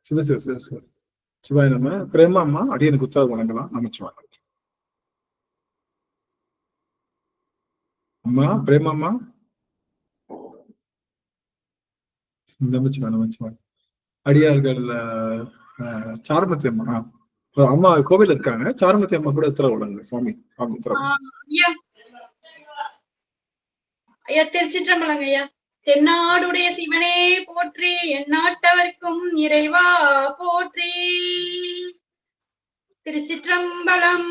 சிவ சிவ சிவ சிவ சிவாய் நம்ம பிரேமா அம்மா அடியனுக்கு உத்தரவு வழங்கலாம். நமச்சிவாய். அம்மா பிரேமா அம்மா நமச்சிவாய் நமச்சிவாய். அடியார்கள் சாருமதி அம்மா அம்மா கோவில் இருக்காங்க. சாருமதி அம்மா கூட உத்தரவு வழங்க. சுவாமி சுவாமி உத்தரவு. ஐயா திருச்சிற்றம்பலங்க ஐயா. தென்னாடுடைய சிவனே போற்றி, எந்நாட்டவர்க்கும் இறைவா போற்றி. திருச்சிற்றம்பலம்.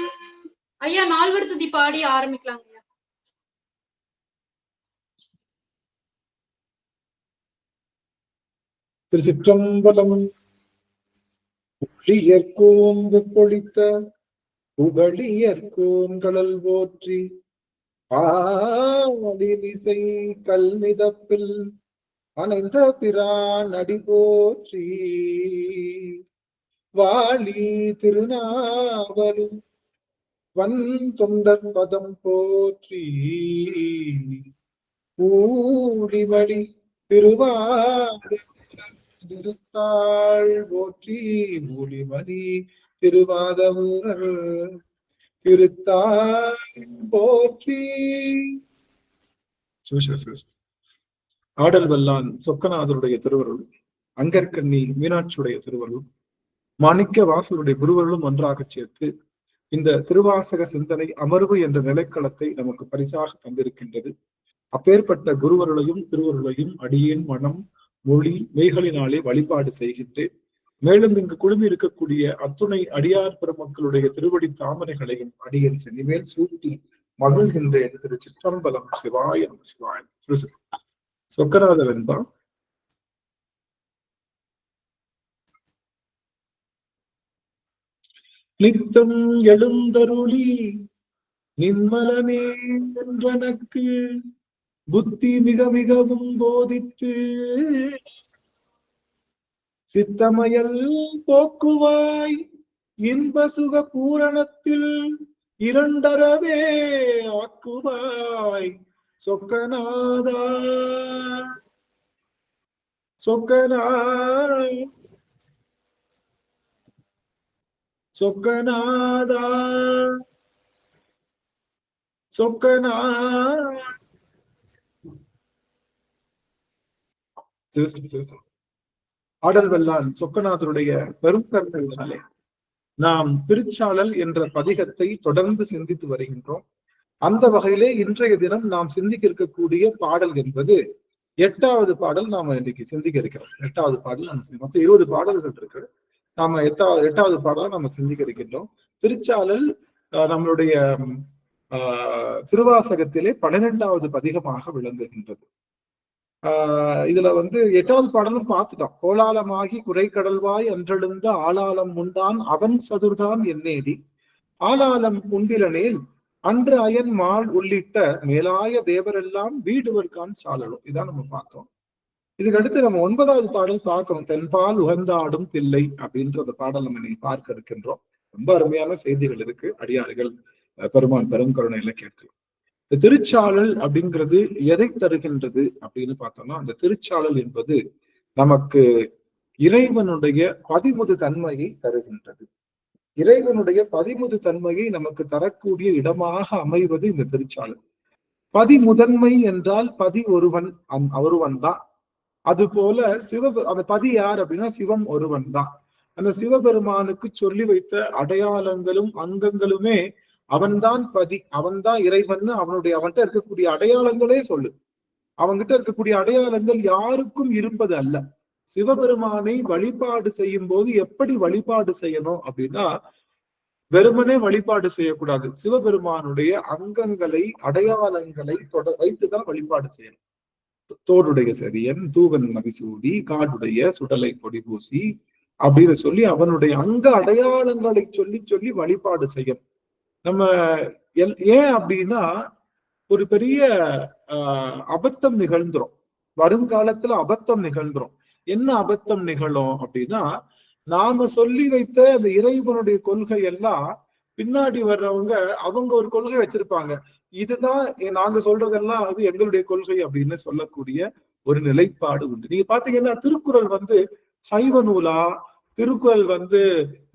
ஐயா நால்வர் துதி பாடி ஆரம்பிக்கலாங்க ஐயா. திருச்சிற்றம்பலம். புள்ளியற்கோங்கு பொழித்த புகழியற்கோன் கடல் போற்றி, ஆதிமிசை கல்மிதப்பில் அணைந்த பிரான் அடி போற்றி, வாலி திருநாவலும் வன் தொண்டர் பதம் போற்றி, ஊழிமணி திருவாதிருத்தாள் போற்றி, ஊழிமணி திருவாதூரர் திருத்தாள் போற்றி. ஆடல் வல்லான் சொக்கநாதருடைய திருவருள், அங்கற்கண்ணி மீனாட்சியுடைய திருவருள், மாணிக்க வாசலுடைய குருவருளும் ஒன்றாக சேர்த்து இந்த திருவாசக சிந்தனை அமர்வு என்ற நிலைக்களத்தை நமக்கு பரிசாக தந்திருக்கின்றது. அப்பேற்பட்ட குருவருளையும் திருவருளையும் அடியேன் மனம் மொழி மெய்களினாலே வழிபாடு செய்கின்றேன். மேலும் இங்கு குழுமி இருக்கக்கூடிய அத்துணை அடியார் பெருமக்களுடைய திருவடி தாமரைகளையும் அடியேன் சென்னிமேல் சூட்டி மகிழ்கின்றேன். திருச்சிற்றம்பலம். சிவாய நம சிவாய. சொக்கநாதர் என்பான். நித்தம் எழுந்தருளி நின்மலனே என்றனக்கு புத்தி மிக மிகவும் போதித்து, சித்தமயல் போக்குவாய் இன்ப சுக பூரணத்தில் இரண்டரவே ஆக்குவாய் சொக்கநாதா. சொக்கநாதா ஆடல் வல்லான் சொக்கநாதருடைய பெரும் கருணையினாலே நாம் திருச்சாளல் என்ற பதிகத்தை தொடர்ந்து சிந்தித்து வருகின்றோம். அந்த வகையிலே இன்றைய தினம் நாம் சிந்திக்க இருக்கக்கூடிய பாடல் என்பது 8வது பாடல். நாம இன்னைக்கு சிந்திக்க இருக்கிறோம். 8வது பாடல் நம்ம மொத்தம் 20 பாடல்கள் இருக்கு. நாம 8வது பாடலை நம்ம சிந்திக்க இருக்கின்றோம். திருச்சாளல் நம்மளுடைய திருவாசகத்திலே 12வது பதிகமாக விளங்குகின்றது. இதுல 8வது பாடலும் பார்த்துட்டோம். கோலாலமாகி குறைக்கடல்வாய் அன்றெழுந்த ஆளாலம் முன்தான் அவன் சதுர்தான் என்னேடி, ஆளாலம் உண்டிலனேல் அன்று அயன் மால் உள்ளிட்ட மேலாய தேவரெல்லாம் வீடுவர்கான் சாலலும். இதான் நம்ம பார்த்தோம். இதுக்கு அடுத்து நம்ம 9வது பாடல் பார்க்கணும். தென்பால் உகந்தாடும் தில்லை அப்படின்ற அந்த பாடல் நம்ம இன்னைக்கு பார்க்க இருக்கின்றோம். ரொம்ப அருமையான செய்திகள் இருக்கு. அடியார்கள் பெருமான் பெருங்கருணையில கேட்கலாம். இந்த திருச்சாளல் அப்படிங்கிறது எதை தருகின்றது அப்படின்னு பார்த்தோம்னா, அந்த திருச்சாளல் என்பது நமக்கு இறைவனுடைய பதிமுது தன்மையை தருகின்றது. இறைவனுடைய பதிமுது தன்மையை நமக்கு தரக்கூடிய இடமாக அமைவது இந்த திருச்சாளல். பதிமுதன்மை என்றால் பதி ஒருவன் தான். அது போல அந்த பதி யார் அப்படின்னா சிவம் ஒருவன் தான். அந்த சிவபெருமானுக்கு சொல்லி வைத்த அடையாளங்களும் அங்கங்களுமே அவன்தான் பதி, அவன்தான் இறைவன். அவன்கிட்ட இருக்கக்கூடிய அடையாளங்களே சொல்லு. அவன்கிட்ட இருக்கக்கூடிய அடையாளங்கள் யாருக்கும் இருப்பது அல்ல. சிவபெருமானை வழிபாடு செய்யும் போது எப்படி வழிபாடு செய்யணும் அப்படின்னா, வெறுமனே வழிபாடு செய்யக்கூடாது. சிவபெருமானுடைய அங்கங்களை அடையாளங்களை வைத்துதான் வழிபாடு செய்யணும். தோடுடைய செவியன் தூவன் மதிசூடி காடுடைய சுடலை பொடி பூசி அப்படின்னு சொல்லி அவனுடைய அங்க அடையாளங்களை சொல்லி சொல்லி வழிபாடு செய்யணும். நம்ம ஏன் அப்படின்னா, ஒரு பெரிய அபத்தம் நிகழ்ந்துரும். வருங்காலத்துல அபத்தம் நிகழ்ந்துரும். என்ன அபத்தம் நிகழும் அப்படின்னா, நாம சொல்லி வைத்த அந்த இறைவனுடைய கொள்கை எல்லாம் பின்னாடி வர்றவங்க அவங்க ஒரு கொள்கை வச்சிருப்பாங்க. இதுதான் நாங்க சொல்றதெல்லாம் அது எங்களுடைய கொள்கை அப்படின்னு சொல்லக்கூடிய ஒரு நிலைப்பாடு உண்டு. நீங்க பாத்தீங்கன்னா திருக்குறள் சைவ நூலா திருக்குறள் வந்து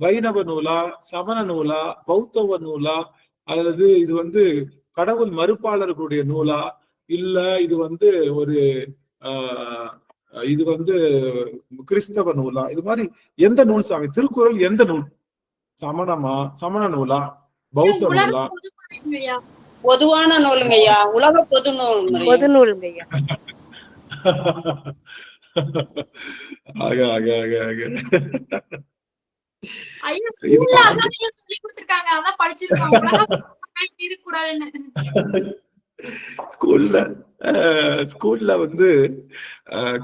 வைணவ நூலா, சமண நூலா, பௌத்தவ நூலா, அல்லது இது வந்து கடவுள் மறுப்பாளர்களுடைய நூலா, இல்ல இது வந்து ஒரு ஆஹ் இது வந்து கிறிஸ்தவ நூலா, இது மாதிரி எந்த நூல் சாமி? திருக்குறள் எந்த நூல்? சமணமா, சமண நூலா, பௌத்த உலக நூலா? பொதுமறைங்கய்யா. பொதுவான நூலுங்கய்யா, உலக பொது பொது நூல். நூலுங்கய்யா. ஆக ஆக ஆக ஆக ஐயா இது ஸ்கூல்ல அதான் சொல்லி கொடுத்திருக்காங்க, அதான் படிச்சிருக்கோம் உலக பொதுமறை திருக்குறள்னு. ஸ்கூல்ல வந்து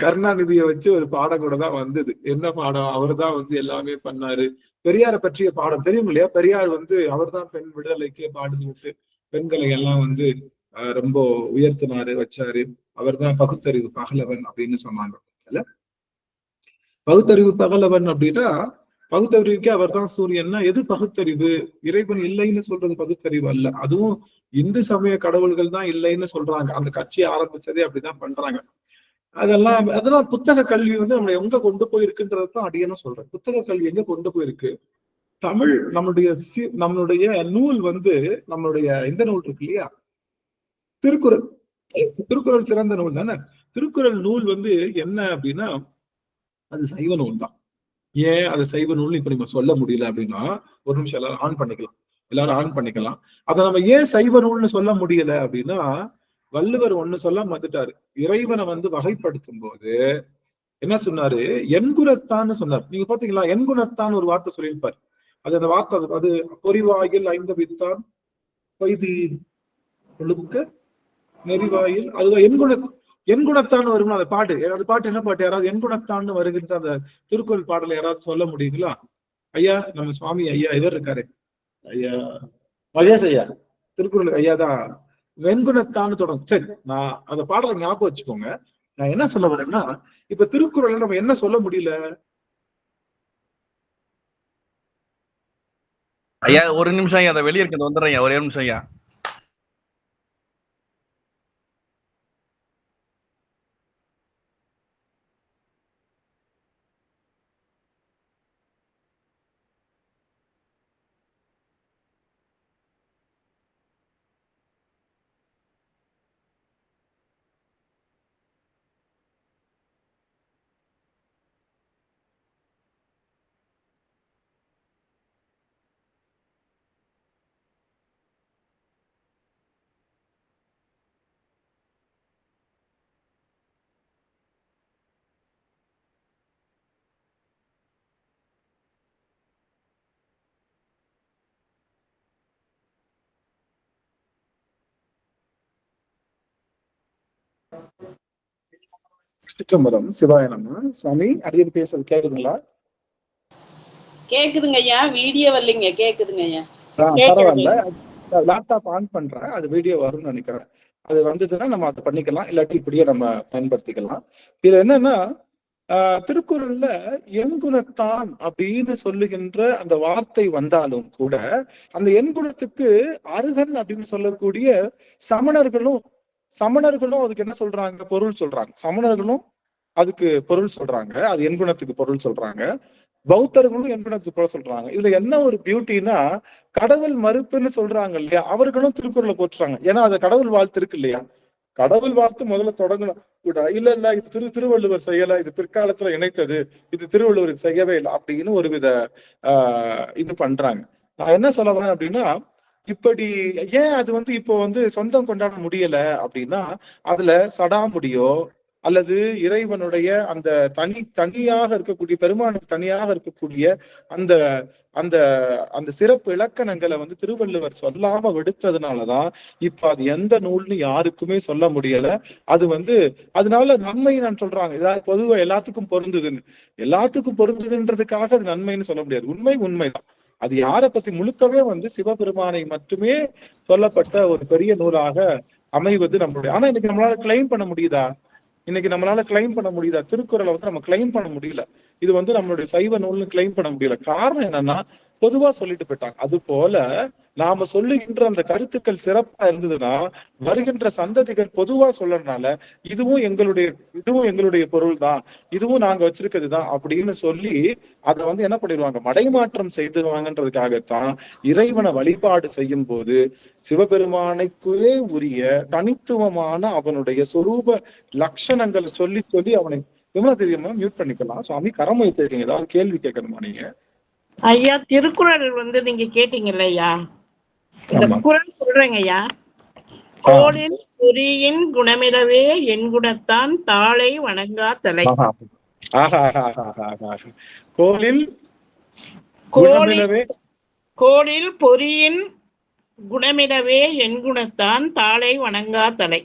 கருணாநிதியை வச்சு ஒரு பாடம் கூட தான் வந்தது. என்ன பாடம்? அவர் தான் வந்து எல்லாமே பண்ணாரு. பெரியாரை பற்றிய பாடம் தெரியும் இல்லையா? பெரியார் வந்து அவர் தான் பெண் விடுதலைக்கு பாடுது விட்டு பெண்களை எல்லாம் வந்து ரொம்ப உயர்த்தினாரு, வச்சாரு. அவர் தான் பகுத்தறிவு பகலவன் அப்படின்னு சொன்னாங்க. இல்ல, பகுத்தறிவு பகலவன் அப்படின்னா பகுத்தறிவுக்கே அவர் தான் சூரியன்னா எது பகுத்தறிவு? இறைவன் இல்லைன்னு சொல்றது பகுத்தறிவு அல்ல. அதுவும் இந்து சமய கடவுள்கள் தான் இல்லைன்னு சொல்றாங்க. அந்த கட்சியை ஆரம்பிச்சதே அப்படிதான் பண்றாங்க. அதெல்லாம் புத்தக கல்வி வந்து நம்மளை எங்க கொண்டு போயிருக்குன்றதான் அடியனும் சொல்றேன். புத்தக கல்வி எங்க கொண்டு போயிருக்கு? தமிழ் நம்மளுடைய நூல் வந்து நம்மளுடைய இந்த நூல் இருக்கு இல்லையா, திருக்குறள். திருக்குறள் சிறந்த நூல் தானே. திருக்குறள் நூல் வந்து என்ன அப்படின்னா அது சைவ நூல் தான். ஏன் அது சைவ நூல்னு இப்ப நம்ம சொல்ல முடியல அப்படின்னா, ஒரு நிமிஷம் எல்லாரும் ஆன் பண்ணிக்கலாம். அதை நம்ம ஏன் சைவ நூல்னு சொல்ல முடியல அப்படின்னா, வள்ளுவர் ஒண்ணு சொல்லாம வந்துட்டாரு. இறைவனை வந்து வகைப்படுத்தும் போது என்ன சொன்னாரு? எண்குணத்தான்னு சொன்னார். நீங்க பாத்தீங்களா? எண்குணத்தான் ஒரு வார்த்தை சொல்லியிருப்பாரு. அது அந்த வார்த்தை அது பொறிவாயில் ஐந்து வித்தான் வைதி ஒழுக்க நெறிவாயில், அது எண்குணத்தான் வரும் அந்த பாட்டு. அந்த பாட்டு என்ன பாட்டு? யாராவது எண்குணத்தான் வருகின்ற அந்த திருக்குறள் பாடலை யாராவது சொல்ல முடியுங்களா? ஐயா, நம்ம சுவாமி ஐயா இவர் இருக்காரு, ஐயா மகேஷ் ஐயா, திருக்குறள் ஐயா தான் வெண்குணத்தான்னு தொடங்கும். சரி, நான் அந்த பாடலை ஞாபகம் வச்சுக்கோங்க. நான் என்ன சொல்ல வரேன்னா, இப்ப திருக்குறள் நம்ம என்ன சொல்ல முடியல? ஐயா ஒரு நிமிஷம் ஐயா, அதை வெளியே இருக்கிறது வந்துடுறேன் ஐயா, ஒரே நிமிஷம் ஐயா. சிற்றம்பலம் சிவாயனம்மா. சுவாமி அடியன் பேசுறது கேக்குதுங்களா? கேக்குதுங்க ஐயா, வீடியோ வரலைங்க. கேக்குதுங்க ஐயா. பரவாயில்ல, லேப்டாப் ஆன் பண்றேன், அது வீடியோ வரும்னு நினைக்கிறேன். அது வந்ததுன்னா நம்ம அதை பண்ணிக்கலாம், இல்லாட்டி இப்படியே நம்ம பயன்படுத்திக்கலாம். இது என்னன்னா, திருக்குறள்ல எண்குணத்தான் அப்படின்னு சொல்லுகின்ற அந்த வார்த்தை வந்தாலும் கூட அந்த எண்குணத்துக்கு அருகன் அப்படின்னு சொல்லக்கூடிய சமணர்களும் அதுக்கு என்ன சொல்றாங்க? பொருள் சொல்றாங்க. சமணர்களும் அதுக்கு பொருள் சொல்றாங்க, அது எண்குணத்துக்கு பொருள் சொல்றாங்க. பௌத்தர்களும் எண்குணத்துக்கு பொருள் சொல்றாங்க. இதுல என்ன ஒரு பியூட்டின்னா, கடவுள் மறுப்புன்னு சொல்றாங்க இல்லையா, அவர்களும் திருக்குறளை போற்றுறாங்க. ஏன்னா அது கடவுள் வாழ்த்து இருக்கு இல்லையா. கடவுள் வாழ்த்து முதல்ல தொடங்கணும் கூட இல்ல இது திருவள்ளுவர் செய்யல, இது பிற்காலத்துல இணைத்தது, இது திருவள்ளுவர் செய்யவே இல்லை அப்படின்னு ஒரு வித இது பண்றாங்க. நான் என்ன சொல்ல வரேன் அப்படின்னா, இப்படி ஏன் அது வந்து இப்போ வந்து சொந்தம் கொண்டாட முடியல அப்படின்னா, அதுல சடாமுடியோ அல்லது இறைவனுடைய அந்த தனியாக இருக்கக்கூடிய பெருமானுக்கு தனியாக இருக்கக்கூடிய அந்த அந்த அந்த சிறப்பு இலக்கணங்களை வந்து திருவள்ளுவர் சொல்லாம விடுத்ததுனாலதான் இப்ப அது எந்த நூல்னு யாருக்குமே சொல்ல முடியல. அது வந்து அதனால நன்மை நான் சொல்றாங்க, ஏதாவது பொதுவா எல்லாத்துக்கும் பொருந்துதுன்றதுக்காக அது நன்மைன்னு சொல்ல முடியாது. உண்மைதான். அது யாரை பத்தி முழுக்கவே வந்து சிவபெருமானை மட்டுமே சொல்லப்பட்ட ஒரு பெரிய நூலாக அமைவது நம்மளுடைய. ஆனா இன்னைக்கு நம்மளால கிளைம் பண்ண முடியுதா? திருக்குறளை வந்து நம்ம கிளைம் பண்ண முடியல. இது வந்து நம்மளுடைய சைவ நூல்னு கிளைம் பண்ண முடியல. காரணம் என்னன்னா, பொதுவா சொல்லிட்டு போயிட்டாங்க. அது போல நாம சொல்லுகின்ற அந்த கருத்துக்கள் சிறப்பா இருந்ததுன்னா வருகின்ற சந்ததிகள் பொதுவா சொல்றதுனால இதுவும் எங்களுடைய பொருள் தான், இதுவும் நாங்க வச்சிருக்கிறதுதான் அப்படின்னு சொல்லி அதை வந்து என்ன பண்ணிடுவாங்க, மடைமாற்றம் செய்துவாங்கன்றதுக்காகத்தான் இறைவனை வழிபாடு செய்யும் போது சிவபெருமானுக்கே உரிய தனித்துவமான அவனுடைய சொரூப லட்சணங்களை சொல்லி சொல்லி அவனை எவ்வளவு தெரியுமா மியூட் பண்ணிக்கலாம். சுவாமி கரம் வைத்திருக்கீங்க, ஏதாவது கேள்வி கேட்கணுமா நீங்க? ஐயா திருக்குறள் வந்து நீங்க கேட்டீங்கல்ல ஐயா, இந்த குறள் சொல்றேங்க ஐயா. கோளில் பொறியின் குணமிடவே என் குணத்தான் தாளை வணங்கா தலை. கோளில் பொறியின் குணமிடவே என் குணத்தான் தாளை வணங்கா தலை.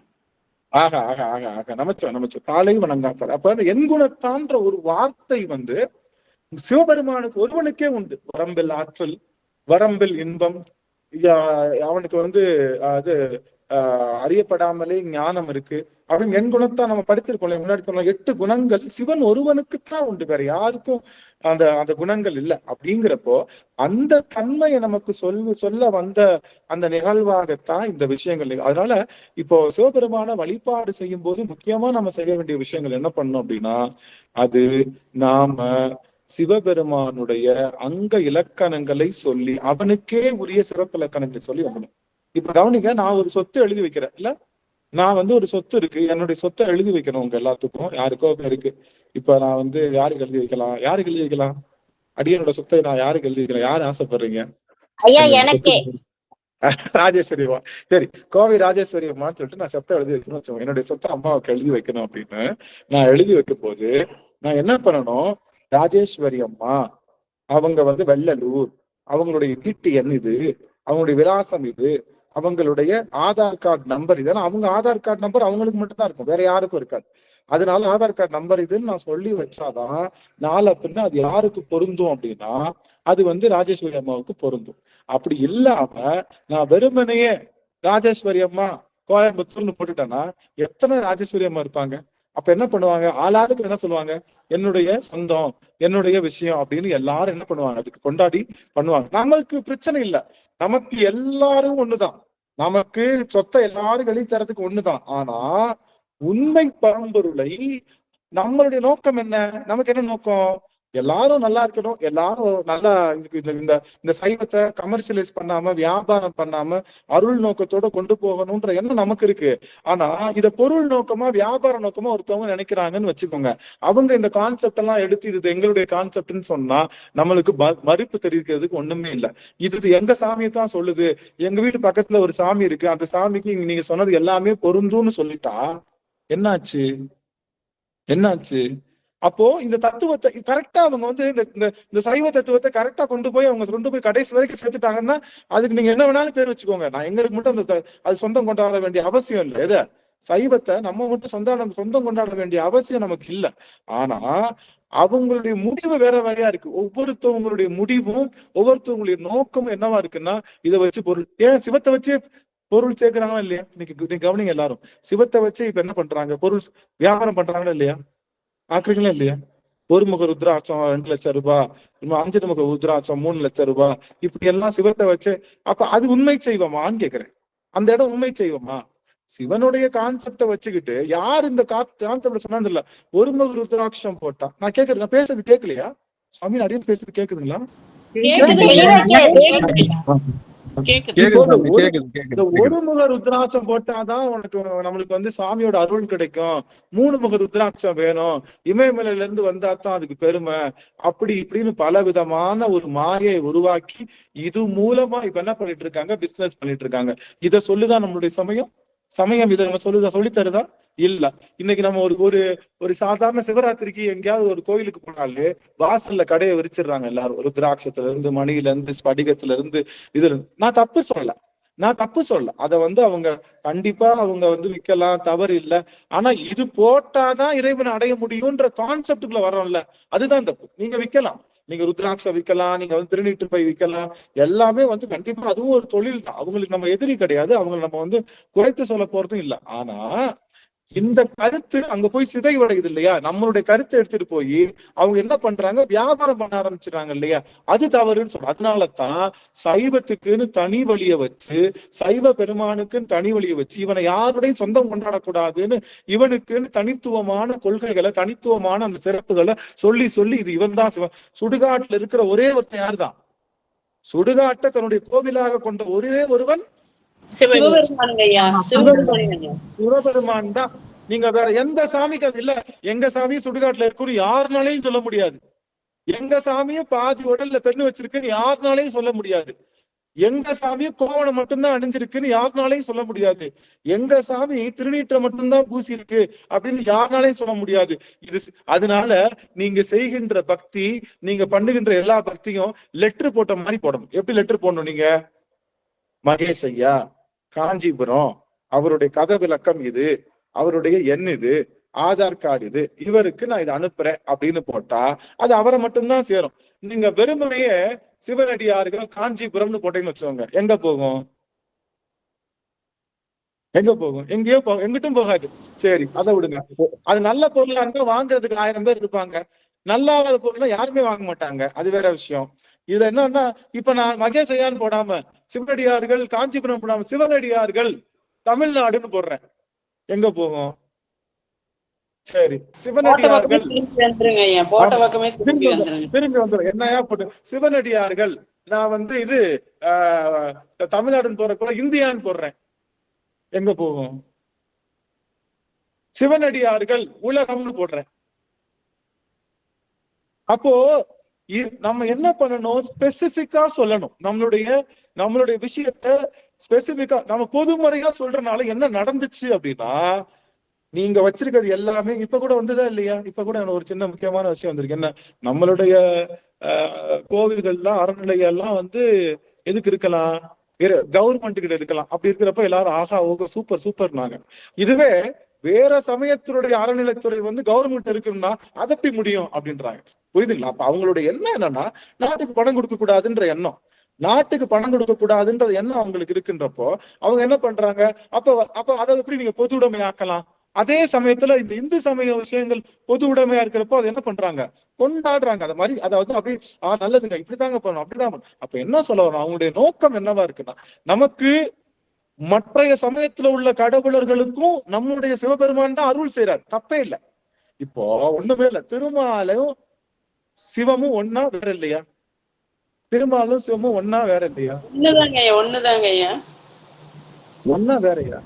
நமச்சு தாளை வணங்கா தலை. அப்ப அந்த என் குணத்தான்ற ஒரு வார்த்தை வந்து சிவபெருமானுக்கு ஒருவனுக்கே உண்டு. வரம்பில் ஆற்றல், வரம்பில் இன்பம், அவனுக்கு வந்து அது அறியப்படாமலே ஞானம் இருக்கு அப்படின்னு என் குணத்தான் நம்ம படித்திருக்கோம். முன்னாடி சொன்ன 8 குணங்கள் சிவன் ஒருவனுக்குத்தான் உண்டு, வேற யாருக்கும் அந்த குணங்கள் இல்லை. அப்படிங்கிறப்போ அந்த தன்மையை நமக்கு சொல்ல வந்த அந்த நிகழ்வாகத்தான் இந்த விஷயங்கள். அதனால இப்போ சிவபெருமான வழிபாடு செய்யும் போது முக்கியமா நம்ம செய்ய வேண்டிய விஷயங்கள் என்ன பண்ணோம் அப்படின்னா, அது நாம சிவபெருமானுடைய அங்க இலக்கணங்களை சொல்லி அவனுக்கே உரிய சிறப்பு இலக்கணங்களை சொல்லி வரணும். இப்ப கவனிங்க, நான் ஒரு சொத்து எழுதி வைக்கிறேன் இல்ல, நான் வந்து ஒரு சொத்து இருக்கு, என்னுடைய சொத்தை எழுதி வைக்கணும் உங்க எல்லாத்துக்கும், யாருக்கோ இருக்கு. இப்ப நான் வந்து யாருக்கு எழுதி வைக்கலாம், அடியனோட சொத்தை நான் யாருக்கு எழுதி வைக்கலாம், யாரு ஆசைப்படுறீங்க? ராஜேஸ்வரிவா, சரி, கோவை ராஜேஸ்வரி அம்மான்னு சொல்லிட்டு நான் சொத்தை எழுதி வைக்கணும். என்னுடைய சொத்தை அம்மாவுக்கு எழுதி வைக்கணும் அப்படின்னு நான் எழுதி வைக்கும் போது நான் என்ன பண்ணணும், ராஜேஸ்வரி அம்மா அவங்க வந்து வெள்ளலூர், அவங்களுடைய வீட்டு எண் இது, அவங்களுடைய விலாசம் இது, அவங்களுடைய ஆதார் கார்டு நம்பர் இது. அவங்க ஆதார் கார்டு நம்பர் அவங்களுக்கு மட்டும்தான் இருக்கும், வேற யாருக்கும் இருக்காது. அதனால ஆதார் கார்டு நம்பர் இதுன்னு நான் சொல்லி வச்சாதான் நாளை பின்ன அது யாருக்கு பொருந்தும் அப்படின்னா அது வந்து ராஜேஸ்வரி அம்மாவுக்கு பொருந்தும். அப்படி இல்லாம நான் வெறுமனையே ராஜேஸ்வரி அம்மா கோயம்புத்தூர்னு போட்டுட்டேன்னா எத்தனை ராஜேஸ்வரி அம்மா இருப்பாங்க? அப்ப என்ன பண்ணுவாங்க, ஆளாளுக்கு என்ன சொல்லுவாங்க, என்னுடைய சொந்தம், என்னுடைய விஷயம் அப்படின்னு எல்லாரும் என்ன பண்ணுவாங்க, அதுக்கு கொண்டாடி பண்ணுவாங்க. நமக்கு பிரச்சனை இல்லை, நமக்கு எல்லாரும் ஒண்ணுதான், நமக்கு சொத்தை எல்லாரும் வெளியே தரதுக்கு ஒண்ணுதான். ஆனா உண்மை பரம்பொருளை நம்மளுடைய நோக்கம் என்ன, நமக்கு என்ன நோக்கம், எல்லாரும் நல்லா இருக்கணும், எல்லாரும் நல்லா இந்த சைவத்தை கமர்ஷியலைஸ் பண்ணாம வியாபாரம் பண்ணாம அருள் நோக்கத்தோட கொண்டு போகணும்ன்ற எண்ணம் நமக்கு இருக்கு. ஆனா இத பொருள் நோக்கமா வியாபார நோக்கமா ஒருத்தவங்க நினைக்கிறாங்கன்னு வச்சுக்கோங்க, அவங்க இந்த கான்செப்ட் எல்லாம் எடுத்து இது எங்களுடைய கான்செப்ட்னு சொன்னா நம்மளுக்கு மறுப்பு தெரிவிக்கிறதுக்கு ஒண்ணுமே இல்லை. இது எங்க சாமியை தான் சொல்லுது, எங்க வீட்டு பக்கத்துல ஒரு சாமி இருக்கு, அந்த சாமிக்கு நீங்க சொன்னது எல்லாமே பொருந்தும்னு சொல்லிட்டா என்னாச்சு? அப்போ இந்த தத்துவத்தை கரெக்டா அவங்க வந்து இந்த சைவ தத்துவத்தை கரெக்டா கொண்டு போய் கடைசி வரைக்கும் சேர்த்துட்டாங்கன்னா அதுக்கு நீங்க என்ன வேணாலும் பேர் வச்சுக்கோங்க. நான் எங்களுக்கு மட்டும் அது சொந்தம் கொண்டாட வேண்டிய அவசியம் இல்லை. எதை சைவத்தை நம்ம மட்டும் சொந்தம் கொண்டாட வேண்டிய அவசியம் நமக்கு இல்லை. ஆனா அவங்களுடைய முடிவு வேற வேறையா இருக்கு. ஒவ்வொருத்தவங்களுடைய முடிவும் ஒவ்வொருத்தவங்களுடைய நோக்கமும் என்னவா இருக்குன்னா இதை வச்சு பொருள், ஏன் சிவத்தை வச்சு பொருள் சேர்க்கிறாங்களா இல்லையா? நீங்க கவனிங்க, எல்லாரும் சிவத்தை வச்சு இப்ப என்ன பண்றாங்க, பொருள் வியாபாரம் பண்றாங்களா இல்லையா? ஆக்குறீங்களா இல்லையா? ஒரு முக ருத்ராட்சம் 2 லட்சம் ரூபாய், 5 முக ருத்ராட்சம் 3 லட்சம் ரூபாய், இப்படி எல்லாம் சிவத்தை வச்சு அப்ப அது உண்மை செய்வோமான்னு கேக்குறேன். அந்த இடம் உண்மை செய்வோமா? சிவனுடைய கான்செப்டை வச்சுக்கிட்டு யார் இந்த கான்செப்ட் சொன்னது இல்ல. ஒரு முக ருத்ராட்சம் போட்டா நான் கேக்குறேன், நான் பேசுறது கேட்கலையா? சுவாமி அடியும் பேசுறது கேக்குதுங்களா? ஒரு முக ருத்ராட்சம் போட்டாதான் நம்மளுக்கு வந்து சாமியோட அருள் கிடைக்கும். 3 முக ருத்ராட்சம் வேணும், இமயமலையில இருந்து வந்தா தான் அதுக்கு பெருமை, அப்படி இப்படின்னு பல விதமான ஒரு மாயை உருவாக்கி இது மூலமா இப்ப என்ன பண்ணிட்டு இருக்காங்க, பிசினஸ் பண்ணிட்டு இருக்காங்க. இதை சொல்லுதான் நம்மளுடைய சமயம் இதை நம்ம சொல்லி தருதா? இல்ல. இன்னைக்கு நம்ம ஒரு சாதாரண சிவராத்திரிக்கு எங்கேயாவது ஒரு கோயிலுக்கு போனாலே வாசல்ல கடையை விரிச்சிடுறாங்க எல்லாரும், ருத்ராட்சத்துல இருந்து, மணில இருந்து, ஸ்படிகத்துல இருந்து. இதுல நான் தப்பு சொல்ல, அதை வந்து அவங்க கண்டிப்பா அவங்க வந்து விற்கலாம், தவறு இல்லை. ஆனா இது போட்டாதான் இறைவனை அடைய முடியும்ன்ற கான்செப்டுக்குள்ள வரோம்ல, அதுதான் தப்பு. நீங்க விற்கலாம், நீங்க ருத்ராட்சம் விற்கலாம், நீங்க வந்து திருநீற்று பை விற்கலாம், எல்லாமே வந்து கண்டிப்பா அதுவும் ஒரு தொழில் தான். அவங்களுக்கு நம்ம எதிரி கிடையாது, அவங்களை நம்ம வந்து குறைத்து சொல்ல போறதும் இல்லை. ஆனா இந்த கருத்து அங்க போய் சிதைவடையுது இல்லையா? நம்மளுடைய கருத்தை எடுத்துட்டு போய் அவங்க என்ன பண்றாங்க, வியாபாரம் பண்ண ஆரம்பிச்சுறாங்க இல்லையா? அது தவறுன்னு சொல்றோம். அதனாலதான் சைவத்துக்குன்னு தனி வழியை வச்சு, சைவ பெருமானுக்குன்னு தனி வழியை வச்சு, இவனை யாருடையும் சொந்தம் கொண்டாடக்கூடாதுன்னு இவனுக்குன்னு தனித்துவமான கொள்கைகளை, தனித்துவமான அந்த சிறப்புகளை சொல்லி சொல்லி இது இவன் தான் சிவன். சுடுகாட்டுல இருக்கிற ஒரே ஒருத்தன் யாருதான்? சுடுகாட்டை தன்னுடைய கோவிலாக கொண்ட ஒரே ஒருவன் சிவபெருமான் தான். நீங்க வேற எந்த சாமிக்கு அது இல்ல. எங்க சாமி சுடுகாட்டுல இருக்குன்னு யாருனாலையும் சொல்ல முடியாது. எங்க சாமியும் பாதி உடல்ல பெண்ணு வச்சிருக்குன்னு யாருனாலையும் சொல்ல முடியாது. எங்க சாமியும் கோவணம் மட்டும்தான் அணிஞ்சிருக்குன்னு யாருனாலையும் சொல்ல முடியாது. எங்க சாமி திருநீற்றை மட்டும்தான் பூசி இருக்கு அப்படின்னு யாருனாலையும் சொல்ல முடியாது. இது அதனால நீங்க செய்கின்ற பக்தி, நீங்க பண்ணுகின்ற எல்லா பக்தியும் லெட்டர் போட்ட மாதிரி போடணும். எப்படி லெட்டர் போடணும்? நீங்க மகேஷ் ஐயா, காஞ்சிபுரம், அவருடைய கதை விளக்கம் இது, அவருடைய எண் இது, ஆதார் கார்டு இது, இவருக்கு நான் இதை அனுப்புறேன் அப்படின்னு போட்டா அது அவரை மட்டும்தான் சேரும். நீங்க வெறுமனையே சிவனடியார்கள் காஞ்சிபுரம்னு போட்டீங்கன்னு வச்சுக்கோங்க, எங்க போகும்? எங்க போகும்? எங்கேயோ போகும், எங்கிட்டும் போகாது. சரி, அதை விடுங்க. அது நல்ல பொருளா இருந்தா வாங்குறதுக்கு 1000 பேர் இருப்பாங்க. நல்லாத பொருள்னா யாருமே வாங்க மாட்டாங்க. அது வேற விஷயம். இது என்னன்னா, இப்ப நான் மகேஷ் ஐயான்னு போடாம சிவனடியார்கள் காஞ்சிபுரம் போடாம சிவனடியார்கள் தமிழ்நாடுன்னு போடுறேன், எங்க போகும்? சரி, சிவனடியார்கள் திரும்பி வந்துடும். என்னையா போட்டு சிவனடியார்கள் நான் வந்து இது தமிழ்நாடுன்னு போற கூட இந்தியான்னு போடுறேன், எங்க போகும்? சிவனடியார்கள் உலகம்னு போடுறேன். அப்போ நம்ம என்ன பண்ணணும்? ஸ்பெசிபிக்கா சொல்லணும். நம்மளுடைய விஷயத்த ஸ்பெசிபிக்கா நம்ம பொதுமுறையா சொல்றதுனால என்ன நடந்துச்சு அப்படின்னா, நீங்க வச்சிருக்கிறது எல்லாமே இப்ப கூட வந்ததா இல்லையா? இப்ப கூட ஒரு சின்ன முக்கியமான விஷயம் வந்திருக்கு. என்ன, நம்மளுடைய கோவில்கள்லாம் அறநிலையெல்லாம் வந்து எதுக்கு இருக்கலாம்? கவர்மெண்ட் கிட்ட இருக்கலாம். அப்படி இருக்கிறப்ப எல்லாரும் ஆகா ஓகே சூப்பர் சூப்பர்னாங்க. இதுவே வேற சமயத்தினுடைய அறநிலைத்துறை வந்து கவர்மெண்ட் இருக்குன்னா அது எப்படி முடியும் அப்படின்றாங்க. புரியுதுங்களா? அப்ப அவங்களுடைய எண்ணம் என்னன்னா, நாட்டுக்கு பணம் கொடுக்க கூடாதுன்ற எண்ணம். நாட்டுக்கு பணம் கொடுக்க கூடாதுன்ற எண்ணம் அவங்களுக்கு இருக்குன்றப்போ அவங்க என்ன பண்றாங்க, அப்ப அதை எப்படி நீங்க பொது உடைமையாக்கலாம்? அதே சமயத்துல இந்த இந்து சமய விஷயங்கள் பொது உடைமையா இருக்கிறப்போ அதை என்ன பண்றாங்க, கொண்டாடுறாங்க. அது மாதிரி அதாவது அப்படி நல்லதுங்க, இப்படிதாங்க பண்ணணும், அப்படிதான் பண்ணணும். அப்ப என்ன சொல்ல வரும்? அவங்களுடைய நோக்கம் என்னவா இருக்குன்னா, நமக்கு மற்றைய சமயத்துல உள்ள கடவுளர்களுக்கும் நம்முடைய சிவபெருமான் தான் அருள் செய்யறாரு, தப்பே இல்லை. இப்போ ஒண்ணுமே இல்லை, திருமாலும் சிவமும் ஒன்னா வேற இல்லையா? திருமாலும் சிவமும் ஒன்னா வேற இல்லையா? ஒன்னா வேறயா?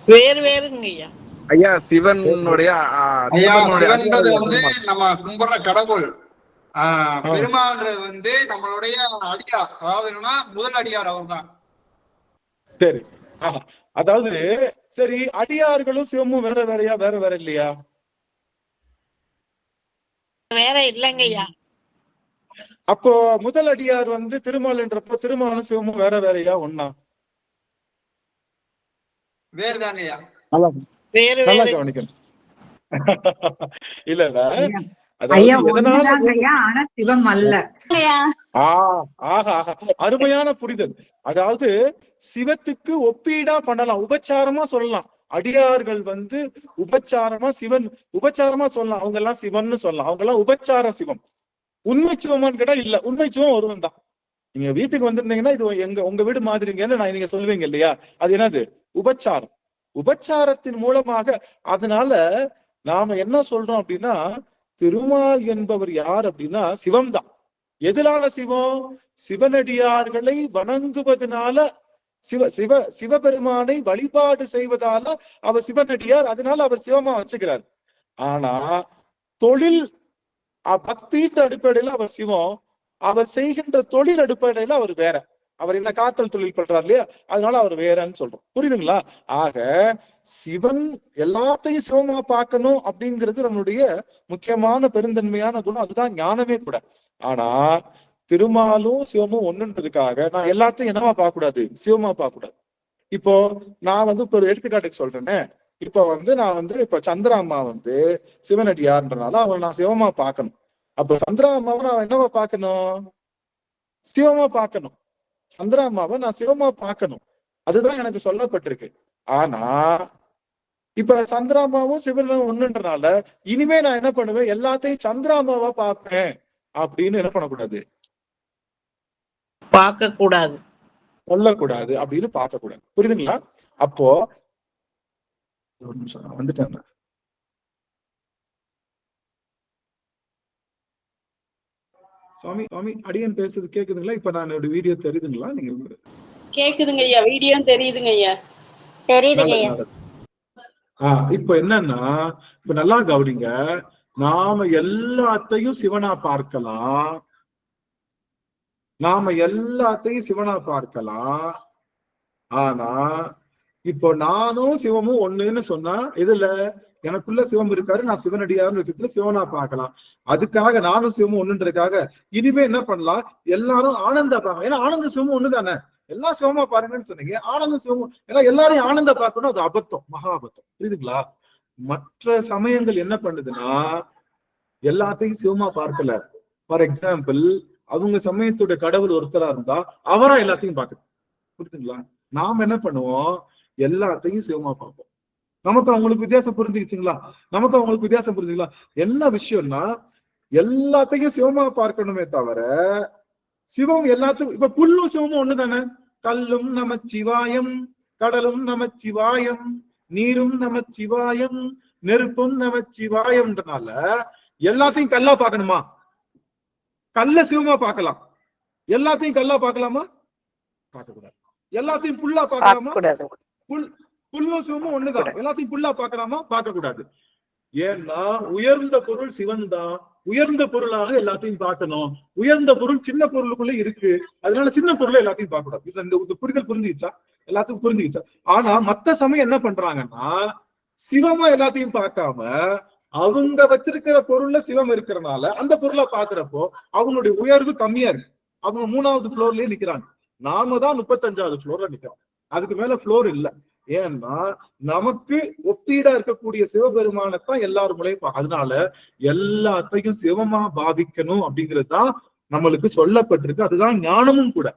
வேறு வேறுங்கய்யா. ஐயா சிவனுடைய வந்து நம்ம கும்பிடுற கடவுள், பெருமாள்ன்றது வந்து நம்மளுடைய அடியார். அதாவது என்னன்னா முதல் அடியார் அவர் தான். சரி, அதாவது சரி, அடியார்களும் சிவமும் வேற வேறையா? வேற வேற இல்லையா? வேற இல்லைங்கய்யா. அப்போ முதல் அடியார் வந்து திருமால்ன்றப்போ திருமாலும் சிவமும் வேற வேறையா? ஒன்னா? வேறுதாங்கய்யா. நல்லா கவனிக்கணும். இல்ல அருமையான புரிதல். அதாவது சிவத்துக்கு ஒப்பீடா பண்ணலாம், உபச்சாரமா சொல்லலாம். அடியார்கள் வந்து உபச்சாரமா சிவன் உபச்சாரமா சொல்லலாம். அவங்க எல்லாம் சிவன்னு சொல்லலாம். அவங்க எல்லாம் உபச்சார சிவம். உண்மை சிவமான்னு கேட்டா இல்ல, உண்மை சிவம் ஒருவன் தான். நீங்க வீட்டுக்கு வந்திருந்தீங்கன்னா இது உங்க வீடு மாதிரிங்கன்னு நீங்க சொல்லுவீங்க இல்லையா? அது என்னது? உபச்சாரம். உபச்சாரத்தின் மூலமாக. அதனால நாம என்ன சொல்றோம் அப்படின்னா, திருமால் என்பவர் யார் அப்படின்னா சிவம் தான். எதனால சிவம்? சிவனடியார்களை வணங்குவதனால, சிவபெருமானை வழிபாடு செய்வதால அவர் சிவனடியார். அதனால அவர் சிவமா வச்சுக்கிறார். ஆனா தொழில் பக்தின்ற அடிப்படையில அவர் சிவம், அவர் செய்கின்ற தொழில் அடிப்படையில அவர் வேற. அவர் என்ன காத்தல் தொழில் பண்றாரு இல்லையா? அதனால அவர் வேறன்னு சொல்றோம். புரியுதுங்களா? ஆக சிவன் எல்லாத்தையும் சிவமா பார்க்கணும் அப்படிங்கிறது நம்மளுடைய முக்கியமான பெருந்தன்மையான குணம். அதுதான் ஞானமே கூட. ஆனா திருமாலும் சிவமும் ஒண்ணுன்றதுக்காக நான் எல்லாத்தையும் என்னவா பார்க்க கூடாது? சிவமா பார்க்க கூடாது. இப்போ நான் வந்து இப்ப ஒரு எடுத்துக்காட்டுக்கு சொல்றேன்னு, இப்ப வந்து நான் வந்து இப்ப சந்திரா அம்மா வந்து சிவனடியார்ன்றனால அவங்களை நான் சிவமா பார்க்கணும். அப்ப சந்திரா அம்மாவை நான் என்னவா பார்க்கணும்? சிவமா பார்க்கணும். சந்திரா அம்மாவை நான் சிவமா பார்க்கணும். அதுதான் எனக்கு சொல்லப்பட்டிருக்கு. ஆனா இப்ப சந்திராமாவும் சிவனும் ஒண்ணுன்றனால இனிமே நான் என்ன பண்ணுவேன், எல்லாத்தையும் சந்திராமாவா பார்ப்பேன் அப்படின்னு என்ன பண்ணக்கூடாது, பார்க்க கூடாது, சொல்லக்கூடாது, அப்படின்னு பார்க்க கூடாது. புரியுதுங்களா? அப்போ ஒரு நிமிஷம் நான் வந்துட்டேன். சுவாமி சுவாமி அடியன் பேசுறது கேக்குதுங்களா? இப்ப நான் வீடியோ தெரியுதுங்களா? நீங்க கேக்குதுங்க ஐயா, வீடியோ தெரியுதுங்க ஐயா. தெரியுதுங்க ஐயா. இப்ப என்னன்னா, இப்ப நல்லா கவனிங்க, நாம எல்லாத்தையும் சிவனா பார்க்கலாம், நாம எல்லாத்தையும் சிவனா பார்க்கலாம். ஆனா இப்போ நானும் சிவமும் ஒண்ணுன்னு சொன்னா இதுல எனக்குள்ள சிவம் இருக்காரு, நான் சிவனடியாருன்னு வச்சுட்டு சிவனா பார்க்கலாம். அதுக்காக நானும் சிவமும் ஒண்ணுன்றதுக்காக இனிமே என்ன பண்ணலாம், எல்லாரும் ஆனந்த பார்க்கலாம். ஏன்னா ஆனந்த சிவமும் ஒண்ணுதானே, எல்லா சிவமா பாருங்கன்னு சொன்னீங்க. ஆனந்த சிவமும் ஏன்னா எல்லாரையும் ஆனந்த பார்க்கணும், அது அபத்தம், மகா அபத்தம். புரியுதுங்களா? மற்ற சமயங்கள் என்ன பண்ணுதுன்னா எல்லாத்தையும் சிவமா பார்க்கல. ஃபார் எக்ஸாம்பிள், அவங்க சமயத்தோட கடவுள் ஒருத்தரா இருந்தா அவரா எல்லாத்தையும் பார்க்கணும். புரியுதுங்களா? நாம என்ன பண்ணுவோம், எல்லாத்தையும் சிவமா பார்ப்போம். நமக்கு அவங்களுக்கு வித்தியாசம் புரிஞ்சுக்கிச்சுங்களா? நமக்கு அவங்களுக்கு வித்தியாசம் புரிஞ்சுங்களா? என்ன விஷயம்னா, எல்லாத்தையும் சிவமா பார்க்கணுமே தவிர சிவம் எல்லாத்துக்கும், இப்ப புல்லும் சிவமும் ஒண்ணுதானே. கல்லும் நமச்சிவாயம், கடலும் நமச்சிவாயம், நீரும் நமச்சிவாயம், நெருப்பும் நமச்சிவாயம்ன்றனால எல்லாத்தையும் கல்லா பார்க்கணுமா? கல்ல சிவமா பார்க்கலாம். எல்லாத்தையும் கல்லா பார்க்கலாமா? பார்க்கக்கூடாது. எல்லாத்தையும் புல்லா பார்க்கலாமா? புல்லும் சிவமும் ஒண்ணுதான். எல்லாத்தையும் புல்லா பார்க்கலாமா? பார்க்க கூடாது. ஏன்னா உயர்ந்த பொருள் சிவன் தான், உயர்ந்த பொருளாக எல்லாத்தையும் பார்க்கணும். உயர்ந்த பொருள் சின்ன பொருளுக்குள்ள இருக்கு, அதனால சின்ன பொருளை எல்லாத்தையும் பார்க்க கூடாது. இந்த புரிதல் புரிஞ்சுக்கிச்சா? எல்லாத்துக்கும் புரிஞ்சுக்கிச்சா? ஆனா மத்த சமயம் என்ன பண்றாங்கன்னா, சிவமா எல்லாத்தையும் பார்க்காம அவங்க வச்சிருக்கிற பொருள்ல சிவம் இருக்கிறனால அந்த பொருளை பாக்குறப்போ அவங்களுடைய உயர்வு கம்மியா இருக்கு. அவங்க 3வது ஃப்ளோர்லயே நிக்கிறாங்க, நாம தான் 35வது ஃப்ளோர்ல நிக்கிறோம். அதுக்கு மேல ஃப்ளோர் இல்ல. ஏன்னா நமக்கு ஒப்பீடா இருக்கக்கூடிய சிவபெருமானத்தான் எல்லாரும் மூலையும், அதனால எல்லாத்தையும் சிவமா பாவிக்கணும் அப்படிங்கிறது தான் நம்மளுக்கு சொல்லப்பட்டிருக்கு. அதுதான் ஞானமும் கூட.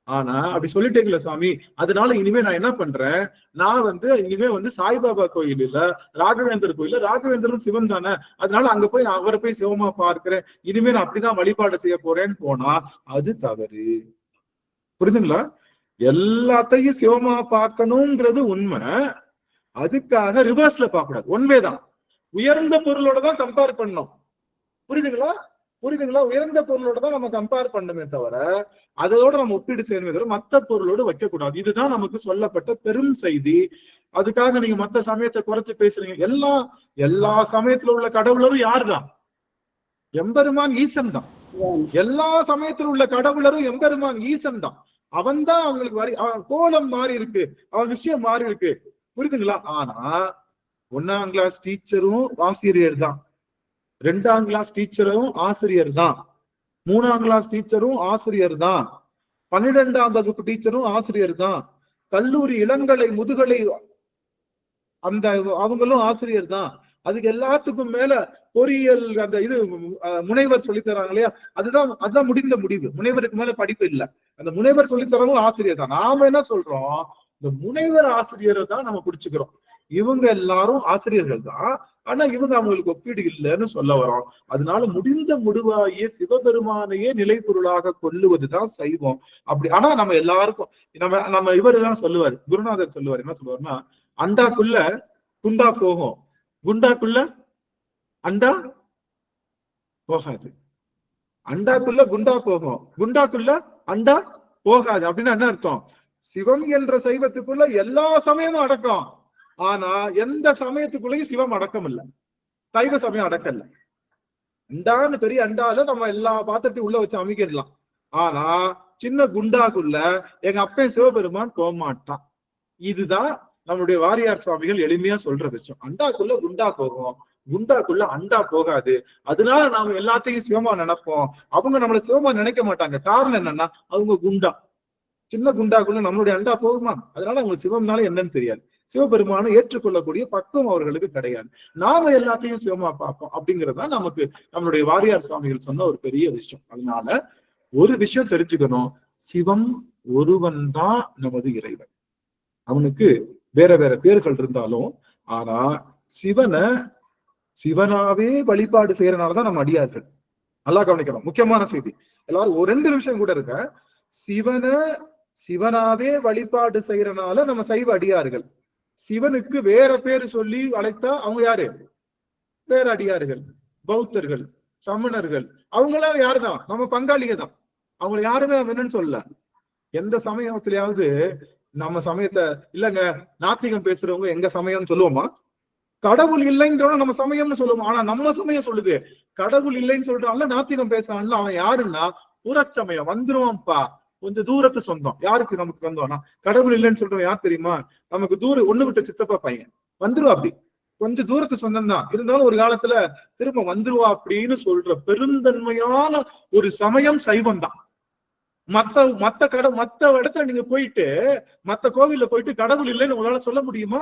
ஆனா அப்படி சொல்லிட்டீங்களா சாமி, அதனால இனிமே நான் என்ன பண்றேன், நான் இனிமே சாய்பாபா கோயில் இல்ல, ராகவேந்தர் கோயில், ராகவேந்தரும் சிவன் தானே, அதனால அங்க போய் நான் அவரை போய் சிவமா பார்க்கிறேன், இனிமே நான் அப்படிதான் வழிபாடு செய்ய போறேன்னு போனா அது தவறு. புரியுதுங்களா? எல்லாத்தையும் சிவமா பார்க்கணுங்கிறது உண்மை. அதுக்காக ரிவர்ஸ்ல பார்க்க கூடாது, ஒன்வேதான். உயர்ந்த பொருளோட தான் கம்பேர் பண்ணணும். புரியுதுங்களா? உயர்ந்த பொருளோட தான் நம்ம கம்பேர் பண்ணணுமே தவிர அதோட நம்ம ஒப்பீடு செய்யணுமே தவிர மத்த பொருளோடு வைக்க கூடாது. இதுதான் நமக்கு சொல்லப்பட்ட பெரும் செய்தி. அதுக்காக நீங்க மத்த சமயத்தை குறைச்சு பேசுறீங்க. எல்லா சமயத்துல உள்ள கடவுளரும் யாருதான்? எம்பெருமான் ஈசன் தான். எல்லா சமயத்துல உள்ள கடவுளரும் எம்பெருமான் ஈசன் தான். அவன் தான் அவங்களுக்கு கோலம் மாறி இருக்கு, அவன் விஷயம் மாறி இருக்கு. புரியுதுங்களா? ஆனா 1ஆம் கிளாஸ் டீச்சரும் ஆசிரியர் தான், 2ஆம் கிளாஸ் டீச்சரும் ஆசிரியர் தான், 3ஆம் கிளாஸ் டீச்சரும் ஆசிரியர் தான், 12ஆம் வகுப்பு டீச்சரும் ஆசிரியர் தான், கல்லூரி இளங்கலை முதுகலை அந்த அவங்களும் ஆசிரியர் தான். அதுக்கு எல்லாத்துக்கும் மேல பொறியியல் அந்த இது முனைவர் சொல்லித்தராங்க இல்லையா, அதுதான் முடிந்த முடிவு. முனைவருக்கு மேல படிப்பு இல்லை. அந்த முனைவர் சொல்லித்தரவும் ஆசிரியர் தான். நாம என்ன சொல்றோம், இந்த முனைவர் ஆசிரியரை தான் நம்ம பிடிச்சுக்கிறோம். இவங்க எல்லாரும் ஆசிரியர்கள் தான், ஆனா இவங்க அவங்களுக்கு ஒப்பீடு இல்லைன்னு சொல்ல வரோம். அதனால முடிந்த முடிவாகிய சிவபெருமானையே நிலை பொருளாக கொள்ளுவதுதான் சைவம். அப்படி ஆனா நம்ம எல்லாருக்கும் நம்ம இவருதான் சொல்லுவாரு, குருநாதர் சொல்லுவார். என்ன சொல்லுவாருன்னா, அண்டாக்குள்ள குண்டா போகும், குண்டாக்குள்ள அண்டா போகாது. அண்டாக்குள்ள குண்டா போகும், குண்டாக்குள்ள அண்டா போகாது. அப்படின்னு என்ன அர்த்தம்? சிவம் என்ற சைவத்துக்குள்ள எல்லா சமயமும் அடக்கம், ஆனா எந்த சமயத்துக்குள்ளயும் சிவம் அடக்கம் இல்லை, சைவ சமயம் அடக்கம் இல்லை. அண்டான்னு பெரிய அண்டால நம்ம எல்லா பாத்திரத்தையும் உள்ள வச்சு அமைக்கிடலாம். ஆனா சின்ன குண்டாக்குள்ள எங்க அப்பன் சிவபெருமான் போக மாட்டான். இதுதான் நம்மளுடைய வாரியார் சுவாமிகள் எளிமையா சொல்ற விஷயம். அண்டாக்குள்ள குண்டா போகும், குண்டாக்குள்ள அண்டா போகாது. அதனால நாம எல்லாத்தையும் சிவமா நினைப்போம், அவங்க நம்மள சிவமா நினைக்க மாட்டாங்க. காரணம் என்னன்னா, அவங்க குண்டா, சின்ன குண்டாக்குள்ள நம்மளுடைய அண்டா போகுமா, அதனால அவங்களுக்கு சிவம்னால என்னன்னு தெரியாது. சிவபெருமானை ஏற்றுக்கொள்ளக்கூடிய பக்குவம் அவர்களுக்கு கிடையாது. நாம எல்லாத்தையும் சிவமா பார்ப்போம். அப்படிங்கறதுதான் நமக்கு நம்மளுடைய வாரியார் சுவாமிகள் சொன்ன ஒரு பெரிய விஷயம். அதனால ஒரு விஷயம் தெரிஞ்சுக்கணும், சிவம் ஒருவன் தான் நமது இறைவன். அவனுக்கு வேற வேற பேர்கள் இருந்தாலும், ஆனா சிவனாவே வழிபாடு செய்யறதுனாலதான் நம்ம அடியார்கள். நல்லா கவனிக்கணும், முக்கியமான செய்தி. எல்லாரும் ஒரு 2 நிமிஷம் கூட இருக்க. சிவனாவே வழிபாடு செய்யறதுனால நம்ம சைவ அடியார்கள். சிவனுக்கு வேற பேரு சொல்லி அழைத்தா அவங்க யாரு? வேற அடியார்கள், பௌத்தர்கள், தமிழர்கள். அவங்களாம் யாருதான்? நம்ம பங்காளிக தான். அவங்களை யாருமே என்னன்னு சொல்லல. எந்த சமயத்திலேயாவது நம்ம சமயத்தை இல்லங்க நாத்திகம் பேசுறவங்க எங்க சமயம்னு சொல்லுவோமா? கடவுள் இல்லைன்றவன நம்ம சமயம்னு சொல்லுவோம். ஆனா நம்ம சமயம் சொல்லுது கடவுள் இல்லைன்னு சொல்றான்ல, நாத்திகம் பேசுறான்ல, அவன் யாருன்னா புறச்சமயம். வந்துருவான்ப்பா, கொஞ்சம் தூரத்து சொந்தம். யாருக்கு நமக்கு சொந்தம்னா கடவுள் இல்லைன்னு சொல்றவன் யார் தெரியுமா? நமக்கு தூரம் ஒண்ணு விட்ட சித்தப்பா பையன் வந்துருவா. அப்படி கொஞ்சம் தூரத்து சொந்தம் தான் இருந்தாலும் ஒரு காலத்துல திரும்ப வந்துருவா அப்படின்னு சொல்ற பெருந்தன்மையான ஒரு சமயம் சைவம் தான். மத்த இடத்துல நீங்க போயிட்டு மத்த கோவில்ல போயிட்டு கடவுள் இல்லைன்னு உங்களால சொல்ல முடியுமா?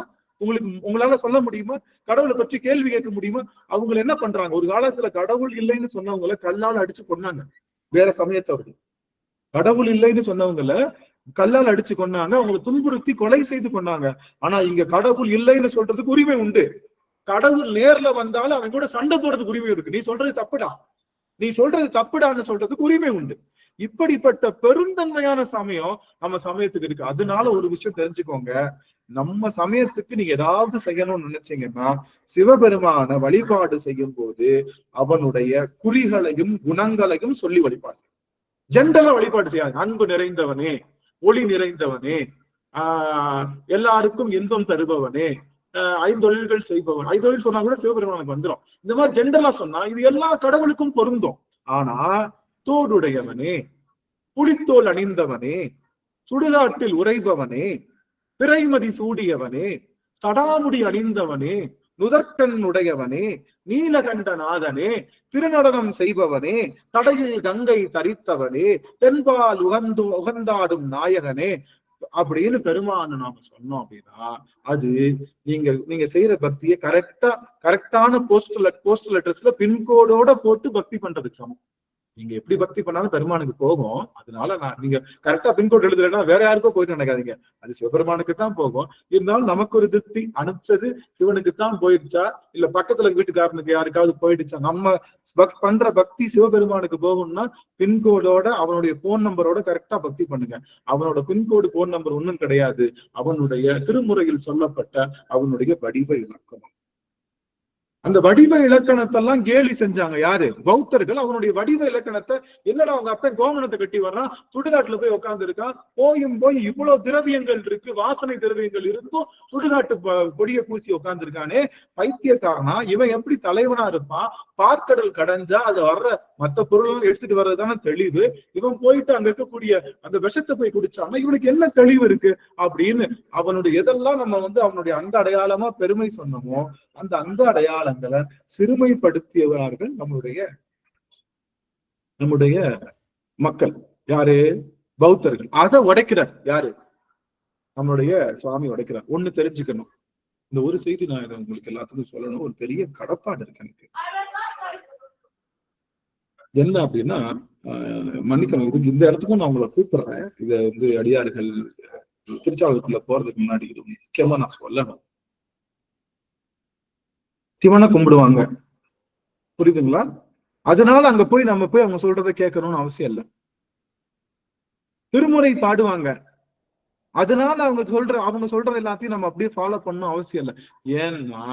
உங்களால சொல்ல முடியுமா? கடவுளை பற்றி கேள்வி கேட்க முடியுமா? அவங்க என்ன பண்றாங்க? ஒரு காலத்துல கடவுள் இல்லைன்னு சொன்னவங்களை கல்லால் அடிச்சு கொன்னாங்க. வேற சமயத்தவர்கள் கடவுள் இல்லைன்னு சொன்னவங்கள கல்லால் அடிச்சு கொண்டாங்க, அவங்களை துன்புறுத்தி கொலை செய்து கொண்டாங்க. ஆனா இங்க கடவுள் இல்லைன்னு சொல்றதுக்கு உரிமை உண்டு. கடவுள் நேர்ல வந்தாலும் அவன் கூட சண்டை போடுறதுக்கு உரிமை இருக்கு. நீ சொல்றது தப்புடான்னு சொல்றதுக்கு உரிமை உண்டு. இப்படிப்பட்ட பெருந்தன்மையான சமயம் நம்ம சமயத்துக்கு இருக்கு. அதனால ஒரு விஷயம் தெரிஞ்சுக்கோங்க, நம்ம சமயத்துக்கு நீங்க ஏதாவது செய்யணும்னு நினைச்சீங்கன்னா சிவபெருமான வழிபாடு செய்யும் போது அவனுடைய குறிகளையும் குணங்களையும் சொல்லி வழிபாடு. ஜென்ரலா வழிபாடு செய்யாது. அன்பு நிறைந்தவனே, ஒளி நிறைந்தவனே, எல்லாருக்கும் இன்பம் தருபவனே, 5 தொழில்கள் செய்பவன். 5 தொழில் சொன்னா கூட சிவபெருமானுக்கு வந்துடும். இந்த மாதிரி ஜென்ரலா சொன்னா இது எல்லா கடவுளுக்கும் பொருந்தும். ஆனா தோடுடையவனே, புலித்தோல் அணிந்தவனே, சுடுகாட்டில் உறைபவனே, பிறைமதி சூடியவனே, தடாமுடி அணிந்தவனே, நுதற்கண் உடையவனே, நீலகண்டநாதனே, திருநடனம் செய்பவனே, தடையில் கங்கை தரித்தவனே, தென்பால் உகந்தாடும் நாயகனே அப்படின்னு பெருமான்னு நாம சொன்னோம் அப்படின்னா அது நீங்க செய்யற பக்தியை கரெக்டான போஸ்டல் அட்ரஸ்ல பின்கோடோட போட்டு பக்தி பண்றதுக்கு சமம். நீங்க எப்படி பக்தி பண்ணாலும் பெருமானுக்கு போகும். அதனால நீங்க கரெக்டா பின்கோட் எழுதுறேன்னா வேற யாருக்கோ போயிட்டு நினைக்காதீங்க, அது சிவபெருமானுக்கு தான் போகும். இருந்தாலும் நமக்கு ஒரு திருப்தி, அனுப்பிச்சது சிவனுக்கு தான் போயிடுச்சா இல்ல பக்கத்துல வீட்டுக்காரனுக்கு யாருக்காவது போயிடுச்சா? நம்ம பண்ற பக்தி சிவபெருமானுக்கு போகும்னா பின்கோடோட அவனுடைய போன் நம்பரோட கரெக்டா பக்தி பண்ணுங்க. அவனோட பின்கோடு போன் நம்பர் ஒன்னும் கிடையாது, அவனுடைய திருமுறையில் சொல்லப்பட்ட அவனுடைய வடிவ இலக்கணம். அந்த வடிவ இலக்கணத்தெல்லாம் கேலி செஞ்சாங்க யாரு? பௌத்தர்கள். அவனுடைய வடிவ இலக்கணத்தை என்னடா அவங்க அப்ப கோமணத்தை கட்டி வர்றான், சுடுகாட்டுல போய் உட்கார்ந்து இருக்கான், போய் இவ்வளவு திரவியங்கள் இருக்கு, வாசனை திரவியங்கள் இருந்தும் சுடுகாட்டு பொடிய பூசி உட்கார்ந்து இருக்கானே, பைத்தியக்காரனா இவன் எப்படி தலைவனா இருப்பான்? பார்க்கடல் கடைஞ்சா அது வர்ற மத்த பொருளும் எடுத்துட்டு வர்றதுதானே தெளிவு. இவன் போயிட்டு அங்க இருக்கக்கூடிய அந்த விஷத்தை போய் குடிச்சானா இவனுக்கு என்ன தெளிவு இருக்கு அப்படின்னு அவனுடைய எதெல்லாம் நம்ம அவனுடைய அந்த அடையாளமா பெருமை சொன்னோமோ அந்த அந்த அடையாளங்களை சிறுமைப்படுத்தியவர்கள் நம்முடைய மக்கள். யாரு? பௌத்தர்கள். அதை உடைக்கிறார் யாரு? நம்மளுடைய சுவாமி உடைக்கிறார். ஒண்ணு தெரிஞ்சுக்கணும், இந்த ஒரு செய்தி நான் இதை உங்களுக்கு எல்லாத்துக்கும் சொல்லணும். ஒரு பெரிய கடப்பாடு இருக்கு எனக்கு. என்ன அப்படின்னா, மன்னிக்கணும், இதுக்கு இந்த இடத்துக்கும் நான் உங்களை கூப்பிடுறேன். இதை அடியார்கள் திருச்சாவூருக்குள்ள போறதுக்கு முன்னாடி இது முக்கியமா நான் சொல்லணும். சிவனை கும்பிடுவாங்க, புரியுதுங்களா? அதனால அங்க போய் நம்ம போய் அவங்க சொல்றதை கேட்கணும்னு அவசியம் இல்லை. திருமுறை பாடுவாங்க, அதனால அவங்க சொல்ற எல்லாத்தையும் நம்ம அப்படியே ஃபாலோ பண்ணணும் அவசியம் இல்லை. ஏன்னா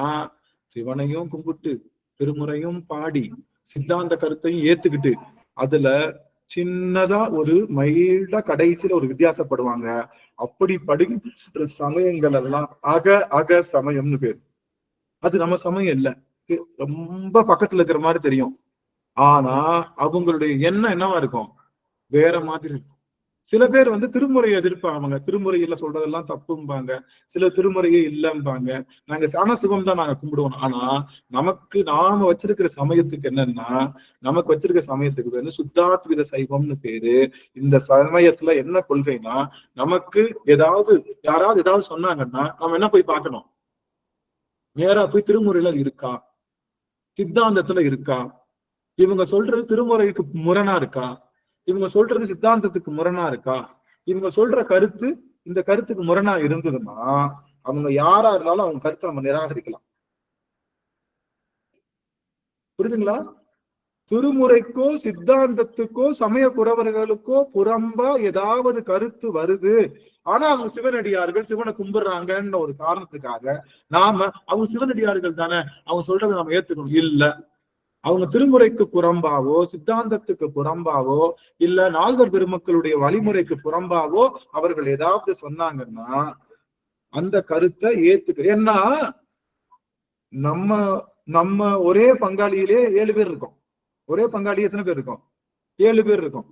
சிவனையும் கும்பிட்டு திருமுறையும் பாடி சித்தாந்த கருத்தையும் ஏத்துக்கிட்டு அதுல சின்னதா ஒரு மைல்டா கடைசியில ஒரு வித்தியாசப்படுவாங்க. அப்படி படுகின்ற சமயங்கள் எல்லாம் அக சமயம்னு பேரு. அது நம்ம சமயம் இல்ல, ரொம்ப பக்கத்துல இருக்கிற மாதிரி தெரியும். ஆனா அவங்களுடைய எண்ணம் என்னவா இருக்கும்? வேற மாதிரி இருக்கும். சில பேர் திருமுறையை எதிர்ப்பாங்க, திருமுறையில சொல்றதெல்லாம் தப்பும்பாங்க, சில திருமுறையே இல்லம்பாங்க. நாங்க சாண சிவம் தான் நாங்க கும்பிடுவோம். ஆனா நாம வச்சிருக்கிற சமயத்துக்கு என்னன்னா, நமக்கு வச்சிருக்க சமயத்துக்கு சுத்தாத்வித சைவம்னு பேரு. இந்த சமயத்துல என்ன கொள்கைன்னா, நமக்கு யாராவது ஏதாவது சொன்னாங்கன்னா நம்ம என்ன போய் பார்க்கணும்? நேரா போய் திருமுறையில இருக்கா, சித்தாந்தத்துல இருக்கா, இவங்க சொல்றது திருமுறைக்கு முரணா இருக்கா, இவங்க சொல்றது சித்தாந்தத்துக்கு முரணா இருக்கா, இவங்க சொல்ற கருத்து இந்த கருத்துக்கு முரணா இருந்ததுன்னா அவங்க யாரா இருந்தாலும் அவங்க கருத்தை நம்ம நிராகரிக்கலாம். புரியுதுங்களா? திருமுறைக்கோ சித்தாந்தத்துக்கோ சமய புறவர்களுக்கோ புறம்பா ஏதாவது கருத்து வருது, ஆனா அவங்க சிவனடியார்கள் சிவனை கும்பிடுறாங்கன்ற ஒரு காரணத்துக்காக நாம அவங்க சிவனடியார்கள் தானே, அவங்க சொல்றதை நம்ம ஏத்துக்கணும் இல்ல. அவங்க திருமுறைக்கு புறம்பாவோ சித்தாந்தத்துக்கு புறம்பாவோ இல்ல நால்வர் பெருமக்களுடைய வழிமுறைக்கு புறம்பாவோ அவர்கள் ஏதாவது சொன்னாங்கன்னா அந்த கருத்தை ஏத்துக்க. ஏன்னா நம்ம நம்ம ஒரே பங்காளியிலே 7 பேர் இருக்கோம். ஒரே பங்காளி எத்தனை பேர் இருக்கோம்? 7 பேர் இருக்கோம்.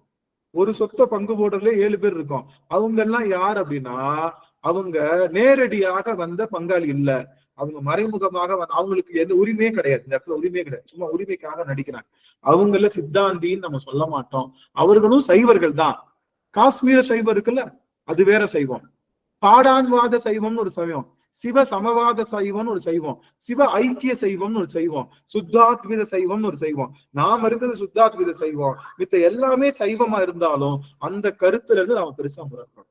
ஒரு சொத்தை பங்கு போடுறதுல 7 பேர் இருக்கோம். அவங்க எல்லாம் யார் அப்படின்னா அவங்க நேரடியாக வந்த பங்காளி இல்ல, அவங்க மறைமுகமாக அவங்களுக்கு எந்த உரிமையே கிடையாது. இந்த இடத்துல உரிமையே கிடையாது, சும்மா உரிமைக்காக நடிக்கிறாங்க. அவங்கள சித்தாந்தின்னு நம்ம சொல்ல மாட்டோம். அவர்களும் சைவர்கள் தான். காஷ்மீர சைவம் இருக்குல்ல, அது வேற சைவம். பாடான்வாத சைவம்னு ஒரு சைவம், சிவ சமவாத சைவம்னு ஒரு சைவம், சிவ ஐக்கிய சைவம்னு ஒரு சைவம், சுத்தாத்வித சைவம்னு ஒரு சைவம். நாம இருக்கிறது சுத்தாத்வித சைவம். மித்த எல்லாமே சைவமா இருந்தாலும் அந்த கருத்துல இருந்து நாம பெருசா முறைப்போம்.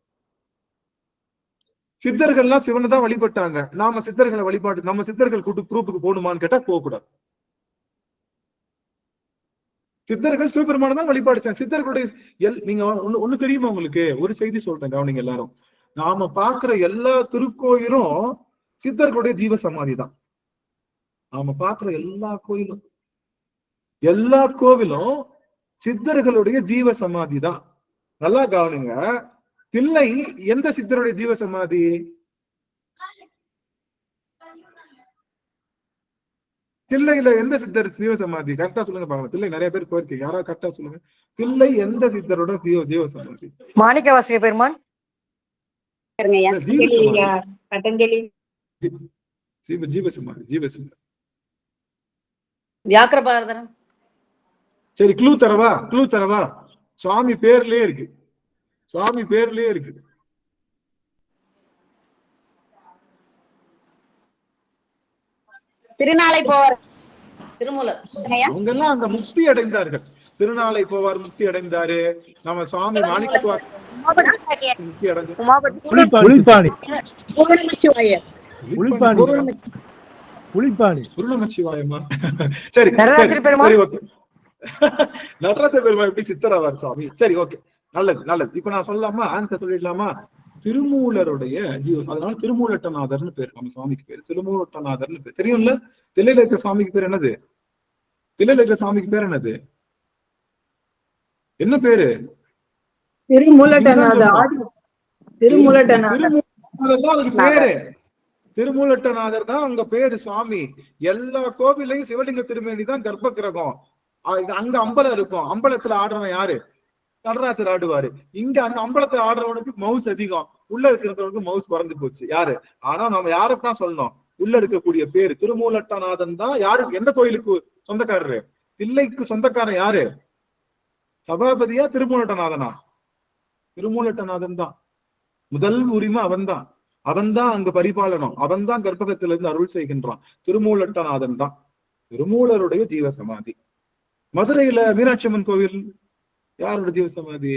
சித்தர்கள்லாம் சிவனை தான் வழிபட்டாங்க, நாம சித்தர்களை வழிபாட்டு நம்ம சித்தர்கள் கூட்டு குரூப்புக்கு போகணுமான்னு கேட்டா போக கூடாது. சித்தர்கள் சிவபெருமான தான் வழிபாடு. சித்தர்களுடைய நீங்க ஒண்ணு தெரியுமா உங்களுக்கு? ஒரு செய்தி சொல்றேன், கவனிங்க எல்லாரும். நாம பாக்குற எல்லா திருக்கோயிலும் சித்தர்களுடைய ஜீவ சமாதி தான். நாம பாக்குற எல்லா கோவிலும் சித்தர்களுடைய ஜீவ சமாதி தான். நல்லா கவனிங்க. தில்லை எந்த சித்தருடைய ஜீவ சமாதி? தில்லையில எந்த சித்தர் ஜீவ சமாதி? கரெக்டா சொல்லுங்க பாக்கலாம். தில்லை நிறைய பேர் போயிருக்கு, யாராவது கரெக்டா சொல்லுங்க. தில்லை எந்த சித்தரோட ஜீவ சமாதி? மாணிக்கவாசக பெருமான் ஜீவ சமாதி. வியாக்கிரபாரதன். சரி, க்ளூ தரவா? சுவாமி பேர்லயே இருக்கு. திருநாளை போவார் திருமூலர். அவங்க எல்லாம் அங்க முக்தி அடைந்தார்கள். திருநாளை போவார் முக்தி அடைந்தாரு. நம்ம சுவாமி மாணிக்கவாசகர் முக்தி அடைந்தாரு. சரி, நடராஜர் பெருமாள் எப்படி சித்தராவார் சுவாமி? சரி, ஓகே, நல்லது. இப்ப நான் சொல்லலாமா? ஆன்சர் சொல்லிடலாமா? திருமூலருடைய அதனால திருமூலட்டநாதர்னு பேர் நம்ம சுவாமிக்கு பேரு. திருமூலட்டநாதர்னு பேர் தெரியும்ல. தில்லையில இருக்கிற சுவாமிக்கு பேர் என்னது? என்ன பேரு? திருமூலட்டநாதர் தான் அங்க பேரு சுவாமி. எல்லா கோவிலையும் சிவலிங்க திருமேனி தான் கர்ப்ப கிரகம். அங்க அம்பலம் இருக்கும். அம்பலத்துல ஆடுறவன் யாரு? நடராஜர் ஆடுவாரு. இங்க அந்த அம்பலத்துல ஆடுறவனுக்கு மவுஸ் அதிகம், உள்ள இருக்கிறவனுக்கு மவுஸ் குறைஞ்சு போச்சு. யாரு? ஆனா நம்ம யாருக்குதான் சொல்லணும்? உள்ள இருக்கக்கூடிய பேரு திருமூலட்டநாதன் தான். யாருக்கு? எந்த கோயிலுக்கு சொந்தக்காரரு? தில்லைக்கு சொந்தக்காரன் யாரு? சபாபதியா திருமூலட்டநாதனா? திருமூலட்டநாதன் தான். முதல் உரிமை அவன்தான். அங்க பரிபாலனம். அவன்தான் கர்ப்பகத்திலிருந்து அருள் செய்கின்றான். திருமூலட்டநாதன் தான். திருமூலருடைய ஜீவ சமாதி. மதுரையில மீனாட்சி அம்மன் கோவில் யாரோட ஜீவ சமாதி?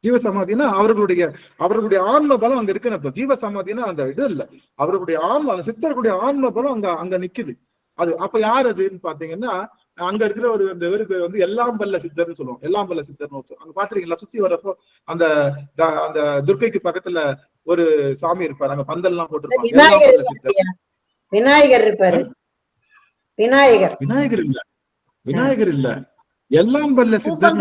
ஜீவ சமாதினா அவர்களுடைய ஆன்ம பலம் அங்க இருக்குன்னு அர்த்தம். ஜீவ சமாதினா அந்த இது இல்ல, அவர்களுடைய ஆன்ம, அந்த சித்தர்களுடைய ஆன்ம பலம் அங்க நிக்குது. அது அப்ப யார் அதுன்னு பாத்தீங்கன்னா அங்க இருக்கிற அந்த பேர் வந்து எல்லாம் வல்ல சித்தர்னு சொல்லுவோம். எல்லாம் வல்ல சித்தர்னு அங்க பாத்துருக்கீங்களா? சுத்தி வர்றப்போ அந்த அந்த துர்க்கைக்கு பக்கத்துல ஒரு சாமி இருப்பாரு, அங்க பந்தல் எல்லாம் போட்டிருப்பாங்க. விநாயகர் இருப்பாரு. விநாயகர் இல்ல, எல்லாம் வல்ல சித்தர்.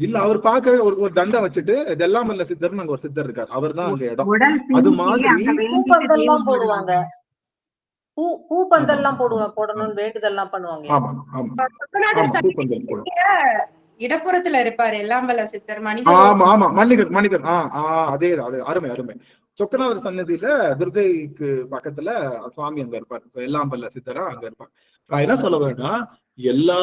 இல்ல, அவர் பார்க்கவே ஒரு தண்டம் வச்சுட்டு இதெல்லாம் வல்ல சித்தர்னு அங்க ஒரு சித்தர் இருக்காரு. அவர் தான் அங்க இடம். அது மாதிரி பூப்பந்தெல்லாம் போடுவாங்க. பூப்பந்தெல்லாம் போடணும்னு வேண்டுதெல்லாம் பண்ணுவாங்க. ஆமா, பூப்பந்தல் போடுவாங்க. இடப்புறத்துல இருப்பாரு எல்லாம் வல்ல சித்தர். ஆமா, மணிகர். அதே அருமை. சொக்கநாதர் சன்னதியில துர்கைக்கு பக்கத்துல சுவாமி அங்க இருப்பார். எல்லாம் வல்ல சித்தரா அங்க இருப்பார். நான் என்ன சொல்ல வேண்டாம், எல்லா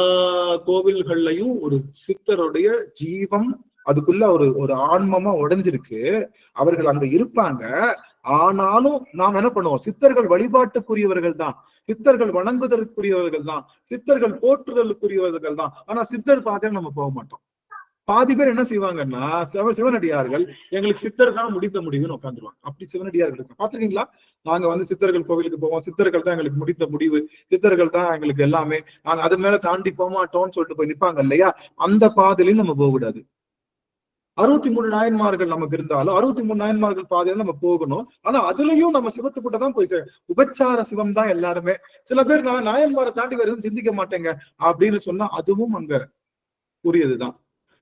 கோவில்கள்லயும் ஒரு சித்தருடைய ஜீவம் அதுக்குள்ள ஒரு ஆன்மமா உடைஞ்சிருக்கு. அவர்கள் அங்க இருப்பாங்க. ஆனாலும் நாம் என்ன பண்ணுவோம்? சித்தர்கள் வழிபாட்டுக்குரியவர்கள் தான், சித்தர்கள் வணங்குதலுக்குரியவர்கள் தான், சித்தர்கள் போற்றுதலுக்குரியவர்கள் தான். ஆனா சித்தர் பாதையில நம்ம போக மாட்டோம். பாதி பேர் என்ன செய்வாங்கன்னா, சிவனடியார்கள் எங்களுக்கு சித்தர் தான் முடித்த முடிவுன்னு உட்காந்துருவாங்க. அப்படி சிவனடியார்கள் இருக்கு பாத்துருக்கீங்களா? நாங்க வந்து சித்தர்கள் கோவிலுக்கு போவோம், சித்தர்கள் தான் எங்களுக்கு முடித்த முடிவு, சித்தர்கள் தான் எங்களுக்கு எல்லாமே, நாங்க அது மேல தாண்டி போக மாட்டோம்னு சொல்லிட்டு போய் நிப்பாங்க இல்லையா? அந்த பாதையிலையும் நம்ம போக கூடாது. 63 நாயன்மார்கள் நமக்கு இருந்தாலும் 63 நாயன்மார்கள் பாதையில நம்ம போகணும். ஆனா அதுலயும் நம்ம சிவத்துக்கிட்ட தான் போய் உபச்சார சிவம் தான் எல்லாருமே. சில பேர் நான் நாயன்மாரை தாண்டி வேற எதுவும் சிந்திக்க மாட்டேங்க அப்படின்னு சொன்னா அதுவும் அங்க புரியுதுதான்.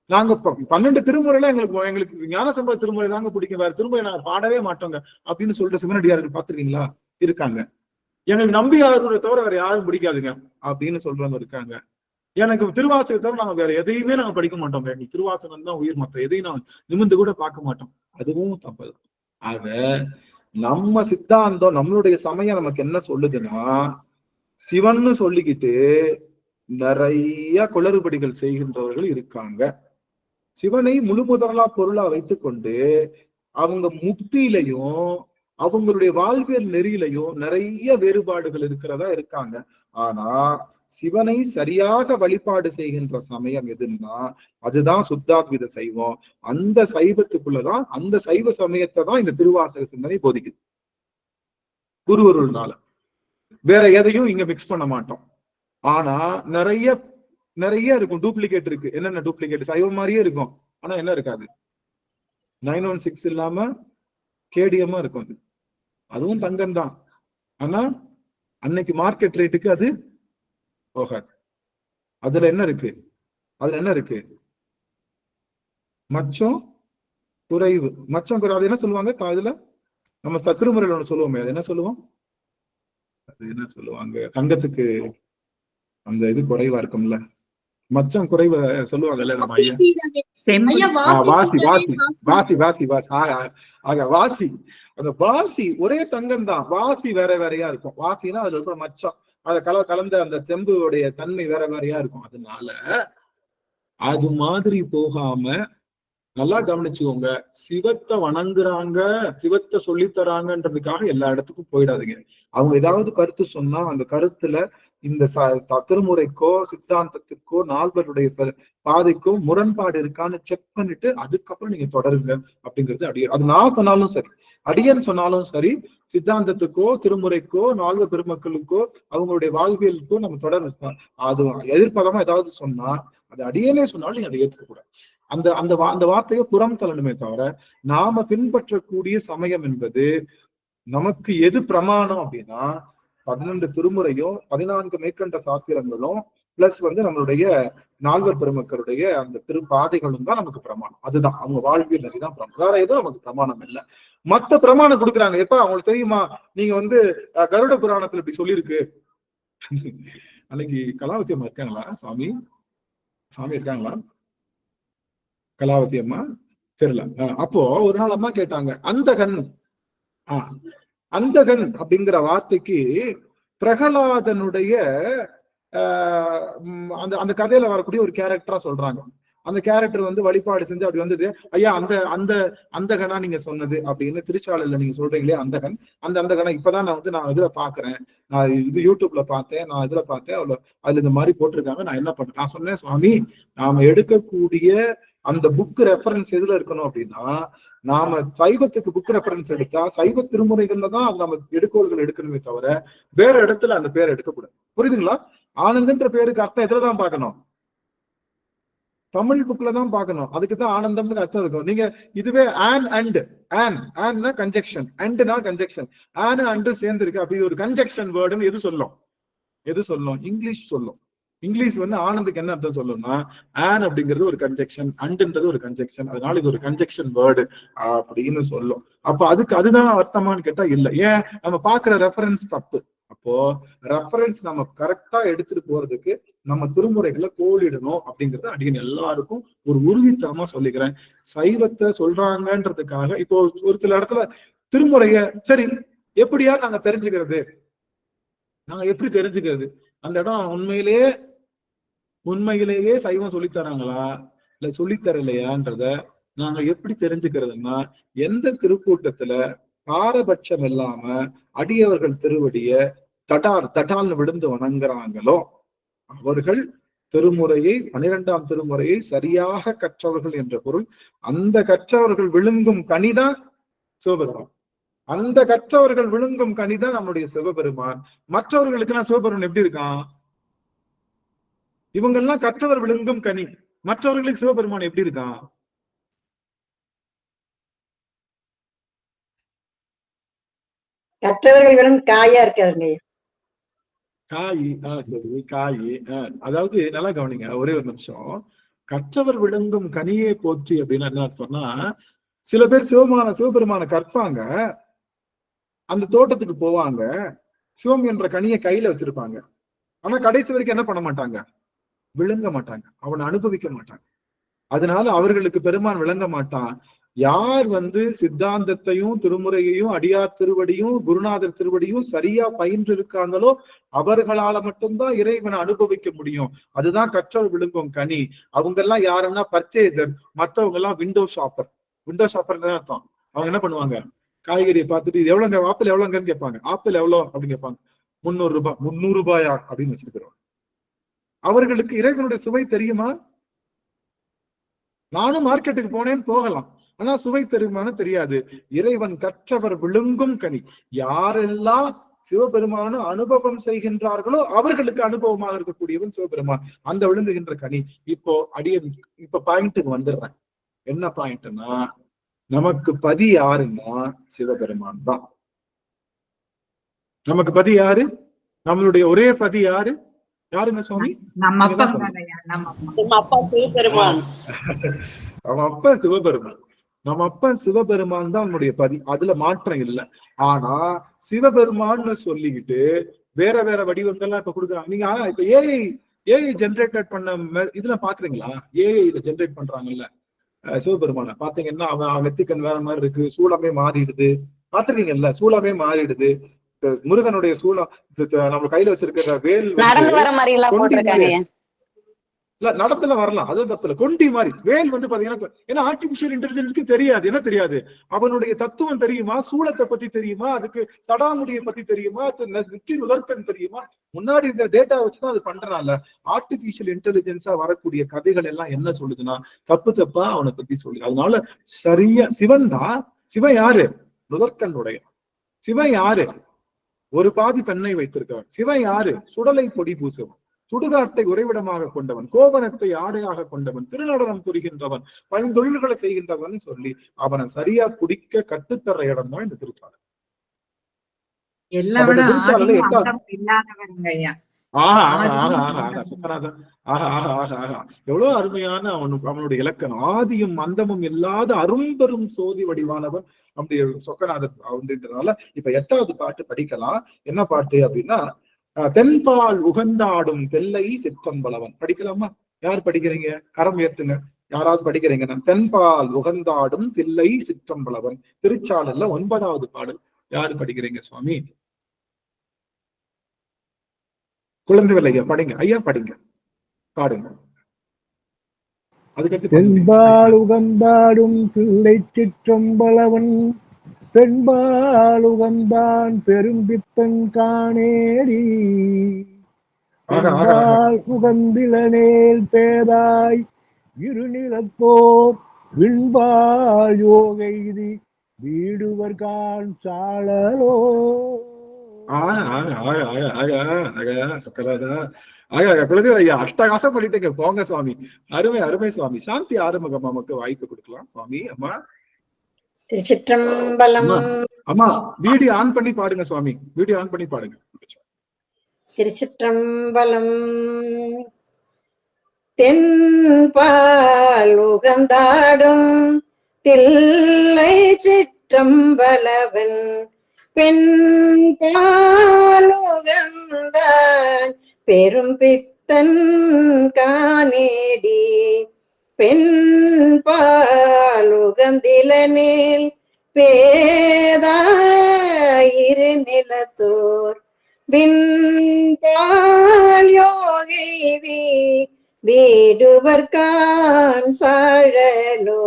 நாங்க 12 திருமுறையில எங்களுக்கு ஞானசம்பந்த திருமுறை தாங்க பிடிக்கும், வேற திருமுறை நாங்க பாடவே மாட்டோங்க அப்படின்னு சொல்லிட்டு சிவனடியார்கள் பாத்துருக்கீங்களா? இருக்காங்க. எங்களுக்கு நம்பியாளர்களை தவிர வேற யாரும் பிடிக்காதுங்க அப்படின்னு சொல்றவங்க இருக்காங்க. எனக்கு திருவாசகத்தை தவிர நாங்க வேற எதையுமே நாங்க படிக்க மாட்டோங்க, எங்களுக்கு திருவாசகம் தான் உயிர், மற்ற எதையும் நாங்க நிமிர்ந்து கூட பார்க்க மாட்டோம். அதுவும் தப்பு. ஆக நம்ம சித்தாந்தம், நம்மளுடைய சமயம் நமக்கு என்ன சொல்லுதுன்னா, சிவன்னு சொல்லிக்கிட்டு நிறைய குளறுபடிகள் செய்கின்றவர்கள் இருக்காங்க. சிவனை முழு முதலா பொருளா வைத்துக்கொண்டு அவங்க முக்தியிலையும் அவங்களுடைய வாழ்வியல் நெறியிலையும் நிறைய வேறுபாடுகள் இருக்கிறதா இருக்காங்க. ஆனா சிவனை சரியாக வழிபாடு செய்கின்ற சமயம் எதுன்னா அதுதான் சுத்தாத்வித சைவம். அந்த சைவத்துக்குள்ளதான், அந்த சைவ சமயத்தை தான் இந்த திருவாசக சிந்தனை போதிக்குது. குருவருள்னால வேற எதையும் இங்க மிக்ஸ் பண்ண மாட்டோம். ஆனா நிறைய இருக்கும், டூப்ளிகேட் இருக்கு. என்னென்ன டூப்ளிகேட்? சைவம் மாதிரியே இருக்கும், ஆனா என்ன இருக்காது, 916 இல்லாம கேடியமா இருக்கும். அது அதுவும் தங்கம் தான், ஆனா அன்னைக்கு மார்க்கெட் ரேட்டுக்கு அது போகாது. அதுல என்ன இருக்கு? மச்சம் குறைவு. மச்சம் குறைவு அது என்ன சொல்லுவாங்க? அதுல நம்ம சக்கரமுறையில ஒண்ணு சொல்லுவோமே, அது என்ன சொல்லுவோம்? அது என்ன சொல்லுவாங்க? தங்கத்துக்கு அந்த இது குறைவா இருக்கும்ல, மச்சம் குறைவ சொல்லுவாங்கல்ல நம்ம ஐயா. வாசி வாசி வாசி வாசி வாசி ஆக வாசி, அந்த வாசி ஒரே தங்கம் தான், வாசி வேற வேறையா இருக்கும். வாசினா அதுல இருக்கிற மச்சம், அத கலந்த அந்த செம்புடைய தன்மை வேற வேறையா இருக்கும். அதனால அது மாதிரி போகாம நல்லா கவனிச்சுக்கோங்க. சிவத்தை வணங்குறாங்க, சிவத்தை சொல்லித்தராங்கன்றதுக்காக எல்லா இடத்துக்கும் போயிடாதீங்க. அவங்க ஏதாவது கருத்து சொன்னா அந்த கருத்துல இந்த திருமுறைக்கோ சித்தாந்தத்துக்கோ நால்வருடைய பாதைக்கோ முரண்பாடு இருக்கான்னு செக் பண்ணிட்டு அதுக்கப்புறம் நீங்க தொடருங்க அப்படிங்கிறது அடியன். அது நான் சொன்னாலும் சரி, அடியன் சொன்னாலும் சரி, சித்தாந்தத்துக்கோ திருமுறைக்கோ நால்வர் பெருமக்களுக்கோ அவங்களுடைய வாழ்வியலுக்கோ நம்ம தொடர் அது எதிர்ப்பதமா ஏதாவது சொன்னா அது அடியனே சொன்னாலும் நீங்க அதை ஏத்துக்க கூடாது. அந்த வார்த்தையை புறம் தள்ளணுமே தவிர, நாம பின்பற்றக்கூடிய சமயம் என்பது நமக்கு எது பிரமாணம் அப்படின்னா 12 திருமுறையும் 14 மேற்கண்ட சாத்திரங்களும் பிளஸ் நம்மளுடைய நால்வர் பெருமக்களுடைய அந்த திருப்பாதைகளும் தான் நமக்கு பிரமாணம். அதுதான் அவங்க வாழ்வியல் நெறிதான் பிரமாணம், வேற எதுவும் நமக்கு பிரமாணம் இல்லை. மத்த பிரமாணம் கொடுக்குறாங்க. எப்ப அவங்களுக்கு தெரியுமா? நீங்க கருட புராணத்துல இப்படி சொல்லியிருக்கு. அன்னைக்கு கலாவதி அம்மா இருக்காங்களா? சாமி இருக்காங்களா? கலாவதி அம்மா தெரியல. அப்போ ஒரு நாள் அம்மா கேட்டாங்க, அந்தகன் அப்படிங்கிற வார்த்தைக்கு பிரகலாதனுடைய அந்த கதையில வரக்கூடிய ஒரு கேரக்டரா சொல்றாங்க. அந்த கேரக்டர் வழிபாடு செஞ்சு அப்படி வந்தது. ஐயா அந்தகனா நீங்க சொன்னது அப்படின்னு திருச்சாலையில நீங்க சொல்றீங்களே அந்தகன், அந்த கணா இப்பதான் நான் இதுல பாக்குறேன், நான் இது யூடியூப்ல பார்த்தேன், நான் இதுல பார்த்தேன், அதுல இந்த மாதிரி போட்டிருக்காங்க, நான் என்ன பண்றேன்? நான் சொன்னேன், சுவாமி நாம எடுக்கக்கூடிய அந்த புக் ரெஃபரன்ஸ் எதுல இருக்கணும் அப்படின்னா, நாம சைவத்துக்கு புக் ரெஃபரன்ஸ் எடுத்தா சைவ திருமுறைகள்ல தான் அது நம்ம எடுக்கோள்கள் எடுக்கணுமே தவிர வேற இடத்துல அந்த பேரை எடுக்கக்கூடாது. புரியுதுங்களா? ஆனந்தன்ற பேருக்கு அர்த்தம் எதுலதான் பார்க்கணும்? தமிழ் புக்ல தான் பார்க்கணும். அதுக்குதான் ஆனந்தம்னு அர்த்தம் இருக்கும். நீங்க இதுவே ஆன்னா கன்ஜெக்ஷன், அண்ட்னா கன்ஜெக்ஷன், அண்ட் சேர்ந்து இருக்கு, அப்படி ஒரு கன்ஜெக்ஷன் வேர்டுன்னு எது சொல்லும்? இங்கிலீஷ் சொல்லும். இங்கிலீஷ் ஆனந்துக்கு என்ன அர்த்தம் சொல்லணும்னா, ஆன் அப்படிங்கிறது ஒரு கன்ஜெக்ஷன், அண்டுன்றது ஒரு கன்ஜெக்ஷன், அதனால இது ஒரு கன்ஜெக்ஷன் வேர்டு அப்படின்னு சொல்லும். அப்ப அதுதான் அர்த்தமானு கேட்டா இல்ல. ஏன்? நம்ம பாக்குற ரெஃபரன்ஸ் தப்பு. அப்போ ரெஃபரன்ஸ் நம்ம கரெக்டா எடுத்துட்டு போறதுக்கு நம்ம திருமுறைகளை கோலிடணும் அப்படிங்கறது அடியன் எல்லாருக்கும் ஒரு உறுதித்தனமா சொல்லிக்கிறேன். சைவத்தை சொல்றாங்கன்றதுக்காக இப்போ ஒரு சில இடத்துல திருமுறைய சரி எப்படியா நாங்க தெரிஞ்சுக்கிறது? எப்படி தெரிஞ்சுக்கிறது? அந்த இடம் உண்மையிலேயே சைவம் சொல்லித்தராங்களா இல்ல சொல்லித்தரலையான்றத நாங்க எப்படி தெரிஞ்சுக்கிறதுன்னா, எந்த திருக்கூட்டத்துல பாரபட்சம் இல்லாம அடியவர்கள் திருவடிய தட்டால்னு விழுந்து வணங்குறாங்களோ அவர்கள் திருமுறையை 12ஆம் திருமுறையை சரியாக கற்றவர்கள் என்ற பொருள். அந்த கற்றவர்கள் விழுங்கும் கனிதான் சிவபெருமான். அந்த கற்றவர்கள் விழுங்கும் கனிதான் நம்முடைய சிவபெருமான். மற்றவர்களுக்கு நான் சிவபெருமான் எப்படி இருக்கான்? இவங்கெல்லாம் கற்றவர் விழுங்கும் கனி, மற்றவர்களுக்கு சிவபெருமான் எப்படி இருக்கான்? கற்றவர்கள் விழுந்து காயா இருக்காருங்க. காய் சரி காய். அதாவது நல்லா கவனிங்க, ஒரே ஒரு நிமிஷம். கற்றவர் விழுங்கும் கனியை போற்றி அப்படின்னு என்ன அர்த்தம்னா, சில பேர் சிவபெருமான கற்பாங்க, அந்த தோட்டத்துக்கு போவாங்க, சிவம் என்ற கனியை கையில வச்சிருப்பாங்க. ஆனா கடைசி வரைக்கும் என்ன பண்ண மாட்டாங்க? விளங்க மாட்டாங்க, அவனை அனுபவிக்க மாட்டாங்க. அதனால அவர்களுக்கு பெருமான் விளங்க மாட்டான். யார் சித்தாந்தத்தையும் திருமுறையையும் அடியார் திருவடியும் குருநாதர் திருவடியும் சரியா பயின்று இருக்காங்களோ அவர்களால மட்டும்தான் இறைவனை அனுபவிக்க முடியும். அதுதான் கற்றவர் விழுங்கும் கனி. அவங்க எல்லாம் யாருன்னா பர்ச்சேசர், மற்றவங்க எல்லாம் விண்டோ ஷாப்பர். விண்டோ ஷாப்பர் தான் அர்த்தம். அவங்க என்ன பண்ணுவாங்க? காய்கறியை பார்த்துட்டு இது எவ்வளவுங்க, ஆப்பிள் எவ்வளவுங்கன்னு கேட்பாங்க. ஆப்பிள் எவ்வளோ அப்படின்னு கேட்பாங்க. 300 ரூபாய். 300 ரூபாயா அப்படின்னு வச்சிருக்கிறோம். அவர்களுக்கு இறைவனுடைய சுவை தெரியுமா? நானும் மார்க்கெட்டுக்கு போனேன்னு போகலாம், ஆனா சுவை தெரியுமான்னு தெரியாது. இறைவன் கற்றவர் விழுங்கும் கனி. யாரெல்லாம் சிவபெருமான அனுபவம் செய்கின்றார்களோ அவர்களுக்கு அனுபவமாக இருக்கக்கூடியவன் சிவபெருமான். அந்த விழுங்குகின்ற கனி. இப்ப பாயிண்ட்டுக்கு வந்துடுறேன். என்ன பாயிண்ட்னா, நமக்கு பதி யாருன்னா சிவபெருமான் தான். நமக்கு பதி யாரு? நம்மளுடைய ஒரே பதி யாரு? யாருங்க சுவாமி? நம்ம அப்பா சிவபெருமான். நம்ம அப்பா சிவபெருமான். நம்ம அப்பா சிவபெருமான் தான் நம்முடைய பதி, அதுல மாற்றம் இல்லை. ஆனா சிவபெருமான்னு சொல்லிக்கிட்டு வேற வேற வடிவங்கள்லாம் இப்ப கொடுக்குறாங்க. நீங்க இப்ப ஏஐ ஜென்ரேட் பண்ண இதுல பாக்குறீங்களா? ஏஐல ஜென்ரேட் பண்றாங்கல்ல சிவபெருமான பாத்தீங்கன்னா அவன் நெத்திக்கண் வேற மாதிரி இருக்கு, சூளமே மாறிடுது. பாத்துருக்கீங்கல்ல, சூளமே மாறிடுது. முருகனுடைய சூளம் நம்ம கையில வச்சிருக்கிற வேல் நடந்து வர மாதிரி எல்லாம் போட்டிருக்காங்க. இல்ல நடத்துல வரலாம், அது தப்புல. கொண்டி மாதிரி வேல் பாத்தீங்கன்னா, ஏன்னா ஆர்டிபிஷியல் இன்டெலிஜென்ஸ்க்கு தெரியாது. என்ன தெரியாது? அவனுடைய தத்துவம் தெரியுமா? சூளத்தை பத்தி தெரியுமா? அதுக்கு சடாமுடியை பத்தி தெரியுமா? நெற்றி உலர்கன் தெரியுமா? முன்னாடி இந்த டேட்டா வச்சுதான் அது பண்றான்ல. ஆர்டிபிஷியல் இன்டெலிஜென்ஸா வரக்கூடிய கதைகள் எல்லாம் என்ன சொல்லுதுன்னா தப்பா அவனை பத்தி சொல்லுது. அதனால சரியா சிவன் தான். சிவன் யாரு? முதற்கண்ணுடைய. சிவன் யாரு? ஒரு பாதி பெண்ணை வைத்திருக்கவன். சிவன் யாரு? சுடலை பொடி பூசவன், சுடுகாட்டை உறைவிடமாக கொண்டவன், கோவணத்தை ஆடையாக கொண்டவன், திருநடனம் புரிகின்றவன், பைந்தொழில்களை செய்கின்றவன் சொல்லி அவனை சரியா பிடிக்க கட்டுத்தர இடம் தான் இந்த திருச்சாலை. எவ்வளவு அருமையான அவனுடைய இலக்கணம். ஆதியும் அந்தமும் இல்லாத அரும்பெரும் சோதி வடிவானவன் நம்முடைய சொக்கநாதர் அப்படின்றதுனால இப்ப 8வது பாட்டு படிக்கலாம். என்ன பாட்டு அப்படின்னா, தென்பால் உகந்தாடும் தெல்லை சிற்றம்பலவன். படிக்கலாமா? யார் படிக்கிறீங்க? கரம் ஏத்துங்க. யாராவது படிக்கிறீங்கன்னா, தென்பால் உகந்தாடும் தில்லை சிற்றம்பலவன், திருச்சாளர்ல 9வது பாடல். யாரு படிக்கிறீங்க சுவாமி? குழந்தை ஐயா படிங்க. ஐயா படிங்க, பாடுங்க. அதுக்கடுத்து தென்பால் உகந்தாடும் தில்லை சிற்றம்பலவன், பெண்பால் உகந்தான் பெரும்பித்தன் காணேடி, உகந்திலனேல் பேதாய் இருநிலத்தோர் விண்பால் யோகைதி வீடுவர் கான் சாளலோ. ஐயா அஷ்டகாசம் பண்ணிட்டீங்க. போங்க சுவாமி, அருமை அருமை சுவாமி. சாந்தி ஆறுமுகம் நமக்கு வாய்ப்பு கொடுக்கலாம் சுவாமி. அம்மா திருச்சிற்றம்பலம். அம்மா வீடியோ ஆன் பண்ணி பாடுங்க சுவாமி, வீடியோ ஆன் பண்ணி பாடுங்க. திருச்சிற்றம்பலம். தென்பால் உகந்தாடும் தில்லை சிற்றம்பலவன், பெண்பால் உகந்தான் பெரும் பித்தன் காணேடி, பெண்பால் உகந்திலனேல் பேதாயிரு நிலத்தோர் விண்பால் யோகைதி வீடுவர் கான் சாழலோ,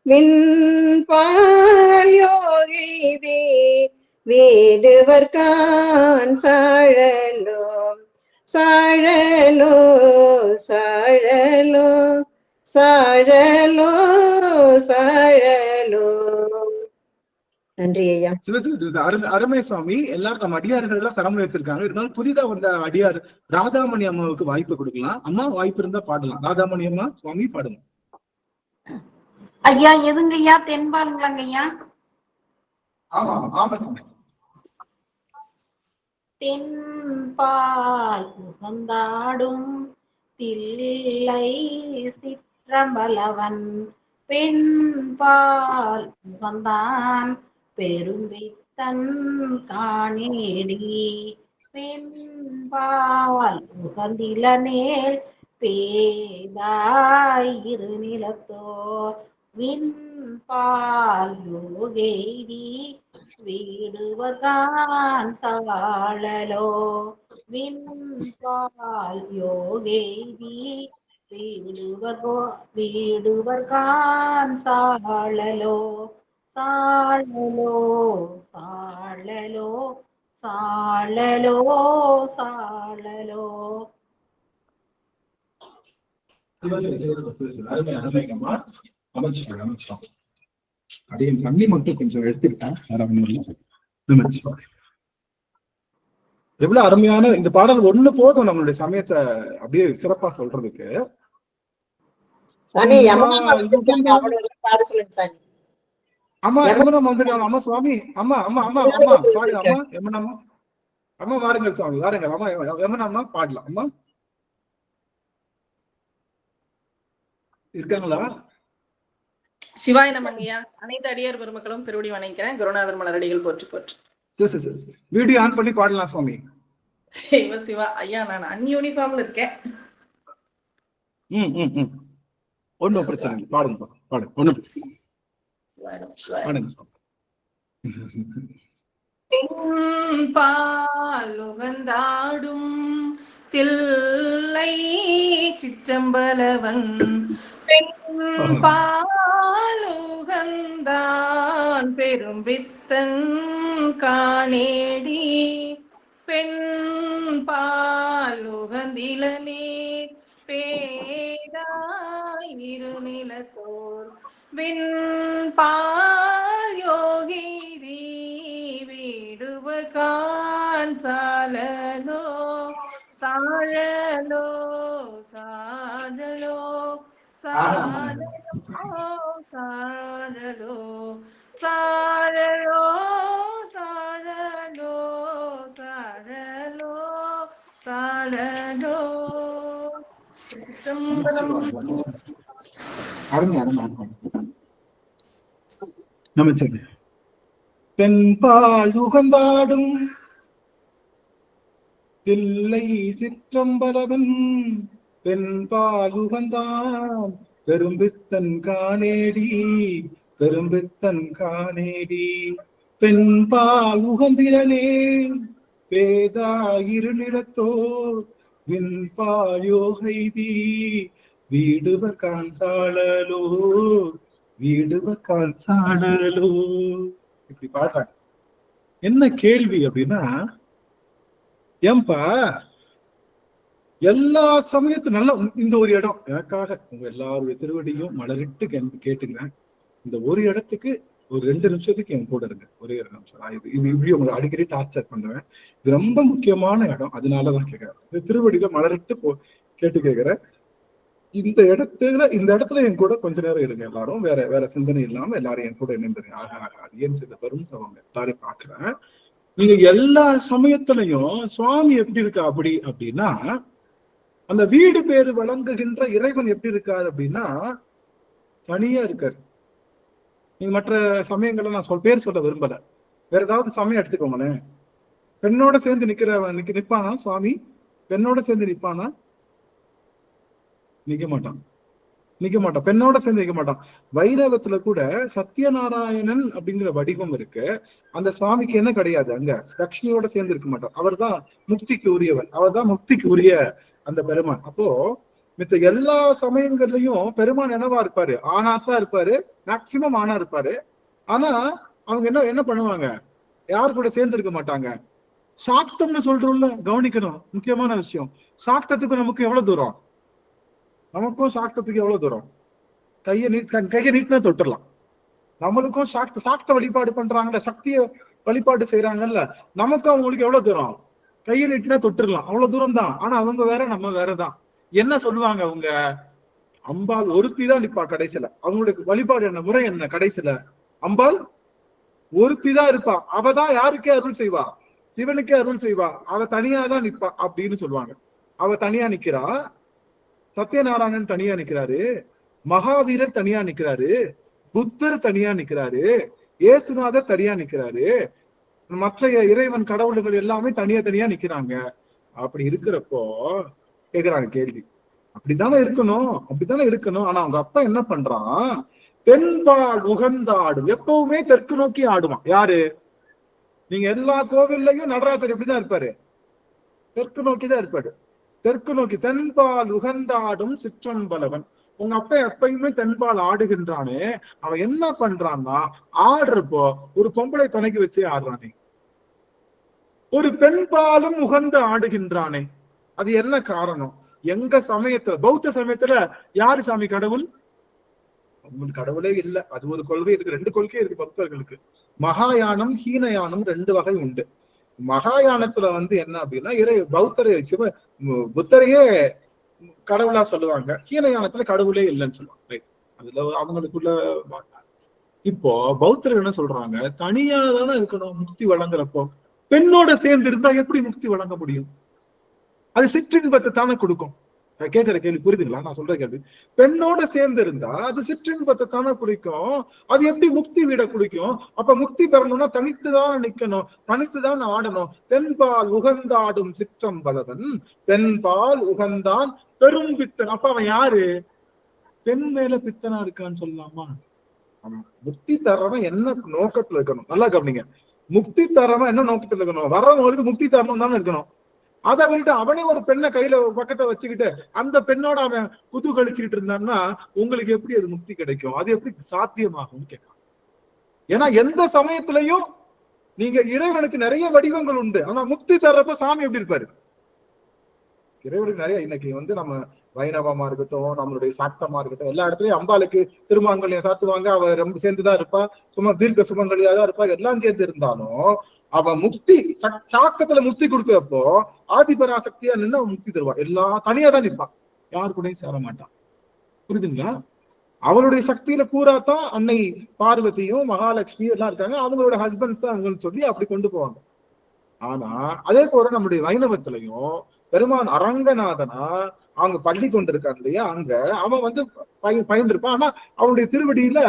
விண்பால் யோகைதி வீடுவர்கான் சாழலோ சாழலோ சாழலோ சாழலோ சாழலோ. நன்றி ஐயா. அருமை சுவாமி. எல்லாரும் நம்ம அடியார்கள் எல்லாம் சரம் வைத்திருக்காங்க. இருந்தாலும் புதிதா வந்த அடியார் ராதாமணி அம்மாவுக்கு வாய்ப்பு கொடுக்கலாம். அம்மா வாய்ப்பு இருந்தா பாடலாம். ராதாமணி அம்மா சுவாமி பாடுங்க. ஐயா எதுங்க ஐயா? தென்பாலுங்களாங்க ஐயா? ஆமா ஆமா சுவாமி. தென்பால் உகந்தாடும் தில்லை சிற்றம்பலவன் பெண்பால் உகந்தான் பெரும்பித்தன் காணேடி பெண்பால் உகந்திலனேல் பேதாயிரு நிலத்தோர் விண்பால் யோகெய்தி வீடுவர்கான் சாழலோ விண்பால் யோகெய்தி வீடுவர்கான் சாழலோ சாழலோ சாழலோ சாழலோ சாழலோ. அப்படியே தண்ணி மட்டும் கொஞ்சம் எடுத்துக்கிட்டேன். எவ்வளவு அருமையான இந்த பாடல் ஒண்ணு போதும் நம்மளுடைய சமயத்தை அப்படியே சிறப்பா சொல்றதுக்கு. சாமி யமுனா வந்திருக்காங்க, அவங்களோட பாட சொல்லுங்க சாமி. அம்மா யமுனா வந்துட்டாங்க. அம்மா சுவாமி அம்மா அம்மா அம்மா அம்மா பாடுங்க. அம்மா யமுனா அம்மா அம்மா வாருங்கள் சுவாமி வாருங்கள். அம்மா யமுனா அம்மா பாடலாம். அம்மா இருக்காங்களா? சிவாய நமங்கய்யா. அனைத்து அடியார் பெருமக்களும் திருவடி வணங்கிறேன். குருநாதர் மலரடிகள் போற்றி போற்றி. வீடியோ ஆன் பண்ணி பாடலாம் சுவாமி. சிவ சிவா ஐயா, நான் அன்யூனிஃபார்ம்ல இருக்கேன். ஒன்னும் பிரச்சனை இல்லை. பாடுங்க பாடுங்க. ஒன்னும் பாடுங்க சுவாமி. பாலுகந்தாடும் தில்லை சிற்றம்பலவன் பாலுகந்தான் பெரும்பித்தன் காணேடி பெண் பாலுகந்திலனே பேதாயிரு நிலத்தோர் விண் பால் யோகிதி வீடுவர்கான் சாழலோ சாழலோ சாழலோ சாழலோ சாழலோ சாழலோ சாழலோ சாழலோ சாழலோ. தென்பால் உகந்தாடும் தில்லை சிற்றம்பலவன் தென்பால் உகந்தான் பெரும்பித்தன் காணேடி பெரும்பித்தன் காணேடி பெண்பால் உகந்திரனே பேதாயிரு நிலத்தோர் விண்பால் யோகைதி வீடுவர்கான் சாழலோ வீடுவர்கான் சாழலோ. இப்படி பாடுறாங்க. என்ன கேள்வி அப்படின்னா, ஏன்பா எல்லா சமயத்தும் நல்லா இந்த ஒரு இடம் எனக்காக உங்க எல்லாருடைய திருவடியும் மலரிட்டு கேட்டுக்கிறேன். இந்த ஒரு இடத்துக்கு ஒரு 2 நிமிஷத்துக்கு என் கூட இருங்க. ஒரே 2 நிமிஷம். இது இப்படி உங்களை அடிக்கடி டார்ச்சர் பண்ணுவேன். இது ரொம்ப முக்கியமான இடம். அதனாலதான் கேட்கிறேன். இந்த திருவடியில மலரிட்டு கேட்டு கேட்கிறேன். இந்த இடத்துல என் கூட கொஞ்ச நேரம் இருங்க. எல்லாரும் வேற சிந்தனை இல்லாம எல்லாரும் என் கூட இணைந்துருங்க. ஏன் செய்த வரும் அவங்க எல்லாரையும் பாக்குறேன். நீங்க எல்லா சமயத்திலையும் சுவாமி எப்படி இருக்கா அப்படின்னா, அந்த வீடு பேரு வழங்குகின்ற இறைவன் எப்படி இருக்காரு அப்படின்னா தனியா இருக்காரு. நீங்க மற்ற சமயங்கள்ல நான் பேர் சொல்ல விரும்பல. வேற ஏதாவது சமயம் எடுத்துக்கோங்களேன். பெண்ணோட சேர்ந்து நிப்பானா சுவாமி? பெண்ணோட சேர்ந்து நிப்பானா? நிக்க மாட்டான். பெண்ணோட சேர்ந்து நிக்க மாட்டான். வைரவத்துல கூட சத்யநாராயணன் அப்படிங்கிற வடிவம் இருக்கு. அந்த சுவாமிக்கு என்ன கிடையாது, அங்க லக்ஷ்மியோட சேர்ந்து இருக்க மாட்டான். அவர் தான் முக்திக்கு உரியவன். அவர் தான் முக்திக்கு உரிய அந்த பெருமான். அப்போ மித்த எல்லா சமயங்கள்லயும் பெருமான் என்னவா இருப்பாரு? ஆணாத்தான் இருப்பாரு. மேக்சிமம் ஆணா இருப்பாரு. ஆனா அவங்க என்ன பண்ணுவாங்க? யாரு கூட சேர்ந்து இருக்க மாட்டாங்க. சாக்தம்னு சொல்றோம்ல, கவனிக்கணும், முக்கியமான விஷயம். சாக்தத்துக்கு நமக்கு எவ்வளவு தூரம்? நமக்கும் சாக்தத்துக்கு எவ்வளவு தூரம்? கையை நீட்டினா தொட்டுடலாம். நம்மளுக்கும் சாக்த வழிபாடு பண்றாங்கல்ல, சக்திய வழிபாடு செய்யறாங்கல்ல, நமக்கும் அவங்களுக்கு எவ்வளவு தூரம்? கையை நீட்டினா தொட்டுடலாம், அவ்வளவு தூரம் தான். ஆனா அவங்க வேற, நம்ம வேறதான். என்ன சொல்லுவாங்க அவங்க? அம்பாள் ஒருத்தி தான் நிப்பா கடைசியில. அவங்களுக்கு வழிபாடு என்ன, முறை என்ன? கடைசியில அம்பாள் ஒருத்தி தான் இருப்பா. அவதான் யாருக்கே அருள் செய்வா? சிவனுக்கே அருள் செய்வா. அவ தனியா தான் நிப்பா அப்படின்னு சொல்லுவாங்க. அவ தனியா நிக்கிறா. சத்யநாராயணன் தனியா நிக்கிறாரு, மகாவீரர் தனியா நிக்கிறாரு, புத்தர் தனியா நிக்கிறாரு, ஏசுநாதர் தனியா நிக்கிறாரு, மற்ற இறைவன் கடவுள்கள் எல்லாமே தனியா தனியா நிக்கிறாங்க. அப்படி இருக்கிறப்போ கேக்குறாங்க கேள்வி, அப்படித்தானே இருக்கணும், அப்படித்தானே இருக்கணும். ஆனா அவங்க அப்பா என்ன பண்றான்? தென்பால் உகந்தாடும். எப்பவுமே தெற்கு நோக்கி ஆடுவான். யாரு? நீங்க எல்லா கோவில்லையும் நடராஜர் எப்படிதான் இருப்பாரு? தெற்கு நோக்கிதான் இருப்பாரு. தெற்கு நோக்கி. தென்பால் உகந்தாடும் சிற்றம்பலவன். உங்க அப்பா எப்பயுமே தென்பால் ஆடுகின்றானே, அவன் என்ன பண்றான்னா, ஆடுறப்போ ஒரு பொம்பளை துணைக்கு வச்சு ஆடுறானே, ஒரு பெண்பாலும் உகந்து ஆடுகின்றானே. அது என்ன காரணம்? எங்க சமயத்துல, பௌத்த சமயத்துல யாரு சாமி கடவுள்? உங்களுக்கு கடவுளே இல்ல. அது ஒரு கொள்கை இருக்கு. ரெண்டு கொள்கை இருக்கு பக்தர்களுக்கு. மகாயானம், ஹீனயானம், ரெண்டு வகை உண்டு. மகாயானத்துல என்ன அப்படின்னா, பௌத்தர் புத்தரையே கடவுளா சொல்லுவாங்க. ஹீனயானத்துல கடவுளே இல்லைன்னு சொல்லுவாங்க. அதுல அவங்களுக்குள்ள இப்போ பௌத்தர் என்ன சொல்றாங்க? தனியா தானே இருக்கணும் முக்தி வழங்குறப்போ. பெண்ணோட சேர்ந்து இருந்தா எப்படி முக்தி வழங்க முடியும்? அது சிற்றின்பத்தை தானே கொடுக்கும். கேட்கிற கேள்வி புரியுதுங்களா? நான் சொல்ற கேள்வி. பெண்ணோட சேர்ந்து இருந்தா அது சிற்றின்பத்தை தானே குடிக்கும். அது எப்படி முக்தி வீட குடிக்கும்? அப்ப முக்தி பெறணும்னா தனித்துதான் நிக்கணும், தனித்துதான் ஆடணும். தென்பால் உகந்தாடும் சிற்றம்பலவன், பெண்பால் உகந்தான் பெரும் பித்தன். அப்ப அவன் யாரு? பெண் மேல பித்தனா இருக்கான்னு சொல்லலாமா? முக்தி தரவன் என்ன நோக்கத்துல இருக்கணும்? நல்லா கவனிங்க. முக்தி தரவன் என்ன நோக்கத்துல இருக்கணும்? வர்றவங்களுக்கு முக்தி தரணும் தானே இருக்கணும். அதை விட்டு அவனே ஒரு பெண்ணை கையில பக்கத்தை வச்சுக்கிட்டு அந்த பெண்ணோட அவன் குதூகலிச்சுக்கிட்டு இருந்தான்னா உங்களுக்கு எப்படி அது முக்தி கிடைக்கும்? அது எப்படி சாத்தியமாகும்னு கேட்கலாம். ஏன்னா எந்த சமயத்திலையும் நீங்க இறைவனுக்கு நிறைய வடிவங்கள் உண்டு. ஆனா முக்தி தர்றப்ப சாமி எப்படி இருப்பாரு? இறைவனுக்கு நிறைய, இன்னைக்கு நம்ம வைணவமா இருக்கட்டும், நம்மளுடைய சாக்தமா இருக்கட்டும், எல்லா இடத்துலயும் அம்பாளுக்கு திருமாங்கல்யம் சாத்துவாங்க. அவ ரொம்ப சேர்ந்துதான் இருப்பா, தீர்க்க சுமங்கலியா தான் இருப்பா. எல்லாம் சேர்ந்து இருந்தாலும் அவன் முக்தி சாக்கத்துல முக்தி கொடுக்கிறப்போ ஆதிபராசக்தியா நின்று அவன் முக்தி தருவா. எல்லாம் தனியா தான் நிற்பான், யாரு கூடயும் சேர மாட்டான். புரியுதுங்களா? அவளுடைய சக்தியில கூறாத்தான் அன்னை பார்வதியும் மகாலட்சுமியும் எல்லாம் இருக்காங்க. அவங்களோட ஹஸ்பண்ட்ஸ் தான் அவங்கன்னு சொல்லி அப்படி கொண்டு போவாங்க. ஆனா அதே போல நம்முடைய வைணவத்திலையும் பெருமான் அரங்கநாதனா அவங்க பள்ளி கொண்டிருக்காங்க இல்லையா, அங்க அவன் பயின்றிருப்பான். ஆனா அவனுடைய திருவடியில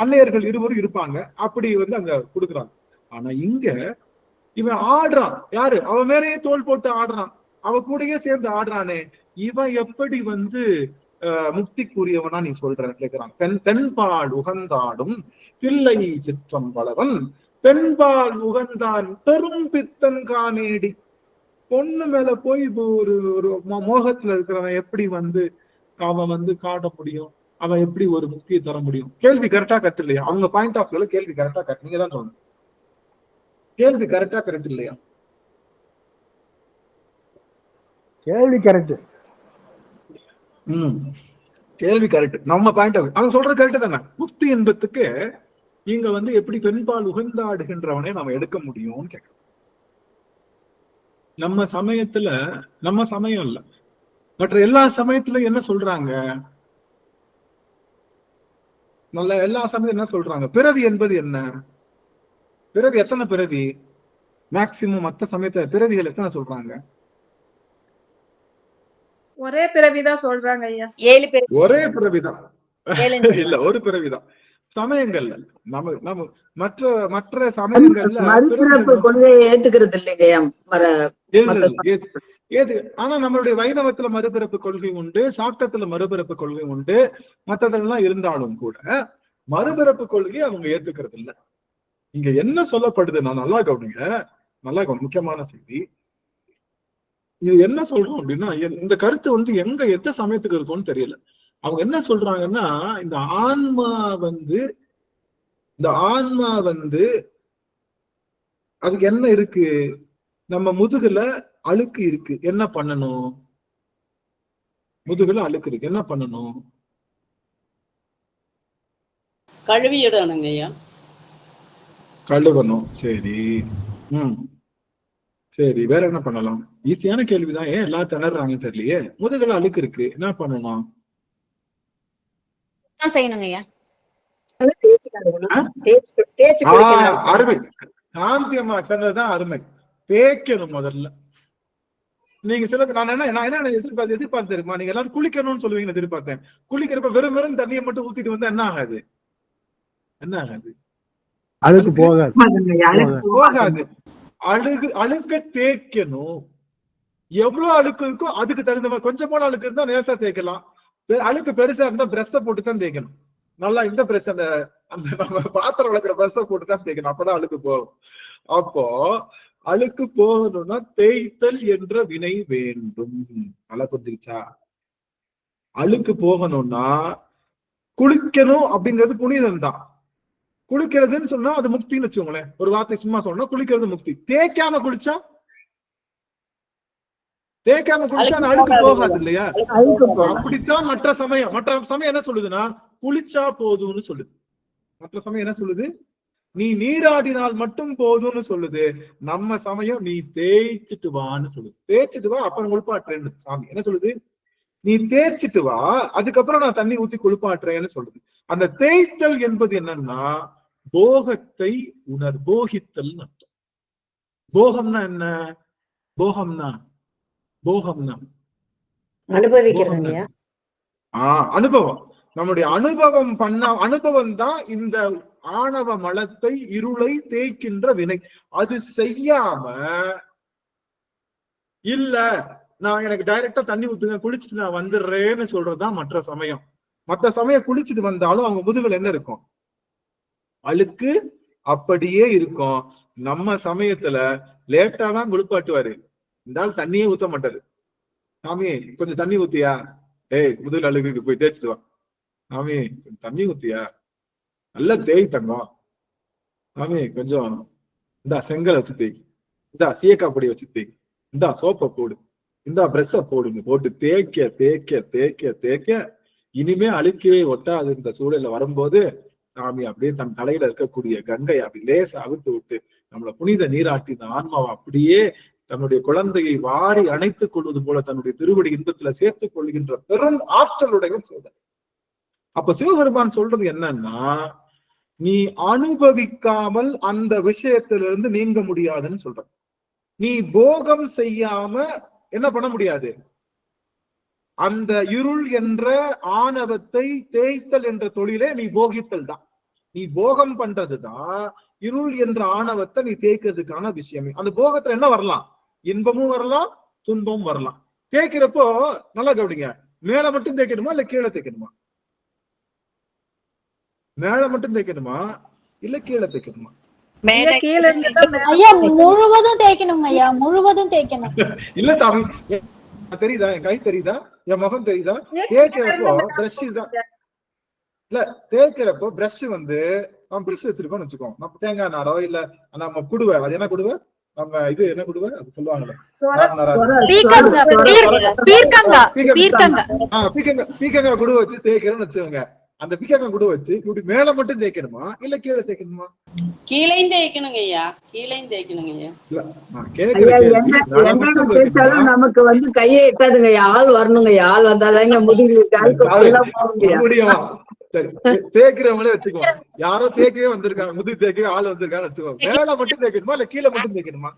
அன்னையர்கள் இருவரும் இருப்பாங்க. அப்படி அங்க கொடுக்குறாங்க. ஆனா இங்க இவன் ஆடுறான். யாரு? அவன் மேலேயே தோல் போட்டு ஆடுறான், அவ கூடயே சேர்ந்து ஆடுறானே. இவன் எப்படி முக்திக்குரியவனா நீ சொல்ற கேட்கிறான். தென்பால் உகந்தாடும் தில்லை சிற்றம்பலவன், பெண்பால் உகந்தான் பெரும் பித்தன் காணேடி. பொண்ணு மேல போய் ஒரு மோகத்துல இருக்கிறவன் எப்படி அவன் காட்ட முடியும்? அவன் எப்படி ஒரு முக்தியை தர முடியும்? கேள்வி கரெக்டா கரெக்ட் இல்லையா? அவங்க பாயிண்ட் ஆஃப் வியூல கேள்வி கரெக்டா கரெக்ட். நீங்க தான் சொல்லணும். கேள்வி கரெக்டா கரெக்ட் இல்லையா? கேள்வி கரெக்ட். கேள்வி கரெக்ட். நம்ம பாயிண்ட் ஆஃப் அவங்க சொல்றது கரெக்ட் தானே. முக்தி என்பதுக்கு நீங்க எப்படி பெண்பால் உகந்தாடுகின்றவனை நம்ம எடுக்க முடியும்னு கேட்க. நம்ம சமயத்துல, நம்ம சமயம் இல்ல, மற்ற எல்லா சமயத்திலும் என்ன சொல்றாங்க? எல்லா சமயத்துல என்ன சொல்றாங்க? பிறவி என்பது என்ன? பிறவி எத்தனை பிறவி? மேக்சிமம் மற்ற சமயத்துல பிறவிகள் எத்தனை சொல்றாங்க? ஒரே பிறவிதான் சொல்றாங்க ஐயா. 7 பேர். ஒரே பிறவிதான் இல்ல, ஒரு பிறவிதான். சமயங்கள்ல நம்ம மற்ற சமயங்கள்ல ஏத்துக்கிறது இல்லைங்கய்யா. ஆனா நம்மளுடைய வைணவத்துல மறுபிறப்பு கொள்கை உண்டு, சாக்தத்துல மறுபிறப்பு கொள்கை உண்டு. மற்றதெல்லாம் இருந்தாலும் கூட மறுபிறப்பு கொள்கையை அவங்க ஏத்துக்கிறது இல்ல. இங்க என்ன சொல்லப்படுது? நான் நல்லா கவனிங்க, நல்லா கவனி. முக்கியமான செய்தி இது. என்ன சொல்றோம் அப்படின்னா, இந்த கருத்து எந்த சமயத்துக்கு இருக்கும்னு தெரியல. அவங்க என்ன சொல்றாங்கன்னா, இந்த ஆன்மா அதுக்கு என்ன இருக்கு? நம்ம முதுகுல அழுக்கு இருக்கு, என்ன பண்ணணும்? முதுகுல அழுக்கு இருக்கு, என்ன பண்ணணும்? கழுவிடணுங்க ஐயா. கழுவணும். சரி. சரி, வேற என்ன பண்ணலாம்? ஈஸியான கேள்விதான், ஏன் எல்லாரும் திணறாங்கன்னு தெரியலையே. முதுகுல அழுக்கு இருக்கு, என்ன பண்ணணும்? செய்யணுங்க ஐயா. தேய்ச்சி கழுவணும். தேய்ச்சி அருமை. சாந்தி அம்மா சொன்னதுதான் அருமை. தேய்க்கணும் முதல்ல. நீங்க சில நான் என்ன எதிர்பார்த்து தெரியுமா? நீங்க எல்லாரும் குளிக்கணும்னு சொல்லுவீங்கன்னு எதிர்பார்த்தேன். குளிக்கிறப்ப வெறும் தண்ணியை மட்டும் ஊத்திட்டு வந்து என்ன ஆகாது? என்ன ஆகாது? அதுக்கு போகாது. அழுக்க தேய்க்கணும். எவ்வளவு அழுக்கு இருக்கோ அதுக்கு தகுந்த மாதிரி. கொஞ்சமான அழுக்கு இருந்தா நேசா தேய்க்கலாம். அழுக்கு பெருசா இருந்தா பிரஷ போட்டுதான் தேய்க்கணும். நல்லா இந்த பிரஷ், அந்த பாத்திரம் வளர்க்குற பிரஷ போட்டுதான் தேய்க்கணும். அப்பதான் அழுக்கு போகும். அப்போ அழுக்கு போகணும்னா தேய்த்தல் என்ற வினை வேண்டும். நல்லா புரிஞ்சுக்கிச்சா? அழுக்கு போகணும்னா குளிக்கணும் அப்படிங்கிறது புனிதம் தான். குளிக்கிறதுன்னு சொன்னா அது முக்தின்னு வச்சுக்கோங்களேன். ஒரு வார்த்தை சும்மா சொன்னா குளிக்கிறது முக்தி. தேய்க்காம குளிச்சா அழுக்கு போகாது இல்லையா? அப்படித்தான் மற்ற சமயம் என்ன சொல்லுதுன்னா குளிச்சா போதும்னு சொல்லுது. மற்ற சமயம் என்ன சொல்லுது? நீ நீராடினால் மட்டும் போதும்னு சொல்லுது. நம்ம சமயம் நீ தேய்ச்சிட்டு வான்னு சொல்லுது. தேய்ச்சிட்டு வா, அப்புறம் குளிப்பாட்டுறேன்னு சாமி என்ன சொல்லுது? நீ தேய்ச்சிட்டு வா, அதுக்கப்புறம் நான் தண்ணி ஊத்தி குளிப்பாட்டுறேன்னு சொல்லுது. அந்த தேய்த்தல் என்பது என்னன்னா போகத்தை போகித்தல் அர்த்தம். போகம்னா என்ன? போகம்னா அனுபவிக்கிறது. அனுபவம். நம்முடைய அனுபவம் தான் இந்த ஆணவ மலத்தை, இருளை தேய்க்கின்ற வினை. அது செய்யாம இல்ல நான் எனக்கு டைரக்டா தண்ணி ஊத்துங்க, குளிச்சுட்டு நான் வந்துடுறேன்னு சொல்றதுதான் மற்ற சமயம். மற்ற சமயம் குளிச்சுட்டு வந்தாலும் அவங்க முதுகுல என்ன இருக்கும்? அழுக்கு அப்படியே இருக்கும். நம்ம சமயத்துல லேட்டா தான் குளிப்பாட்டுவாரு. இந்த ஆள் தண்ணியே ஊத்த மாட்டாரு. சாமி கொஞ்சம் தண்ணி ஊத்தியா? முதுகுல அழுகுக்கு போய் தேய்ச்சிட்டு வா. சாமி தண்ணி ஊத்தியா? நல்லா தேய் தங்கம். சாமி கொஞ்சம் இந்தா செங்கல் வச்சு தேய், இந்தா சீயக்காய் பொடி வச்சு தேய், இந்தா சோப்பை போடு, இந்தா பிரஷ போடுங்க. போட்டு தேய்க்க தேய்க்க தேய்க்க தேய்க்க இனிமே அழுக்கவே ஒட்டாது. இந்த சூழல்ல வரும்போது சாமி அப்படியே தன் தலையில இருக்கக்கூடிய கங்கை அப்படி லேசா அவிழ்த்து விட்டு நம்மளை புனித நீராட்டி இந்த ஆன்மாவை அப்படியே தன்னுடைய குழந்தையை வாரி அணைத்துக் கொள்வது போல தன்னுடைய திருவடி இன்பத்துல சேர்த்துக் கொள்கின்ற பெரும் ஆற்றலுடைய சோதனை. அப்ப சிவபெருமான் சொல்றது என்னன்னா, நீ அனுபவிக்காமல் அந்த விஷயத்திலிருந்து நீங்க முடியாதுன்னு சொல்ற. நீ போகம் செய்யாம என்ன பண்ண முடியாது? அந்த இருள் என்ற ஆணவத்தை தேய்த்தல் என்ற தொழிலே நீ போகித்தல் தான். நீ போகம் பண்றதுதான் இருள் என்ற ஆணவத்தை நீ தேய்க்கிறதுக்கான விஷயமே. அந்த போகத்துல என்ன வரலாம்? இன்பமும் வரலாம், துன்பமும் வரலாம். தேய்க்கிறப்போ நல்லா கவனிங்க, மேல மட்டும் தேய்க்கணுமா இல்ல கீழே தேய்க்கணுமா? மேல மட்டும் தேய்க்கணுமா இல்ல கீழே தேய்க்கணுமா? ஐயா முழுவதும் தேய்க்கணும் ஐயா, முழுவதும் தேய்க்கணும். இல்ல சாமி, தெரியுதா? என் கை தெரியுதா? என் முகம் தெரியுதா? தேய்க்கிறப்போ பிரஷ் தான். இல்ல தேய்க்கிறப்போ பிரஷ் வந்து நம்ம பிரஷ் வச்சிருக்கோம்னு வச்சுக்கோம். நம்ம தேங்காய் நாரோ இல்ல நம்ம குடுவை, அது என்ன குடுவை? நம்ம இது என்ன குடுவை அது சொல்லுவாங்கல்ல, பீக்கங்காய் குடுவை வச்சு தேய்க்கிறோம்னு வச்சுக்கோங்க. அந்த பீக்கங்காய் குடுவை வச்சு இப்படி மேல மட்டும் தேய்க்கணுமா இல்ல கீழே தேய்க்கணுமா? கீழையும் தேய்க்கணுங்க ஐயா, கீழையும் தேய்க்கணுங்க ஐயா. நமக்கு வந்து கையே எட்டாதுங்க, ஆள் வரணுங்க. ஆள் வந்தாதாங்க முதுகு முடியுமா? சரி, தேய்க்கிறவங்களே வச்சுக்குவோம். யாரோ தேய்க்கவே வந்திருக்காங்க, முதுகு தேய்க்கவே ஆள் வந்திருக்காங்க வச்சுக்கோங்க. மேல மட்டும் தேய்க்கணுமா இல்ல கீழே மட்டும் தேய்க்கணுமா?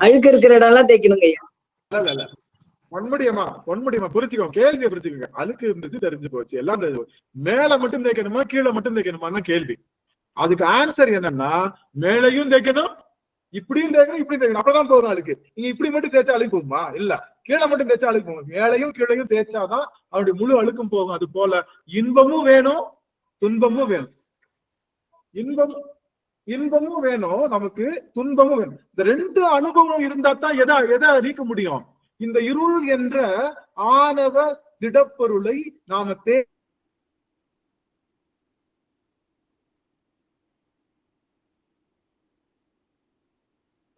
அழுக்கு இருக்கிற இடம் தேய்க்கணுங்க ஐயா. இல்ல பொன்முடியமா புரிச்சுக்கோங்க, கேள்வியை புரிச்சுக்கோங்க. அழுக்கு இருந்துச்சு தெரிஞ்சு போச்சு, எல்லாம் தெரிஞ்சு போச்சு. மேல மட்டும் தேய்க்கணுமா கீழே மட்டும் தேய்க்கணுமா கேள்வி. அதுக்கு ஆன்சர் என்னன்னா மேலையும் தேய்க்கணும், இப்படியும் தேய்க்கணும், இப்படியும் தேய்க்கணும். அப்பதான் போதும் அழுக்கு. நீங்க இப்படி மட்டும் தேய்ச்சா அழுக்கு போகுமா? இல்ல கீழே மட்டும் தேய்ச்சா அழுக்கு போகும். மேலையும் கீழையும் தேய்ச்சாதான் அவருடைய முழு அழுக்கும் போகும். அது போல இன்பமும் வேணும், துன்பமும் வேணும். இன்பமும் வேணும் நமக்கு, துன்பமும் வேணும். இந்த ரெண்டு அனுபவம் இருந்தா தான் எதை நீக்க முடியும்? இந்த இருள் என்ற ஆணவ திடப்பொருளை நாம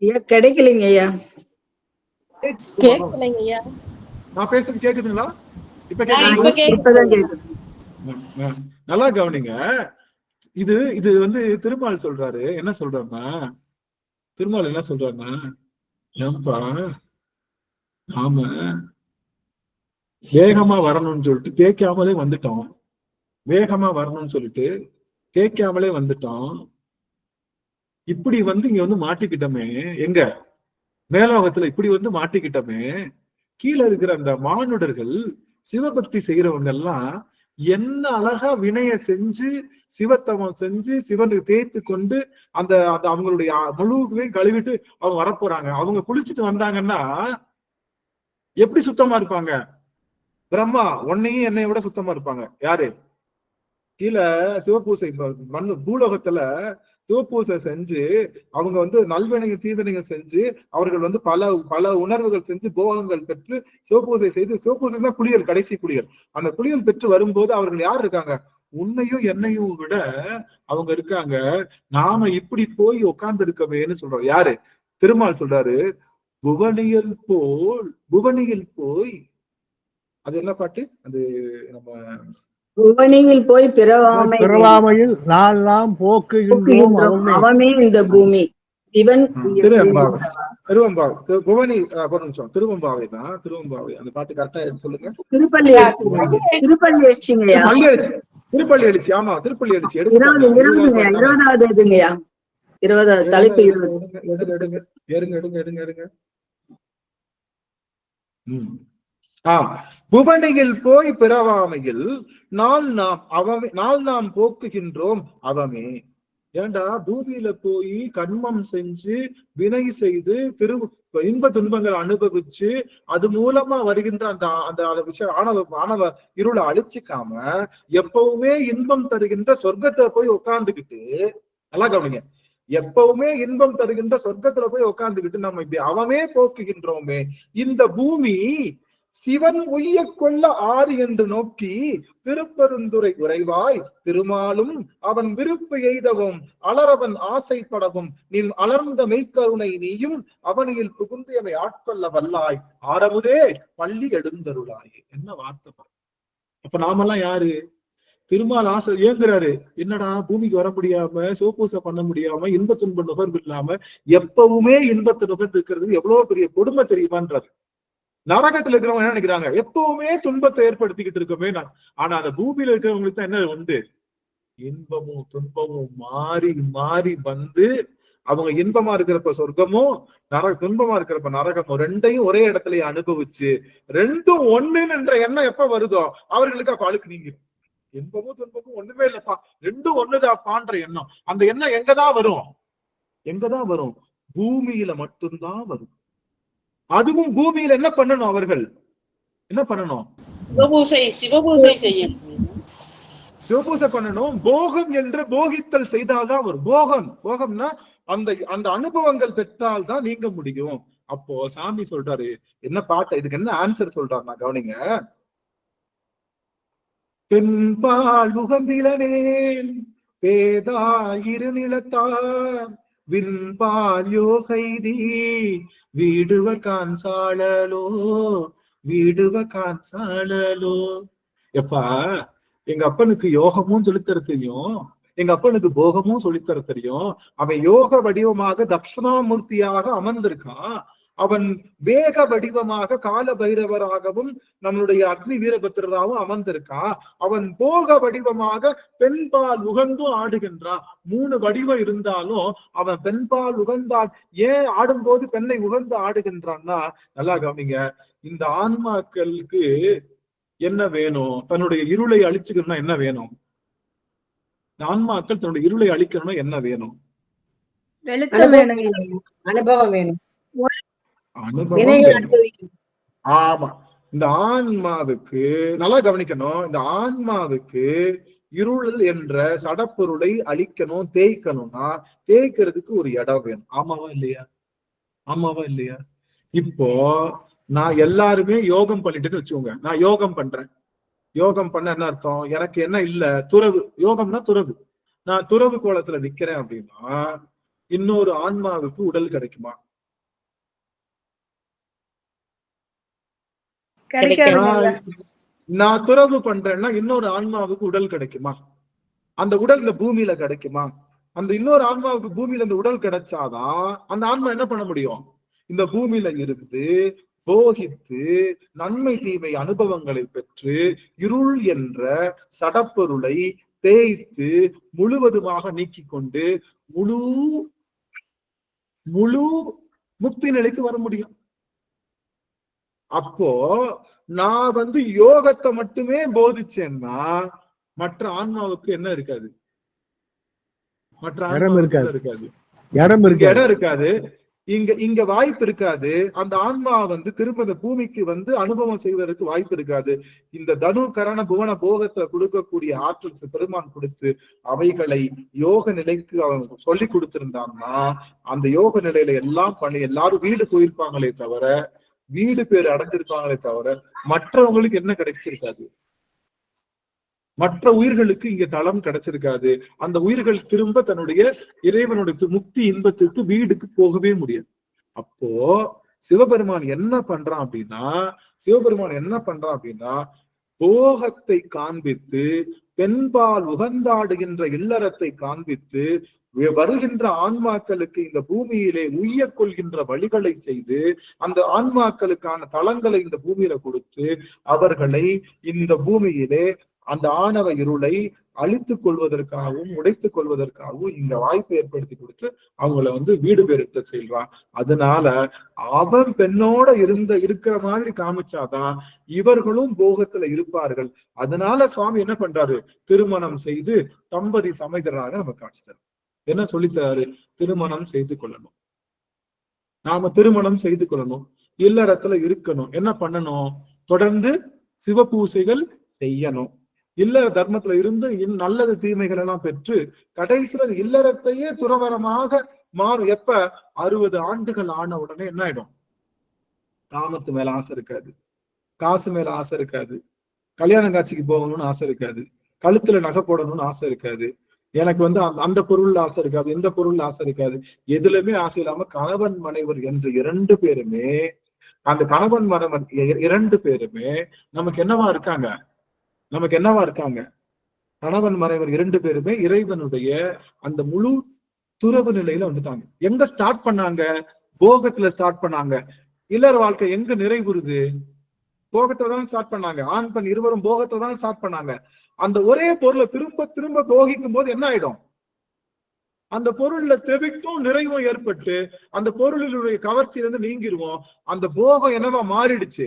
ஐயா கிடைக்கலைங்க ஐயா. கேட்கலைங்க ஐயா. நான் பேசுறது கேக்குதுங்களா? இப்ப இப்ப இப்பதான் கேக்குது. நல்லா கவனிங்க. இது இது வந்து திருமால் சொல்றாரு. என்ன சொல்றாருன்னா, திருமால் என்ன சொல்றாருன்னா, ஏன்பா நாம வேகமா வரணும்னு சொல்லிட்டு கேட்காமலே வந்துட்டோம். வேகமா வரணும்னு சொல்லிட்டு கேட்காமலே வந்துட்டோம். இப்படி வந்து இங்க வந்து மாட்டிக்கிட்டோமே, எங்க மேலோகத்துல இப்படி வந்து மாட்டிக்கிட்டோமே, கீழே இருக்கிற அந்த மானுடர்கள் சிவபக்தி செய்யறவங்க எல்லாம் என்ன அழகா வினைய செஞ்சு சிவத்தவம் செஞ்சு சிவனுக்கு தேய்த்து கொண்டு அந்த அந்த அவங்களுடைய முழுவையும் கழுவிட்டு அவங்க வரப்போறாங்க. அவங்க குளிச்சுட்டு வந்தாங்கன்னா எப்படி சுத்தமா இருப்பாங்க? பிரம்மா உன்னையும் என்னை விட சுத்தமா இருப்பாங்க. யாரு? கீழே சிவபூசை மண்ணு பூலோகத்துல சிவபூசை செஞ்சு அவங்க வந்து நல்வினைகள் தீவினைகள் செஞ்சு அவர்கள் வந்து பல பல உணர்வுகள் செஞ்சு போகங்கள் பெற்று சிவபூசை செய்து, சிவபூசை தான் குளியல், கடைசி குளியல். அந்த குளியல் பெற்று வரும்போது அவர்கள் யார் இருக்காங்க? உன்னையும் என்னையும் விட அவங்க இருக்காங்க. நாம இப்படி போய் உட்கார்ந்து இருக்கவேன்னு சொல்றோம். யாரு? திருமால் சொல்றாரு, புவனியில் போய் அது என்ன பாட்டு? அது நம்ம புவனியில் போய் பிறவாமையில் நாம் போக்குகின்றோம் அவமே இந்த பூமி சிவன். திருவம்பாவை புவனி ஒரு நிமிஷம். திருவம்பாவை தான், திருவம்பாவை. அந்த பாட்டு கரெக்டா சொல்லுங்க. திருப்பள்ளி எழுச்சிங்கய்யா. திருப்பள்ளி எழுச்சி. ஆமா, திருப்பள்ளி எழுச்சி. 20வது இதுங்கய்யா. 20வது தலைப்பு. எடுங்க. புவனியில் போய் பிறவாமையில் நாள் நாம் போக்குகின்றோம் அவமே. ஏண்டா பூமியில போய் கண்மம் செஞ்சு வினை செய்து இன்ப துன்பங்கள் அனுபவிச்சு அது மூலமா வருகின்ற அந்த அந்த விஷயம் ஆணவ இருளை அழிச்சிக்காம எப்பவுமே இன்பம் தருகின்ற சொர்க்கத்துல போய் உட்கார்ந்துகிட்டு, நல்லா கவனிங்க, எப்பவுமே இன்பம் தருகின்ற சொர்க்கத்துல போய் உட்கார்ந்துகிட்டு நம்ம இப்படி அவமே போக்குகின்றோமே. இந்த பூமி சிவன் உய்ய கொள்ள ஆறு என்று நோக்கி திருப்பெருந்துறை உறைவாய் திருமாலும் அவன் விருப்பு எய்தவும் அலரவன் ஆசைப்படவும் நின் அலர்ந்த மெய்க்கருணை நீயும் அவனியில் புகுந்தியவை ஆட்கொள்ள வல்லாய் ஆரமுதே பள்ளி எழுந்தருளாய். என்ன வார்த்தை! அப்ப நாமெல்லாம் யாரு? திருமால் ஆசை ஏங்குறாரு. என்னடா பூமிக்கு வர முடியாம சிவபூசை பண்ண முடியாம இன்ப துன்ப நுகர்வு இல்லாம எப்பவுமே இன்பத்தை நுகர்ந்து இருக்கிறது எவ்வளவு பெரிய கொடுமை தெரியுமான்றாரு. நரகத்துல இருக்கிறவங்க என்ன நினைக்கிறாங்க? எப்பவுமே துன்பத்தை ஏற்படுத்திக்கிட்டு இருக்கோமே. ஆனா அந்த பூமியில இருக்கிறவங்களுக்கு தான் என்ன உண்டு? இன்பமும் துன்பமும் மாறி மாறி வந்து அவங்க இன்பமா இருக்கிறப்ப சொர்க்கமும் துன்பமா இருக்கிறப்ப நரகமும் ரெண்டையும் ஒரே இடத்துல அனுபவிச்சு ரெண்டும் ஒண்ணுன்னு என்ற எண்ணம் எப்ப வருதோ அவர்களுக்கு அப்ப அழுக்கு நீங்க இன்பமும் துன்பமும் ஒண்ணுமே இல்லப்பா, ரெண்டும் ஒண்ணுதான்ப்பான்ற எண்ணம். அந்த எண்ணம் எங்கதான் வரும்? பூமியில மட்டும்தான் வரும். அதுவும் பூமியில என்ன பண்ணணும்? அவர்கள் என்ன பண்ணணும்? சிவபூசை செய்யணும், சிவபூசை பண்ணணும். போகம் என்று போகித்தல் செய்தால்தான் வரும். போகம்னா அந்த அந்த அனுபவங்கள் பெற்றால்தான் நீங்க முடியும். அப்போ சாமி சொல்றாரு, என்ன பாட்டு இதுக்கு என்ன ஆன்சர் சொல்றாரு? நான் கவனிங்க. பெண்பால் உகந்திலனேன் பேதாயிரு நிலத்தார் விண்பால் யோகைதி வீடுவ கான்சாளலோ. எப்பா, எங்க அப்பனுக்கு யோகமும் சொல்லித்தர தெரியும், எங்க அப்பனுக்கு போகமும் சொல்லித்தர தெரியும். அவன் யோக வடிவமாக தட்சிணாமூர்த்தியாக அமர்ந்திருக்கான். அவன் வேக வடிவமாக கால பைரவராகவும் நம்மளுடைய அக்னி வீரபத்திரராகவும் அமர்ந்திருக்கான். அவன் போக வடிவமாக பெண்பால் உகந்தும் ஆடுகின்றான். 3 வடிவம் இருந்தாலும் அவன் பெண்பால் உகந்தான். ஏன் ஆடும்போது பெண்ணை உகந்து ஆடுகின்றான்னா, நல்லா கவனிங்க, இந்த ஆன்மாக்களுக்கு என்ன வேணும்? தன்னுடைய இருளை அழிச்சுக்கணும்னா என்ன வேணும்? ஆன்மாக்கள் தன்னுடைய இருளை அழிக்கணும்னா என்ன வேணும்? அனுபவம் வேணும். ஆமா, இந்த ஆன்மாவுக்கு நல்லா கவனிக்கணும். இந்த ஆன்மாவுக்கு இருள் என்ற சடப்பொருளை அழிக்கணும், தேய்க்கணும்னா தேய்க்கிறதுக்கு ஒரு இடம் வேணும். ஆமாவா இல்லையா? இப்போ நான் எல்லாருமே யோகம் பண்ணிட்டுன்னு வச்சுக்கோங்க. நான் யோகம் பண்றேன். யோகம் பண்ண என்ன அர்த்தம்? எனக்கு என்ன இல்ல, துறவு. யோகம்னா துறவு. நான் துறவு கோலத்துல நிக்கிறேன் அப்படின்னா இன்னொரு ஆன்மாவுக்கு உடல் கிடைக்குமா? நான் துறவு பண்றேன்னா இன்னொரு ஆன்மாவுக்கு உடல் கிடைக்குமா? அந்த உடல் இந்த பூமியில கிடைக்குமா? அந்த இன்னொரு ஆன்மாவுக்கு பூமியில இந்த உடல் கிடைச்சாதான் அந்த ஆன்மா என்ன பண்ண முடியும்? இந்த பூமியில இருந்து போகித்து நன்மை தீமை அனுபவங்களை பெற்று இருள் என்ற சடப்பொருளை தேய்த்து முழுவதுமாக நீக்கி கொண்டு முழு முக்தி நிலைக்கு வர முடியும். அப்போ நான் யோகத்தை மட்டுமே போதிச்சேன்னா மற்ற ஆன்மாவுக்கு என்ன இருக்காது? மற்ற ஆன்மாவுக்கு இருக்காது, இடம் இருக்காது, இங்க வாய்ப்பு இருக்காது. அந்த ஆன்மா திரும்ப இந்த பூமிக்கு அனுபவம் செய்வதற்கு வாய்ப்பு இருக்காது. இந்த தனு கரண புவன போகத்தை கொடுக்கக்கூடிய ஆற்றல் பெருமான் கொடுத்து அவைகளை யோக நிலைக்கு அவங்க சொல்லி கொடுத்திருந்தாங்கன்னா அந்த யோக நிலையில எல்லாம் பண்ணி எல்லாரும் வீடு போயிருப்பாங்களே தவிர, வீடு பேர் அடைஞ்சிருப்பாங்களே தவிர மற்றவங்களுக்கு என்ன கிடைச்சிருக்காது. மற்ற உயிர்களுக்கு இங்க தளம் கிடைச்சிருக்காது. அந்த உயிர்கள் திரும்ப தன்னுடைய இறைவனுடைய முக்தி இன்பத்திற்கு வீடுக்கு போகவே முடியாது. அப்போ சிவபெருமான் என்ன பண்றான் அப்படின்னா போகத்தை காண்பித்து பெண்பால் உகந்தாடுகின்ற இல்லறத்தை காண்பித்து வருகின்ற ஆன்மாக்களுக்கு இந்த பூமியிலே உய்ய கொள்கின்ற வழிகளை செய்து அந்த ஆன்மாக்களுக்கான தளங்களை இந்த பூமியில கொடுத்து அவர்களை இந்த பூமியிலே அந்த ஆணவ இருளை அழித்துக் கொள்வதற்காகவும் உடைத்துக் கொள்வதற்காகவும் இங்க வாய்ப்பை ஏற்படுத்தி கொடுத்து அவங்கள வீடு பெருத்த செய்வான். அதனால அவன் பெண்ணோட இருக்கிற மாதிரி காமிச்சாதான் இவர்களும் போகத்துல இருப்பார்கள். அதனால சுவாமி என்ன பண்றாரு? திருமணம் செய்து தம்பதி சமைதராக நம்ம காமிச்சாரு. என்ன சொல்லித்தராரு? திருமணம் செய்து கொள்ளணும், நாம திருமணம் செய்து கொள்ளணும், இல்லறத்துல இருக்கணும். என்ன பண்ணணும்? தொடர்ந்து சிவ பூசைகள் செய்யணும். இல்லற தர்மத்துல இருந்து நல்லது தீமைகள் எல்லாம் பெற்று கடைசியில இல்லறத்தையே துறவரமாக மாறும். எப்ப 60 ஆண்டுகள் ஆன உடனே என்ன ஆயிடும்? காமத்து மேல ஆசை இருக்காது, காசு மேல ஆசை இருக்காது, கல்யாண காட்சிக்கு போகணும்னு ஆசை இருக்காது, கழுத்துல நகை போடணும்னு ஆசை இருக்காது, எனக்கு அந்த பொருள் ஆசை இருக்காது, எந்த பொருள் ஆசை இருக்காது, எதுலயுமே ஆசை இல்லாம கணவன் மனைவர் என்று 2 பேருமே, அந்த கணவன் மனைவர் 2 பேருமே நமக்கு என்னவா இருக்காங்க? கணவன் மனைவர் 2 பேருமே இறைவனுடைய அந்த முழு துறவு நிலையில வந்துட்டாங்க. எங்க ஸ்டார்ட் பண்ணாங்க? போகத்துல ஸ்டார்ட் பண்ணாங்க. இல்லற வாழ்க்கை எங்க நிறைவுறுது? போகத்தை தான் ஸ்டார்ட் பண்ணாங்க. ஆண் பெண் இருவரும் போகத்தை தான் ஸ்டார்ட் பண்ணாங்க. அந்த ஒரே பொருளை திரும்ப திரும்ப போகிக்கும் போது என்ன ஆயிடும்? அந்த பொருள்ல தெவிட்டும் நிறைவும் ஏற்பட்டு அந்த பொருளினுடைய கவர்ச்சியிலிருந்து நீங்கிருவோம். அந்த போகம் என்னவா மாறிடுச்சு?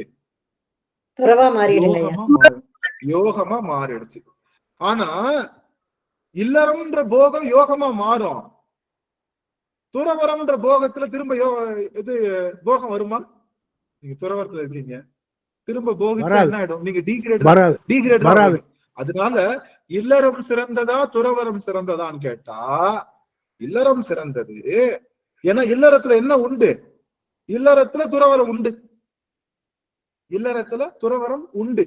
யோகமா மாறிடுச்சு. ஆனா இல்லறம்ன்ற போகம் யோகமா மாறும். துறவரம்ன்ற போகத்துல திரும்ப போகம் வருமா? நீங்க துறவரத்துல இருக்கீங்க, திரும்ப போகிச்சு என்ன ஆயிடும்? நீங்க டீகிரேட் வராது. அதனால இல்லறம் சிறந்ததா துறவரம் சிறந்ததான்னு கேட்டா இல்லறம் சிறந்தது. ஏன்னா இல்லறத்துல என்ன உண்டு? இல்லறத்துல துறவரம் உண்டு. இல்லறத்துல துறவரம் உண்டு.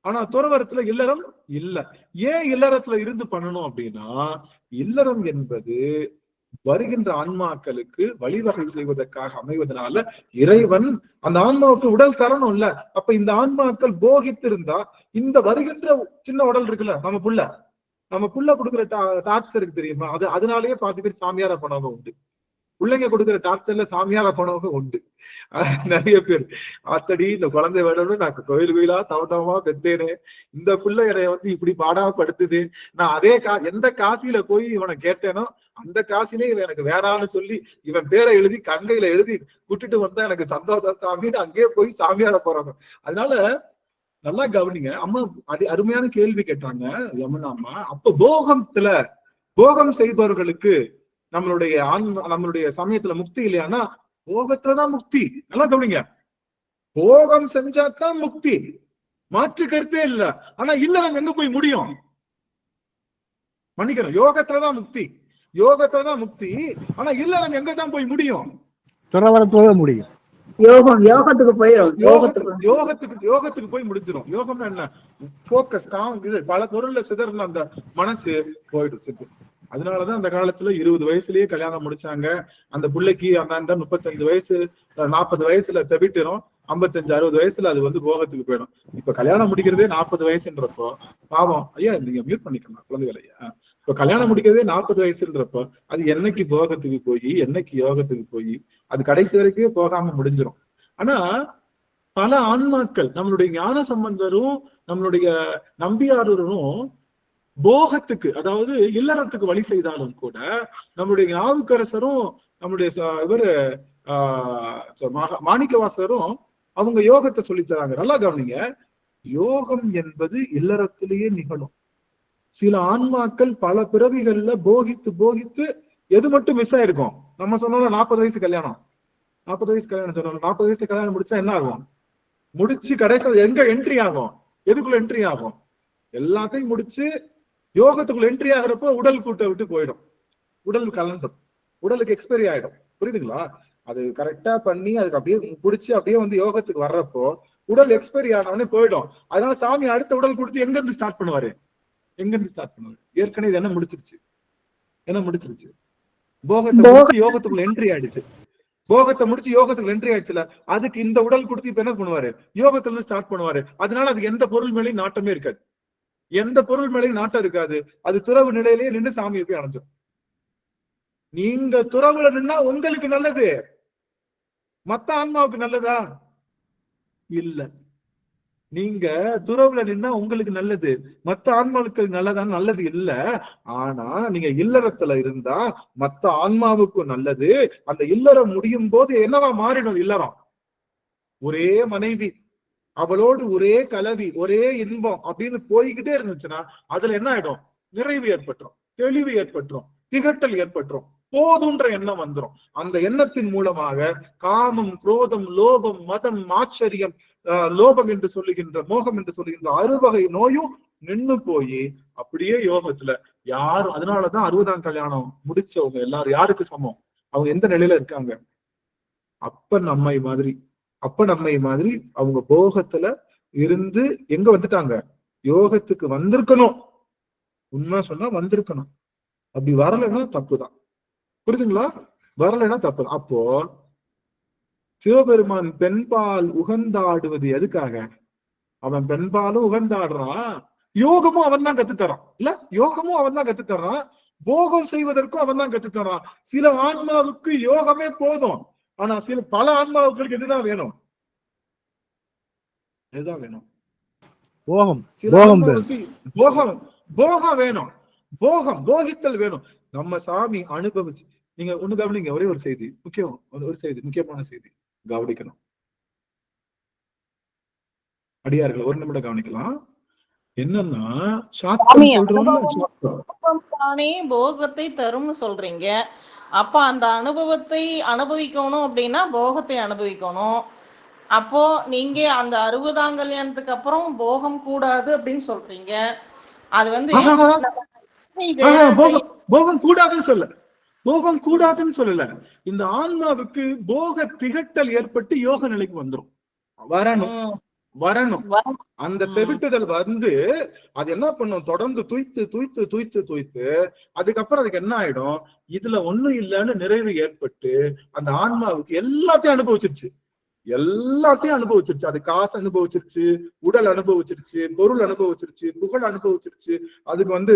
ஆனா துறவரத்துல இல்லறம் இல்ல. ஏன் இல்லறத்துல இருந்து பண்ணணும் அப்படின்னா இல்லறம் என்பது வருகின்ற ஆன்மாக்களுக்கு வழிவகை செய்வதற்காக அமைவதனால இறைவன் அந்த ஆன்மாவுக்கு உடல் தரணும் இல்ல. அப்ப இந்த ஆன்மாக்கள் போகித்து இருந்தா இந்த வருகின்ற சின்ன உடல் இருக்குல்ல, நம்ம புள்ள கொடுக்குற டார்ச்சருக்கு தெரியுமா? அதனாலேயே 10 பேர் சாமியார போனவங்க உண்டு. பிள்ளைங்க கொடுக்குற டாக்டர்ல சாமியார போனவங்க உண்டு. நிறைய பேர் ஆத்தடி இந்த குழந்தை வேணும்னு நான் கோயில் கோயிலா தவட்டமா பெத்தேனே, இந்த பிள்ளை என்னைய இப்படி பாடாப்படுத்துது, நான் அதே எந்த காசியில போய் இவனை கேட்டேனோ அந்த காசிலே இவன் எனக்கு வேணான்னு சொல்லி இவன் பேரை எழுதி கங்கையில எழுதி விட்டுட்டு வந்தா எனக்கு சந்தோஷம் சாமின்னு அங்கேயே போய் சாமியார போறாங்க. அதனால நல்லா கவனிங்க. அம்மா அருமையான கேள்வி கேட்டாங்க யமுனா அம்மா. அப்ப போகம் செய்பவர்களுக்கு நம்மளுடைய சமயத்துல முக்தி இல்லையானா போகத்துலதான் முக்தி. நல்லா கவனிங்க. போகம் செஞ்சாதான் முக்தி, மாற்று கருத்தே இல்ல. ஆனா இல்லறம் எங்க போய் முடியும்? மன்னிக்கணும், யோகத்துலதான் முக்தி. ஆனா இல்லறம் எங்க தான் போய் முடியும்? துறவரத்தோட முடியும். யோகத்துக்கு போயிடும். யோகத்துக்கு போய் முடிஞ்சிடும். யோகம்னா என்ன? போக்கஸ், பல பொருள்ல சிதறன அந்த மனசு போயிடுச்சு. அதனாலதான் அந்த காலத்துல 20 வயசுலயே கல்யாணம் முடிச்சாங்க. அந்த பிள்ளைக்கு அந்த 35 வயசு 40 வயசுல தெவிட்டுரும். 55-60 வயசுல அது வந்து போகத்துக்கு போயிடும். இப்ப கல்யாணம் முடிக்கிறதே 40 வயசுன்றப்போ பாவம். ஐயா நீங்க மியூட் பண்ணிக்கலாம் குழந்தைகள் ஐயா. இப்ப கல்யாணம் முடிக்கிறதே 40 வயசுன்றப்போ அது என்னைக்கு போகத்துக்கு போய் என்னைக்கு யோகத்துக்கு போய் அது கடைசி வரைக்கும் போகாம முடிஞ்சிடும். ஆனா பல ஆன்மாக்கள் நம்மளுடைய ஞான சம்பந்தரும் நம்மளுடைய நம்பியாரரும் போகத்துக்கு அதாவது இல்லறத்துக்கு வழி செய்தாலும் கூட நம்மளுடைய ஞாவுக்கரசரும் நம்முடைய இவரு மாணிக்கவாசரும் அவங்க யோகத்தை சொல்லி தராங்க. நல்லா கவனிங்க, யோகம் என்பது இல்லறத்திலேயே நிகழும். சில ஆன்மாக்கள் பல பிறவிகள்ல போகித்து போகித்து எது மட்டும் மிஸ் ஆயிருக்கும். நம்ம சொன்னோம் 40 வயசு கல்யாணம், 40 வயசு கல்யாணம் சொன்னோம். 40 வயசு கல்யாணம் முடிச்சா என்ன ஆகும்? முடிச்சு கடைசியில் எங்க என்ட்ரி ஆகும்? எதுக்குள்ள என்ட்ரி ஆகும்? எல்லாத்தையும் முடிச்சு யோகத்துக்குள்ள என்ட்ரி ஆகிறப்போ உடல் கூட்ட விட்டு போயிடும். உடல் கலந்துடும், உடலுக்கு எக்ஸ்பைரி ஆயிடும். புரியுதுங்களா? அது கரெக்டா பண்ணி அதுக்கு அப்படியே பிடிச்சி அப்படியே வந்து யோகத்துக்கு வர்றப்போ உடல் எக்ஸ்பைரி ஆனவனே போயிடும். அதனால சாமி அடுத்த உடல் கொடுத்து எங்க இருந்து ஸ்டார்ட் பண்ணுவாரு? எங்க இருந்து ஸ்டார்ட் பண்ணுவாரு? ஏற்கனவே இது என்ன முடிச்சிருச்சு? போகத்தை முடிச்சு யோகத்துக்குள்ள என்ட்ரி ஆயிடுச்சு. போகத்தை முடிச்சு யோகத்துக்கு என்ட்ரி ஆயிடுச்சுல, அதுக்கு இந்த உடல் கொடுத்து இப்ப என்ன பண்ணுவாரு? யோகத்துல இருந்து ஸ்டார்ட் பண்ணுவாரு. அதனால அதுக்கு எந்த பொருள் மேலேயும் நாட்டமே இருக்காது. எந்த பொருள் மேலேயும் நாட்டம் இருக்காது. அது துறவு நிலையிலேயே நின்று சாமியை போய் அடைஞ்சிடும். நீங்க துறவுல நின்னா உங்களுக்கு நல்லது, மத்த ஆன்மாவுக்கு நல்லதா? இல்ல. நீங்க துறவுல நின்னா உங்களுக்கு நல்லது, மத்த ஆன்மாவுக்கு நல்லதான்? நல்லது இல்ல. ஆனா நீங்க இல்லறத்துல இருந்தா மத்த ஆன்மாவுக்கும் நல்லது. அந்த இல்லறம் முடியும் போது என்னவா மாறிடும்? இல்லறம் ஒரே மனைவி, அவளோடு ஒரே கலவி, ஒரே இன்பம் அப்படின்னு போய்கிட்டே இருந்துச்சுன்னா அதுல என்ன ஆயிடும்? நிறைவு ஏற்பட்டுரும், தெளிவு ஏற்பட்டுரும், திகட்டல் ஏற்பட்டுரும், போதுன்ற எண்ணம் வந்துடும். அந்த எண்ணத்தின் மூலமாக காமம், குரோதம், லோபம், மதம், ஆச்சரியம், லோபம் என்று சொல்லுகின்ற மோகம் என்று சொல்லுகின்ற 6 வகை நோயும் நின்னு போய் அப்படியே யோகத்துல யாரும். அதனாலதான் 60ஆம் கல்யாணம் முடிச்சவங்க எல்லாரும் யாருக்கு சமம்? அவங்க எந்த நிலையில இருக்காங்க? அப்பன் அம்மை மாதிரி. அப்பன் அம்மை மாதிரி அவங்க போகத்துல இருந்து எங்க வந்துட்டாங்க? யோகத்துக்கு வந்திருக்கணும். உண்மை சொன்னா வந்திருக்கணும். அப்படி வரலைன்னா தப்புதான். புரியுதுங்களா? வரலைன்னா தப்பு. அப்போ சிவபெருமான் பெண்பால் உகந்தாடுவது எதுக்காக? அவன் பெண்பாலும் உகந்தாடுறான், யோகமும் அவன் தான் கத்துத்தரான். இல்ல, யோகமும் அவன் தான் கத்துத்தரான், போகம் செய்வதற்கும் அவன் தான் கத்துத்தரான். சில ஆன்மாவுக்கு யோகமே போதும், ஆனா பல ஆன்மாவுக்கு இதுதான் வேணும். இதுதான் வேணும். போகம் வேணும், போகித்தல் வேணும். நம்ம சாமி அனுபவிச்சு. நீங்க ஒண்ணு கவனிங்க, ஒரே ஒரு செய்தி முக்கியம், ஒரு செய்தி முக்கியமான செய்தி கவனிக்கணும். அடியார்கள் ஒரு நிமிடம் கவனிக்கலாம். என்னன்னா தானே போகத்தை தரும்னு சொல்றீங்க. அப்ப அந்த அனுபவத்தை அனுபவிக்கணும் அப்படின்னா போகத்தை அனுபவிக்கணும். அப்போ நீங்க அந்த 60ஆம் கல்யாணத்துக்கு அப்புறம் போகம் கூடாது அப்படின்னு சொல்றீங்க. அது வந்து போகம் கூடாதுன்னு சொல்ல, போகம் கூடாதுன்னு சொல்லல. இந்த ஆன்மாவுக்கு போக திகட்டல் ஏற்பட்டு யோக நிலைக்கு வந்துரும். வரணும். அந்த தெவிட்டுதல் வந்து அது என்ன பண்ணும்? தொடர்ந்து துய்த்து அதுக்கப்புறம் அதுக்கு என்ன ஆயிடும்? இதுல ஒண்ணும் இல்லைன்னு நிறைவு ஏற்பட்டு அந்த ஆன்மாவுக்கு எல்லாத்தையும் அனுபவிச்சிருச்சு. அது காசு அனுபவிச்சிருச்சு, உடல் அனுபவிச்சிருச்சு, பொருள் அனுபவிச்சிருச்சு, புகழ் அனுபவிச்சிருச்சு, அதுக்கு வந்து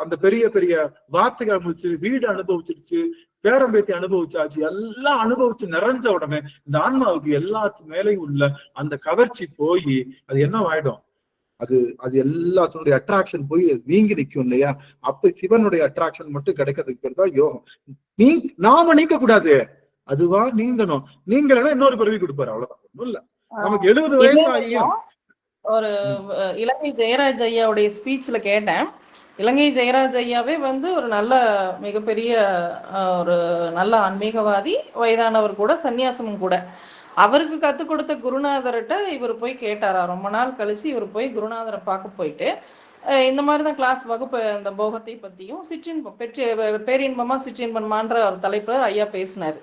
அந்த பெரிய பெரிய வார்த்தைகள் அனுபவிச்சு, வீடு அனுபவிச்சிருச்சு, பேரம்பேத்தி அனுபவிச்சாச்சு. எல்லாம் அனுபவிச்சு நிறைஞ்ச உடனே இந்த ஆன்மாவுக்கு எல்லாத்து மேலேயும் உள்ள அந்த கவர்ச்சி போய் அது என்ன ஆயிடும்? அது எல்லாத்தினுடைய அட்ராக்ஷன் போய் நீங்கி நிற்கும் இல்லையா? அப்ப சிவனுடைய அட்ராக்ஷன் மட்டும் கிடைக்கிறதுக்கு பேர் தான் யோகம். நாம நீக்க கூடாது, அதுவா நீங்கணும். நீங்களா இன்னொரு பிறவி கொடுப்பாரு, அவ்வளவுதான். ஒண்ணும் இல்ல. நமக்கு 70 வயசாகியும் ஒரு இலங்கை ஜெயராஜ் ஐயாவுடைய ஸ்பீச்ல கேட்டேன். இலங்கை ஜெயராஜ் ஐயாவே வந்து ஒரு நல்ல மிகப்பெரிய ஒரு நல்ல ஆன்மீகவாதி, வயதானவர் கூட, சன்னியாசமும் கூட. அவருக்கு கத்துக் கொடுத்த குருநாதர்கிட்ட இவர் போய் கேட்டாரா. ரொம்ப நாள் கழிச்சு இவர் போய் குருநாதரை பார்க்க போயிட்டு இந்த மாதிரிதான் கிளாஸ் வகுப்பு இந்த போகத்தை பத்தியும் சிற்றின்பம் பேரின்பமா சிற்றின்பமான்ற ஒரு தலைப்புல ஐயா பேசினாரு.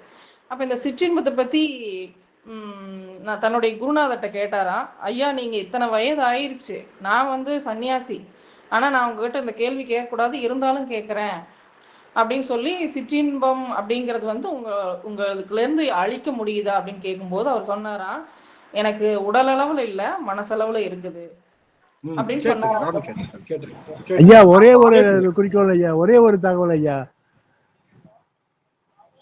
அப்ப இந்த சிற்றின்பத்தை பத்தி நான் தன்னுடைய குருநாதர்கிட்ட கேட்டாரா, ஐயா நீங்க இத்தனை வயது ஆயிடுச்சு, நான் வந்து சன்னியாசி, ஆனா நான் உங்ககிட்ட இந்த கேள்வி கேட்கக்கூடாது, இருந்தாலும் கேட்குறேன் அப்படின்னு சொல்லி, சிற்றின்பம் அப்படிங்கிறது வந்து உங்களுக்கு இருந்து அழிக்க முடியுதா அப்படின்னு கேட்கும்போது அவர் சொன்னாரா, எனக்கு உடல் அளவுல இல்ல மனசளவுல இருக்குது அப்படின்னு சொன்னாங்க. ஐயா ஒரே ஒரு குறிக்கோள் ஐயா, ஒரே ஒரு தகவல் ஐயா,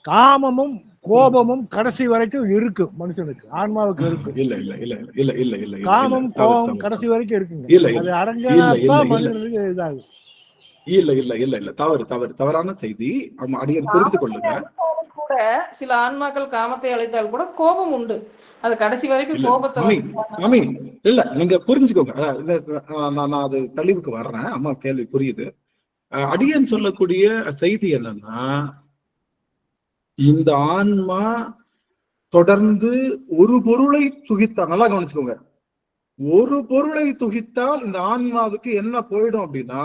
காமமும் கோபமும் கடைசி வரைக்கும் இருக்கு மனுஷனுக்கு, ஆன்மாவுக்கு இருக்கு. இல்ல இல்ல இல்ல இல்ல இல்ல இல்ல காமம் கோபம் கடைசி வரைக்கும் இருக்குங்க. அது அடங்கினாத்தான் மனிதனுக்கு இதாகும். இல்ல இல்ல இல்ல இல்ல தவறு தவறு தவறான செய்தி. அடியன் புரிந்து கொள்ளுங்க. கூட சில ஆன்மாக்கள் காமத்தை அழைத்தால் கூட கோபம் உண்டு. அது கடைசி வரைக்கும் கோபத்தை இல்ல நீங்க புரிஞ்சுக்கோங்க. நான் அது தெளிவுக்கு வர்றேன். அம்மா கேள்வி புரியுது. அடியன் சொல்லக்கூடிய செய்தி என்னன்னா, இந்த ஆன்மா தொடர்ந்து ஒரு பொருளை துகித்தா, நல்லா கவனிச்சுக்கோங்க, ஒரு பொருளை துகித்தால் இந்த ஆன்மாவுக்கு என்ன போயிடும் அப்படின்னா,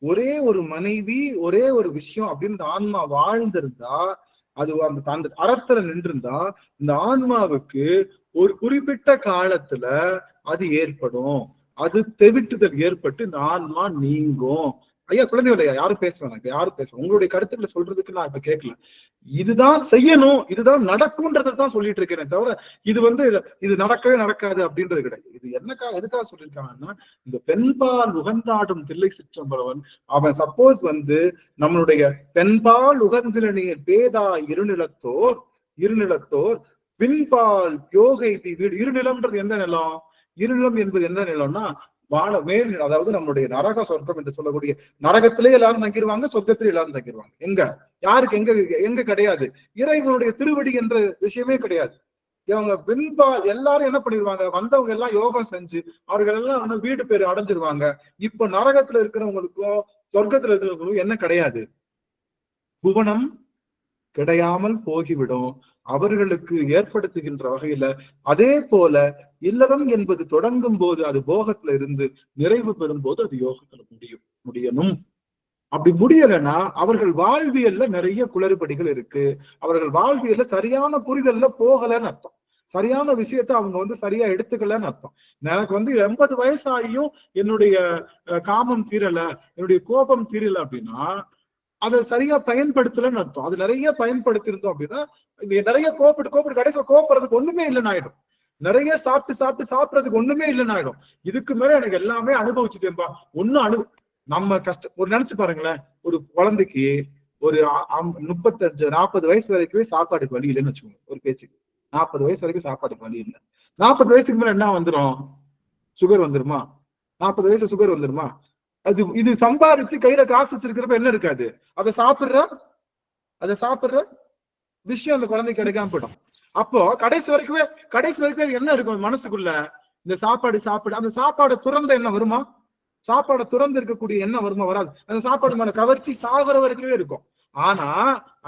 ஒரே ஒரு மனைவி ஒரே ஒரு விஷயம் அப்படின்னு இந்த ஆன்மா வாழ்ந்திருந்தா, அது அந்த அறத்துல நின்றிருந்தா, இந்த ஆன்மாவுக்கு ஒரு குறிப்பிட்ட காலத்துல அது ஏற்படும். அது தெவிட்டுதல் ஏற்பட்டு இந்த ஆன்மா நீங்கும். ஐயா குழந்தைகள் யாரும் பேசுவாங்க, யாரும் பேசுவாங்க, உங்களுடைய கருத்துக்களை சொல்றதுக்கு நான் இப்ப கேட்கல. இதுதான் செய்யணும், இதுதான் நடக்கும்ன்றதான் சொல்லிட்டு இருக்கேன் தவிர இது நடக்கவே நடக்காது அப்படின்றது கிடையாது. இது எதுக்காக சொல்லியிருக்காங்கன்னா, இந்த பெண்பால் உகந்தாடும் தில்லை சிற்றம்பலவன் அவன் சப்போஸ் நம்மளுடைய பெண்பால் உகந்தில நீர் பேதா இருநிலத்தோர் பின்பால் யோகை வீடு. இருநிலம்ன்றது எந்த நிலம்? இருநிலம் என்பது எந்த நிலம்னா மேல், அதாவது நம்மளுடைய நரக சொர்க்கம் என்று சொல்லக்கூடிய நரகத்திலே எல்லாரும் தங்கிடுவாங்க, சொர்க்கத்திலே எல்லாரும் தங்கிடுவாங்க. எங்க யாருக்கு எங்க கிடையாது, இறைவனுடைய திருவடி என்ற விஷயமே கிடையாது. இவங்க பின்பால் எல்லாரும் என்ன பண்ணிடுவாங்க, வந்தவங்க எல்லாம் யோகம் செஞ்சு அவர்கள் எல்லாம் வீடு பேரு அடைஞ்சிருவாங்க. இப்ப நரகத்துல இருக்கிறவங்களுக்கும் சொர்க்கத்துல இருக்கிறவங்களுக்கும் என்ன கிடையாது, புவனம் கிடையாமல் போகிவிடும். அவர்களுக்கு ஏற்படுத்துகின்ற வகையில அதே போல இல்லறம் என்பது தொடங்கும் போது அது போகத்துல இருந்து நிறைவு பெறும் போது அது யோகத்துல முடியணும். அப்படி முடியலைன்னா அவர்கள் வாழ்வியல்ல நிறைய குளறுபடிகள் இருக்கு. அவர்கள் வாழ்வியல்ல சரியான புரிதல்ல போகலன்னு அர்த்தம். சரியான விஷயத்த அவங்க சரியா எடுத்துக்கலன்னு அர்த்தம். எனக்கு 80 வயசாகியும் என்னுடைய காமம் தீரல, என்னுடைய கோபம் தீரல அப்படின்னா அதை சரியா பயன்படுத்தலன்னு அர்த்தம். அது நிறைய பயன்படுத்திருந்தோம் அப்படின்னா நிறைய கோப்பிட்டு கடைசியில் கோப்புறதுக்கு ஒண்ணுமே இல்லைன்னு ஆயிடும். நிறைய சாப்பிடுறதுக்கு ஒண்ணுமே இல்லைன்னு ஆயிடும். இதுக்கு மேல எனக்கு எல்லாமே அனுபவிச்சுட்டேன்பா நம்ம ஒரு நினைச்சு பாருங்களேன், ஒரு குழந்தைக்கு ஒரு 35-40 வயசு வரைக்கும் சாப்பாடுக்கு வழி இல்லைன்னு வச்சுக்கோங்க. ஒரு பேச்சுக்கு 40 வயசு வரைக்கும் சாப்பாடுக்கு வழி இல்லை. 40 வயசுக்கு மேல என்ன வந்துடும்? சுகர் வந்துருமா? 40 வயசு சுகர் வந்துருமா? இது சம்பாரிச்சு கையில காசு வச்சிருக்கிறப்ப என்ன இருக்காது, அதை சாப்பிடுற விஷயம் அந்த குழந்தைக்கு கிடைக்காம போயிடும். அப்போ கடைசி வரைக்கும் என்ன இருக்கும் மனசுக்குள்ள, இந்த சாப்பாடு அந்த சாப்பாடு துறந்த என்ன வருமா? சாப்பாடை துறந்து இருக்கக்கூடிய என்ன வருமா? வராது. அந்த சாப்பாடு மேல கவர்ச்சி சாகுற வரைக்குமே இருக்கும். ஆனா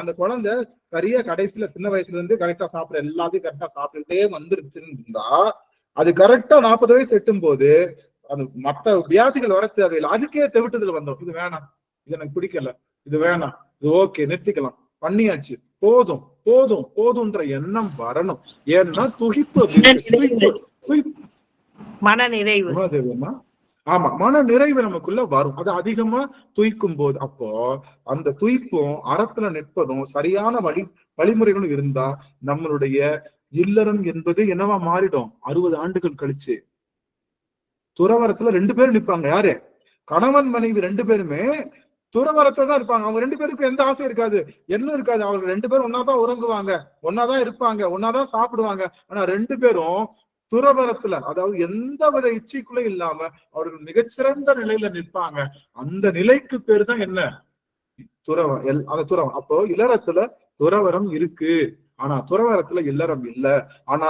அந்த குழந்தை சரியா கடைசியில சின்ன வயசுல இருந்து கரெக்டா சாப்பிட எல்லாத்தையும் கரெக்டா சாப்பிட்டுட்டே வந்துருச்சுன்னு இருந்தா, அது கரெக்டா 40 வயசு எட்டும் போது அது மற்ற வியாதிகள் வர தேவையில்லை, அதுக்கே தெவிட்டதுல வந்தோம். இது வேணாம், இது எனக்கு பிடிக்கல, இது வேணாம், இது ஓகே நிறுத்திக்கலாம், பண்ணியாச்சு, போதும்ன்ற எண்ணம் வரணும். ஏன்னா மன நிறைவு. ஆமா, மன நிறைவு நமக்குள்ள வரும். அது அதிகமா துய்க்கும் போது, அப்போ அந்த துய்ப்பும் அறத்துல நிற்பதும் சரியான வழிமுறைகளும் இருந்தா நம்மளுடைய இல்லறம் என்பது என்னவா மாறிடும். 60 ஆண்டுகள் கழிச்சு துறவரத்துல 2 பேரும் நிற்பாங்க. யாரு? கணவன் மனைவி 2 பேருமே துறவரத்துல தான் இருப்பாங்க. அவங்க 2 பேருக்கும் எந்த ஆசையும் இருக்காது, என்ன இருக்காது. அவங்க 2 பேரும் ஒன்னாதான் உறங்குவாங்க, ஒன்னாதான் இருப்பாங்க, ஒன்னாதான் சாப்பிடுவாங்க. ஆனா 2 பேரும் துறவரத்துல, அதாவது எந்த வித இச்சைக்குள்ள இல்லாம அவர்கள் மிகச்சிறந்த நிலையில நிற்பாங்க. அந்த நிலைக்கு பேரு தான் என்ன? துறவரம். அப்போ இல்லறத்துல துறவரம் இருக்கு, ஆனா துறவரத்துல இல்லறம் இல்ல. ஆனா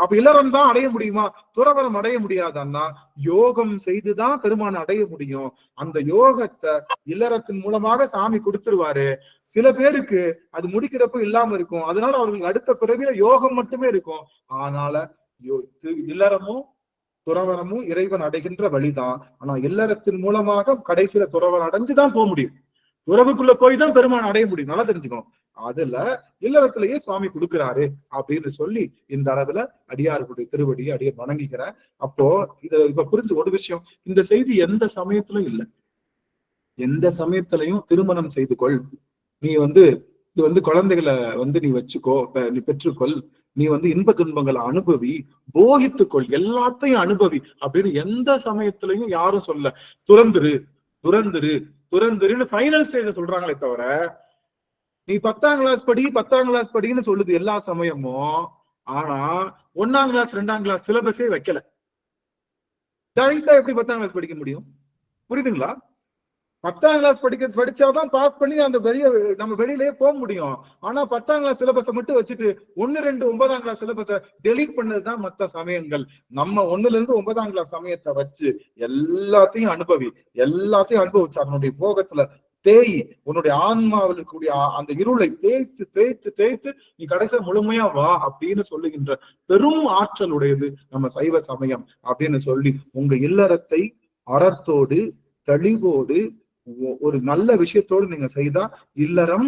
அப்ப இல்லறம் தான் அடைய முடியுமா? துறவரம் அடைய முடியாதன்னா யோகம் செய்துதான் பெருமானை அடைய முடியும். அந்த யோகத்தை இல்லறத்தின் மூலமாக சாமி கொடுத்துருவாரு. சில பேருக்கு அது முடிக்கிறப்ப இல்லாம இருக்கும், அதனால அவர்களுக்கு அடுத்த பிறவில யோகம் மட்டுமே இருக்கும். ஆனால இல்லறமும் துறவரமும் இறைவன் அடைகின்ற வழிதான். ஆனா இல்லறத்தின் மூலமாக கடைசியில துறவரம் அடைஞ்சுதான் போக முடியும். துறவுக்குள்ள போய் தான் பெருமான் அடைய முடியும். நல்லா தெரிஞ்சுக்கணும். அதுல இல்லறத்திலேயே சுவாமி கொடுக்கிறாரு அப்படின்னு சொல்லி இந்த அளவுல அடியார்களுடைய திருவடியை அடியார் வணங்கிக்கிறேன். அப்போ இப்ப புரிஞ்சு ஒரு விஷயம், இந்த செய்தி எந்த சமயத்திலும் இல்லை. எந்த சமயத்திலையும் திருமணம் செய்து கொள், நீ இது குழந்தைகளை நீ வச்சுக்கோ, நீ பெற்றுக்கொள், நீ வந்து இன்ப துன்பங்களை அனுபவி, போகித்துக்கொள், எல்லாத்தையும் அனுபவி அப்படின்னு எந்த சமயத்திலையும் யாரும் சொல்ல. துறந்துரு துறந்துரு துறந்துருன்னு ஃபைனல் ஸ்டேஜ சொல்றாங்களே தவிர, நீ 10ஆம் கிளாஸ் படி 10ஆம் கிளாஸ் படின்னு சொல்லுது எல்லா சமயமும். ஆனா 1ஆம் கிளாஸ் 2ஆம் கிளாஸ் சிலபஸே வைக்கல. டைரக்டா எப்படி 10ஆம் கிளாஸ் படிக்க முடியும்? புரியுதுங்களா? 10ஆம் கிளாஸ் படிச்சாதான் பாஸ் பண்ணி அந்த நம்ம வெளியிலேயே போக முடியும். ஆனா 10ஆம் கிளாஸ் சிலபஸை மட்டும் வச்சுட்டு 1, 2 9ஆம் கிளாஸ் சிலபஸை டெலீட் பண்ணதுதான் மற்ற சமயங்கள். நம்ம 1ல இருந்து 9ஆம் கிளாஸ் சமயத்தை வச்சு எல்லாத்தையும் அனுபவிச்சு அதனுடைய போகத்துல தேய், உன்னுடைய ஆன்மாவில் இருக்கக்கூடிய அந்த இருளை தேய்த்து தேய்த்து தேய்த்து நீ கடைசியா முழுமையா வா அப்படின்னு சொல்லுகின்ற பெரும் ஆற்றல் உடையது நம்ம சைவ சமயம் அப்படின்னு சொல்லி, உங்க இல்லறத்தை அறத்தோடு தெளிவோடு ஒரு நல்ல விஷயத்தோடு நீங்க செய்தா இல்லறம்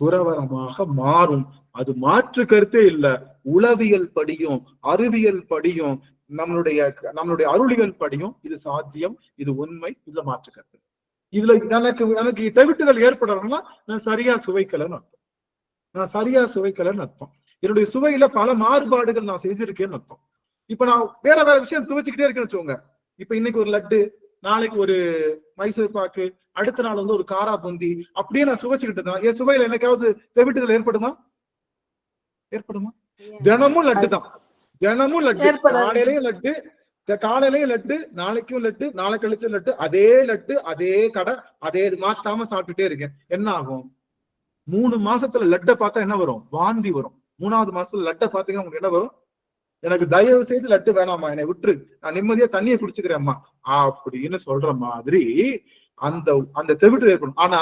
துறவரமாக மாறும். அது மாற்று கருத்தே இல்ல. உளவியல் படியும் அறிவியல் படியும் நம்மளுடைய அருளியல் படியும் இது சாத்தியம், இது உண்மை, இதுல மாற்று கருத்து. இதுல எனக்கு தவிட்டுகள் ஏற்படணும்னா நான் சரியா சுவைக்கலன்னு அர்த்தம். என்னுடைய சுவையில பல மாறுபாடுகள் நான் செய்திருக்கேன்னு அர்த்தம். இப்ப நான் வேற விஷயம் சுவைச்சுக்கிட்டே இருக்கேன்னு வச்சுக்கோங்க. இப்ப இன்னைக்கு ஒரு லட்டு, நாளைக்கு ஒரு மைசூர் பாக்கு, அடுத்த நாள் வந்து ஒரு காரா பூந்தி, அப்படியே நான் சுவைச்சுக்கிட்டு தான் என் சுவையில என்னைக்காவது தெவிட்டுகள் ஏற்படுமா? தினமும் லட்டு தான், தினமும் லட்டு, காலையிலயும் லட்டு, நாளைக்கும் லட்டு, நாளை கழிச்ச லட்டு, அதே கடை, அதே மாத்தாம சாப்பிட்டுட்டே இருக்கேன். என்ன ஆகும்? 3 மாசத்துல லட்டை பார்த்தா என்ன வரும்? வாந்தி வரும். 3ஆவது மாசத்துல லட்டை பாத்தீங்கன்னா உங்களுக்கு என்ன வரும்? எனக்கு தயவு செய்து லட்டு வேணாமா, என்னை விட்டுரு, நான் நிம்மதியா தண்ணியை குடிச்சுக்கிறேன்மா அப்படின்னு சொல்ற மாதிரி அந்த தெவிட்டு ஏற்படும். ஆனா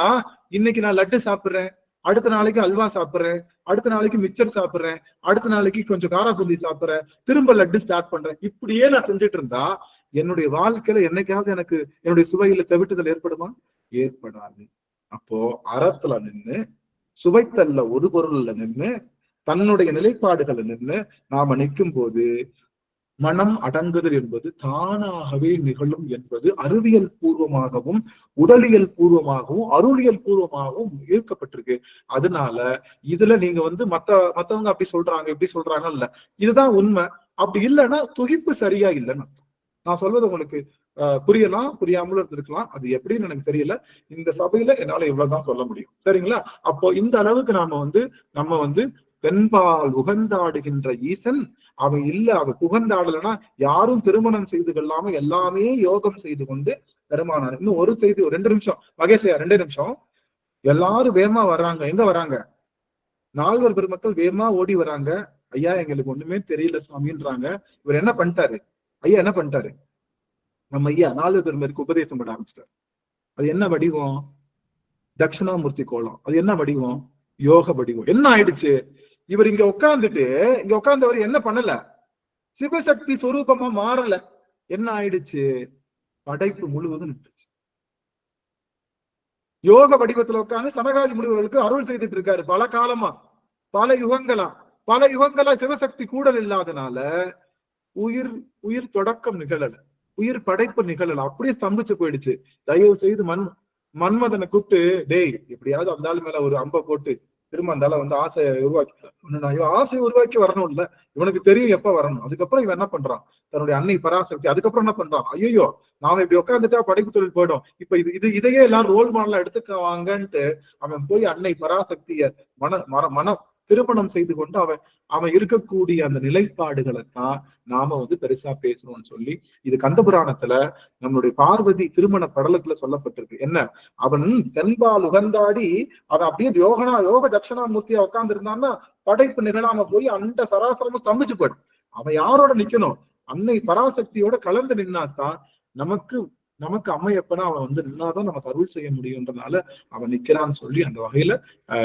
இன்னைக்கு நான் லட்டு சாப்பிடுறேன், அடுத்த நாளைக்கு அல்வா சாப்பிடுறேன், அடுத்த நாளைக்கு மிக்சர் சாப்பிடுறேன், அடுத்த நாளைக்கு கொஞ்சம் காராபூந்தி சாப்பிடுறேன், திரும்ப லட்டு ஸ்டார்ட் பண்றேன். இப்படியே நான் செஞ்சுட்டு இருந்தா என்னுடைய வாழ்க்கையில என்னைக்காவது எனக்கு என்னுடைய சுவையில தெவிட்டுதல் ஏற்படுமா? ஏற்படாது. அப்போ அறத்துல நின்று, சுவைத்தல்ல ஒரு பொருள்ல நின்று, தன்னுடைய நிலைப்பாடுகளை நின்று நாம நிற்கும் போது மனம் அடங்குதல் என்பது தானாகவே நிகழும் என்பது அறிவியல் பூர்வமாகவும் உடலியல் பூர்வமாகவும் அருளியல் பூர்வமாகவும் ஈர்க்கப்பட்டிருக்கு. அதனால இதுல நீங்க வந்து மத்தவங்க அப்படி சொல்றாங்க இப்படி சொல்றாங்க இல்ல, இதுதான் உண்மை. அப்படி இல்லைன்னா தொகுப்பு சரியா இல்லைன்னு அர்த்தம். நான் சொல்வது உங்களுக்கு புரியலாம், புரியாமலும் இருந்திருக்கலாம், அது எப்படின்னு எனக்கு தெரியல. இந்த சபையில என்னால இவ்வளவுதான் சொல்ல முடியும். சரிங்களா? அப்போ இந்த அளவுக்கு நம்ம வந்து பெண்பால் உகந்தாடுகின்ற ஈசன் அவன் இல்ல, அவன் புகந்தாடலன்னா யாரும் திருமணம் செய்து கொள்ளாம எல்லாமே யோகம் செய்து கொண்டு பெருமானார். இன்னும் ஒரு செய்தி, 2 நிமிஷம் மகேஷையா, 2 நிமிஷம். எல்லாரும் வேகமா வர்றாங்க. எங்க வராங்க? 4 பெருமக்கள் வேகமா ஓடி வராங்க. ஐயா எங்களுக்கு ஒண்ணுமே தெரியல சுவாமின்றாங்க. இவர் என்ன பண்ணிட்டாரு? ஐயா என்ன பண்ணிட்டாரு? நம்ம ஐயா 4 பெருமருக்கு உபதேசம் பண்ண ஆரம்பிச்சிட்டாரு. அது என்ன வடிவம்? தட்சிணாமூர்த்தி கோலம். அது என்ன வடிவம்? யோக வடிவம். என்ன ஆயிடுச்சு? இவர் இங்க உட்கார்ந்தவர் என்ன பண்ணல? சிவசக்தி சொரூபமா மாறல. என்ன ஆயிடுச்சு? படைப்பு முழுவதும் நின்றுச்சு. யோக வடிவத்துல உட்கார்ந்து சனகாதி முனிவர்களுக்கு அருள் செய்துட்டு இருக்காரு. பல காலமா, பல யுகங்களா சிவசக்தி கூடல் இல்லாதனால உயிர் தொடக்கம் நிகழல, உயிர் படைப்பு நிகழல. அப்படியே ஸ்தம்பிச்சு போயிடுச்சு. தயவு செய்து மன்மதனை கூப்பிட்டு, டேய் எப்படியாவது அந்த ஆள் மேல ஒரு அம்பை போட்டு திரும்ப அந்த வந்து ஆசையை உருவாக்கி வரணும் இல்ல, இவனுக்கு தெரியும் எப்ப வரணும். அதுக்கப்புறம் இவன் என்ன பண்றான்? தன்னுடைய அன்னை பராசக்தி. அதுக்கப்புறம் என்ன பண்றான்? ஐயோ நாம இப்படி உட்காந்துட்டா படைப்பு தொழில் போயிடும், இப்ப இதையே எல்லாரும் ரோல் மாடலா எடுத்துக்குவாங்கன்ட்டு அவன் போய் அன்னை பராசக்திய மன திருமணம் செய்து கொண்டு அவன் இருக்கக்கூடிய அந்த நிலைப்பாடுகளை தான் நாம வந்து பெருசா பேசணும்னு சொல்லி, இது கந்தபுராணத்துல நம்மளுடைய பார்வதி திருமண படலத்துல சொல்லப்பட்டிருக்கு. என்ன? அவன் தென்பால் உகந்தாடி அவன் அப்படியே யோக தட்சிணாமூர்த்தியா உட்கார்ந்து இருந்தான்னா படைப்பு நிகழாம போய் அந்த சராசரமும் ஸ்தம்பிச்சு போயிடும். அவன் யாரோட நிக்கணும்? அன்னை பராசக்தியோட கலந்து நின்னாதான் நமக்கு அம்மையப்பனா அவன் வந்து நின்னாதான் நமக்கு அருள் செய்ய முடியும்ன்றனால அவன் நிக்கிறான்னு சொல்லி அந்த வகையில